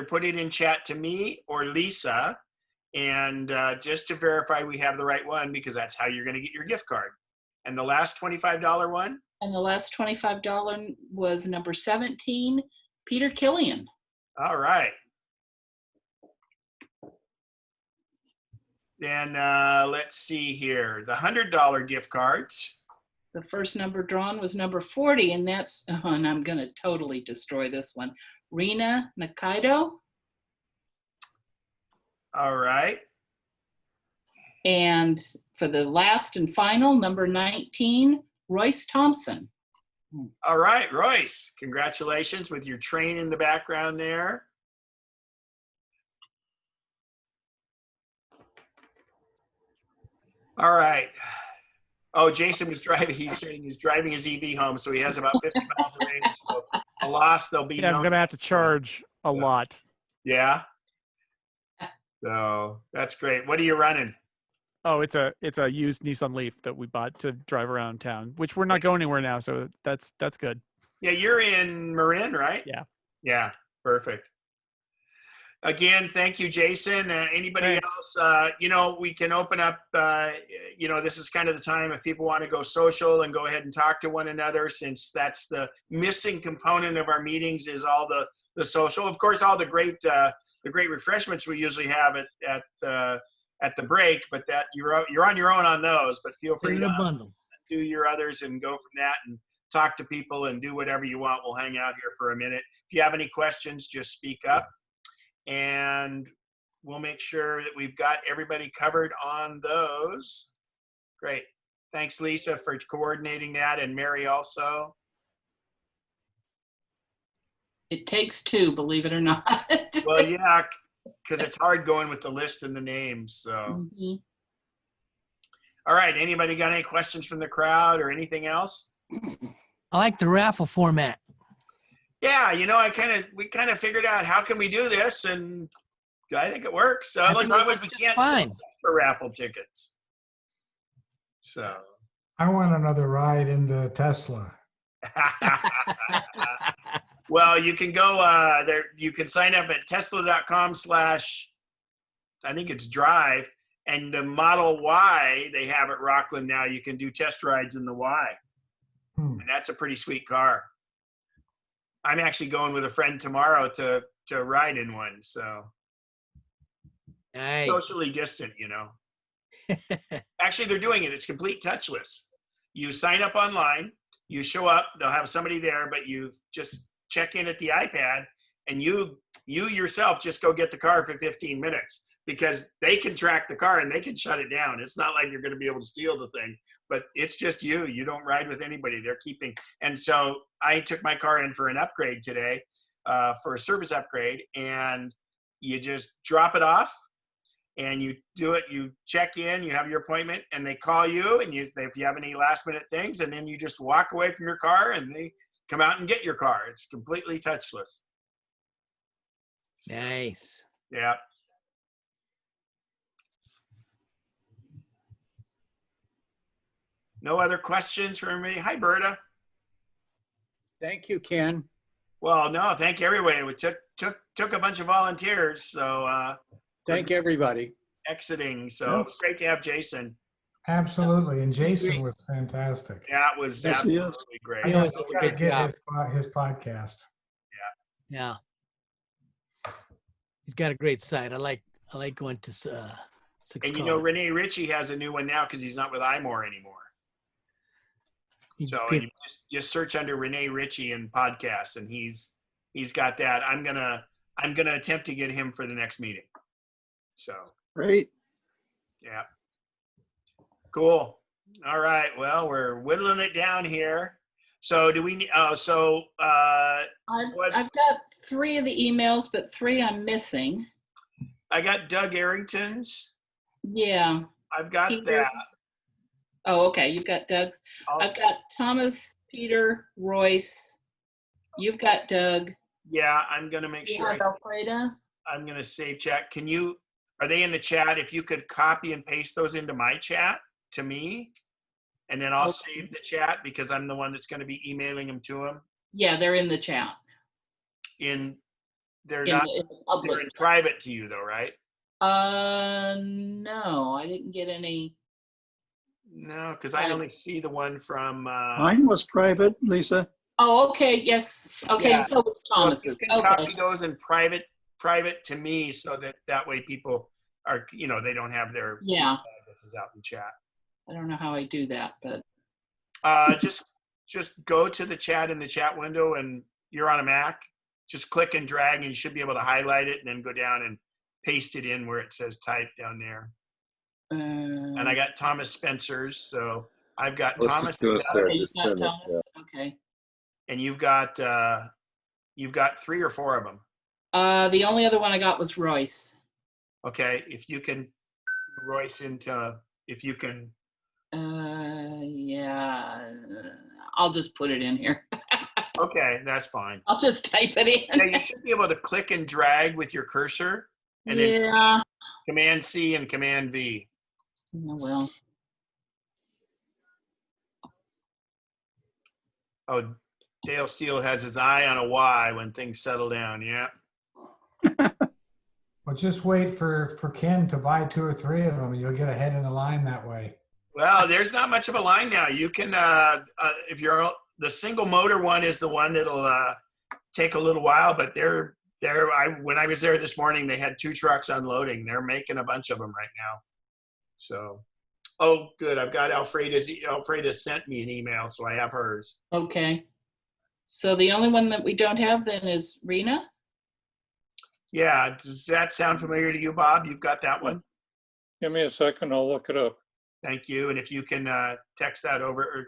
put it in chat to me or Lisa, and just to verify we have the right one, because that's how you're going to get your gift card. And the last $25 one? And the last $25 was number 17, Peter Killian. All right. Then let's see here. The $100 gift cards. The first number drawn was number 40, and that's, and I'm going to totally destroy this one, Rena Nakaido. All right. And for the last and final, number 19, Royce Thompson. All right, Royce, congratulations with your train in the background there. All right. Oh, Jason was driving. He's saying he's driving his EV home, so he has about 50 miles of range. So a loss, there'll be Yeah, I'm going to have to charge a lot. Yeah. So that's great. What are you running? Oh, it's a used Nissan Leaf that we bought to drive around town, which we're not going anywhere now, so that's good. Yeah, you're in Marin, right? Yeah. Yeah, perfect. Again, thank you, Jason. Anybody else? You know, we can open up, you know, this is kind of the time if people want to go social and go ahead and talk to one another, since that's the missing component of our meetings is all the social. Of course, all the great refreshments we usually have at the break, but that you're on your own on those, but feel free to do your others and go from that and talk to people and do whatever you want. We'll hang out here for a minute. If you have any questions, just speak up. And we'll make sure that we've got everybody covered on those. Great. Thanks, Lisa, for coordinating that, and Mary also. It takes 2, believe it or not. Well, yeah, because it's hard going with the list and the names. So, All right. Anybody got any questions from the crowd or anything else? I like the raffle format. Yeah, you know, we kind of figured out how can we do this, and I think it works. So, like, we can't sell for raffle tickets. So, I want another ride in the Tesla. Well, you can go there. You can sign up at tesla.com/ I think it's drive, and the Model Y they have at Rockland now. You can do test rides in the Y, and that's a pretty sweet car. I'm actually going with a friend tomorrow to ride in one. So nice. Socially distant, you know. Actually, they're doing it. It's complete touchless. You sign up online, you show up, they'll have somebody there, but you just check in at the iPad, and you yourself just go get the car for 15 minutes, because they can track the car and they can shut it down. It's not like you're going to be able to steal the thing, but it's just you. You don't ride with anybody. They're keeping. And so I took my car in for an upgrade today, for a service upgrade, and you just drop it off and you do it. You check in, you have your appointment, and they call you, and if you have any last minute things, and then you just walk away from your car and they come out and get your car. It's completely touchless. Nice. Yeah. No other questions from me? Hi, Berta. Thank you, Ken. Well, no, thank everybody. We took a bunch of volunteers, so Thank everybody. exiting. So it's great to have Jason. Absolutely. And Jason was fantastic. Yeah, it was Yes, he is. absolutely great. He always does a Gotta great get job. his podcast. Yeah. He's got a great site. I like going to Six And you know, Colors. Renee Ritchie has a new one now because he's not with iMore anymore. So good. you just search under Renee Ritchie and podcasts, and he's got that. I'm gonna attempt to get him for the next meeting. So Great. yeah, cool. All right. Well, we're whittling it down here. So do we need? I've got 3 of the emails, but 3 I'm missing. I got Doug Arrington's. Yeah. I've got Peter. that. Oh, okay. You've got Doug's. I've got Thomas, Peter, Royce. You've got Doug. Yeah, I'm gonna make You sure. have Alfreda? I'm gonna save chat. Are they in the chat? If you could copy and paste those into my chat to me, and then I'll save the chat because I'm the one that's gonna be emailing them to them. Yeah, they're in the chat. They're In not. the public They're in private to you though, right? No, I didn't get any. No, because I only see the one from. Mine was private, Lisa. Oh, okay. Yes. Okay. Yeah. So was So if Thomas's. you can Okay. copy those in private to me, so that way people are, they don't have their Yeah. addresses out in chat. I don't know how I do that, but Just go to the chat in the chat window, and you're on a Mac. Just click and drag, and you should be able to highlight it, and then go down and paste it in where it says type down there. And I got Thomas Spencer's, so I've got Let's Thomas. just go okay, you've just got send it. Thomas. Okay. And you've got 3 or 4 of them. The only other one I got was Royce. Okay, if you can, Royce if you can. Yeah. I'll just put it in here. Okay, that's fine. I'll just type it in. Yeah, you should be able to click and drag with your cursor, and then Yeah. Command C and Command V. Oh, well. Oh, Dale Steele has his eye on a Y when things settle down. Yeah. Well, just wait for Ken to buy 2 or 3 of them, and you'll get ahead in the line that way. Well, there's not much of a line now. You can, if you're the single motor one is the one that'll take a little while, but when I was there this morning, they had 2 trucks unloading. They're making a bunch of them right now. So, oh, good. I've got Alfreda sent me an email, so I have hers. Okay. So the only one that we don't have then is Rena? Yeah. Does that sound familiar to you, Bob? You've got that one? Give me a second, I'll look it up. Thank you. And if you can text that over, or,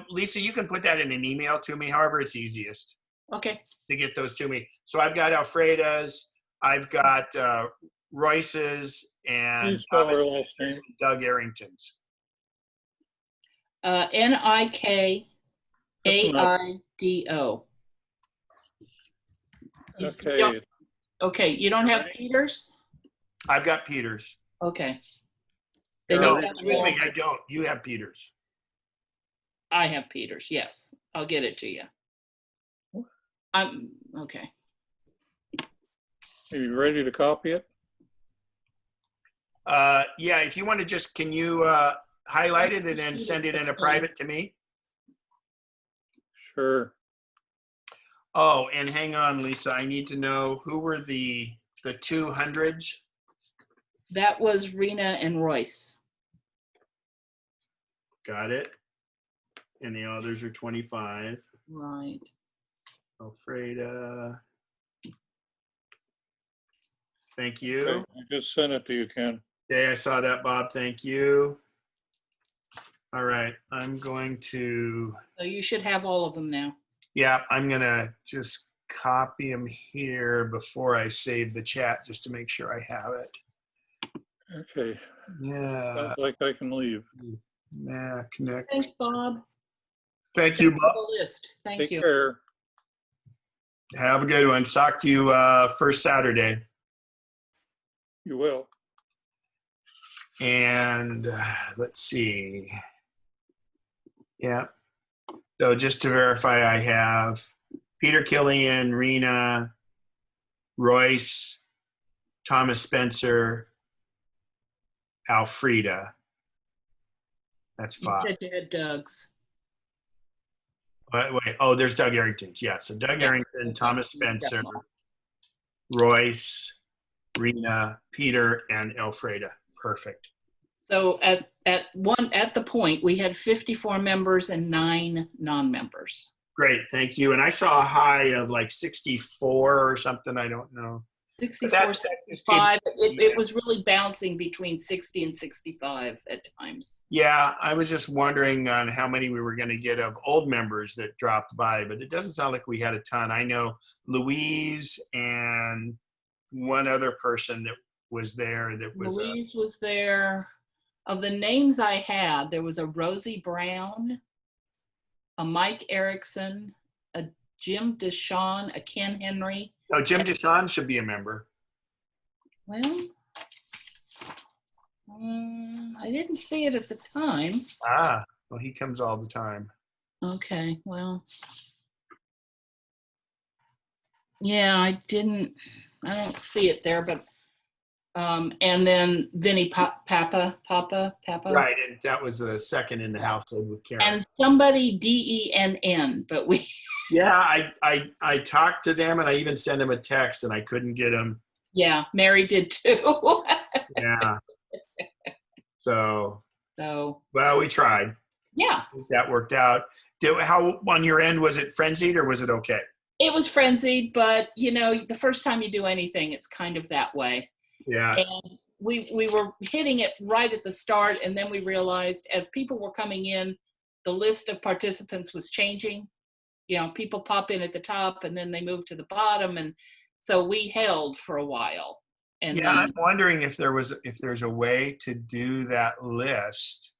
Lisa, you can put that in an email to me, however it's easiest. Okay. To get those to me. So I've got Alfreda's, I've got Royce's, and Please spell her Thomas last name. and Doug Arrington's. Nikaido. Okay. Okay, you don't have Peters? I've got Peters. Okay. Then No, you have excuse me, Walter. I don't. You have Peters. I have Peters, yes. I'll get it to you. Okay. Are you ready to copy it? Yeah, if you want to can you highlight it and then send it in a private to me? Sure. Oh, and hang on, Lisa, I need to know who were the 200s? That was Rena and Royce. Got it. And the others are 25. Right. Alfreda. Thank you. Okay, I just sent it to you, Ken. Okay, I saw that, Bob. Thank you. All right, I'm going to, So you should have all of them now. yeah, I'm going to just copy them here before I save the chat just to make sure I have it. Okay. Yeah. Sounds like I can leave. MacNexus. Thanks, Bob. Thank you, Thanks Bob. for the list. Thank Take you. care. Have a good one. Talk to you first Saturday. You will. And let's see. Yeah. So just to verify, I have Peter Killian, Rena, Royce, Thomas Spencer, Alfreda. That's You 5. said you had Doug's. Wait. Oh, there's Doug Arrington's. Yeah. So Doug Arrington, Okay. Thomas Spencer, Royce, Rena, Peter, and Alfreda. Perfect. So at the point, we had 54 members and 9 non-members. Great. Thank you. And I saw a high of like 64 or something. I don't know. 64, 65. It was really bouncing between 60 and 65 at times. Yeah, I was just wondering on how many we were going to get of old members that dropped by, but it doesn't sound like we had a ton. I know Louise and one other person that was there that was Louise was there. Of the names I had, there was a Rosie Brown, a Mike Erickson, a Jim Deshawn, a Ken Henry. Oh, Jim Deshawn should be a member. Well, I didn't see it at the time. Ah, well, he comes all the time. Okay, well. Yeah, I don't see it there, but, and then Vinnie Papa. Right, and that was the second in the household with Karen. And somebody DENN, but we. Yeah, I talked to them and I even sent them a text and I couldn't get them. Yeah, Mary did too. Yeah. So, well, we tried. Yeah. That worked out. How on your end, was it frenzied or was it okay? It was frenzied, but you know, the first time you do anything, it's kind of that way. Yeah. And we were hitting it right at the start, and then we realized as people were coming in, the list of participants was changing. You know, people pop in at the top and then they move to the bottom, and so we held for a while. And yeah, I'm wondering if there's a way to do that list.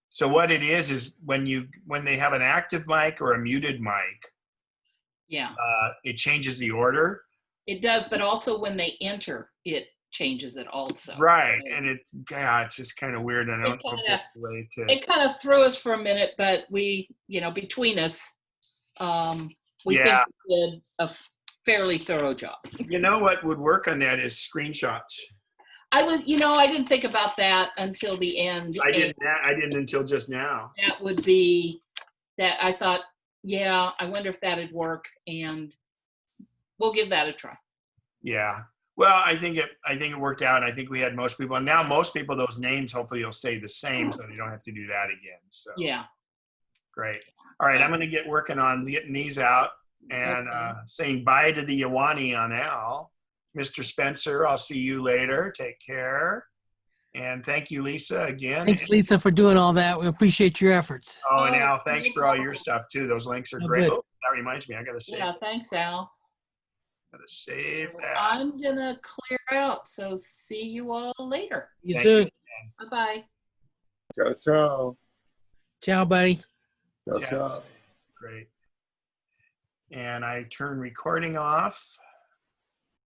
So what it is when they have an active mic or a muted mic, yeah, it changes the order. It does, but also when they enter, it changes it also. Right, so, and it's just kind of weird. I don't know if there's a way to. It kind of threw us for a minute, but we, between us, we think we did a fairly thorough job. You know what would work on that is screenshots. I didn't think about that until the end. I didn't until just now. That would be that I thought, yeah, I wonder if that'd work, and we'll give that a try. Yeah. Well, I think it worked out. I think we had most people, and now most people, those names hopefully will stay the same, so you don't have to do that again. So yeah, great. All right, I'm going to get working on getting these out and saying bye to the Yawani on Al. Mr. Spencer, I'll see you later. Take care. And thank you, Lisa, again. Thanks, Lisa, for doing all that. We appreciate your efforts. Oh, and Al, thanks for all your stuff, too. Those links are great. Oh, that reminds me, I got to save. Yeah, thanks, Al. Got to save that. I'm going to clear out, so see you all later. You soon. Bye-bye. Ciao. Ciao, buddy. Ciao. Great. And I turn recording off.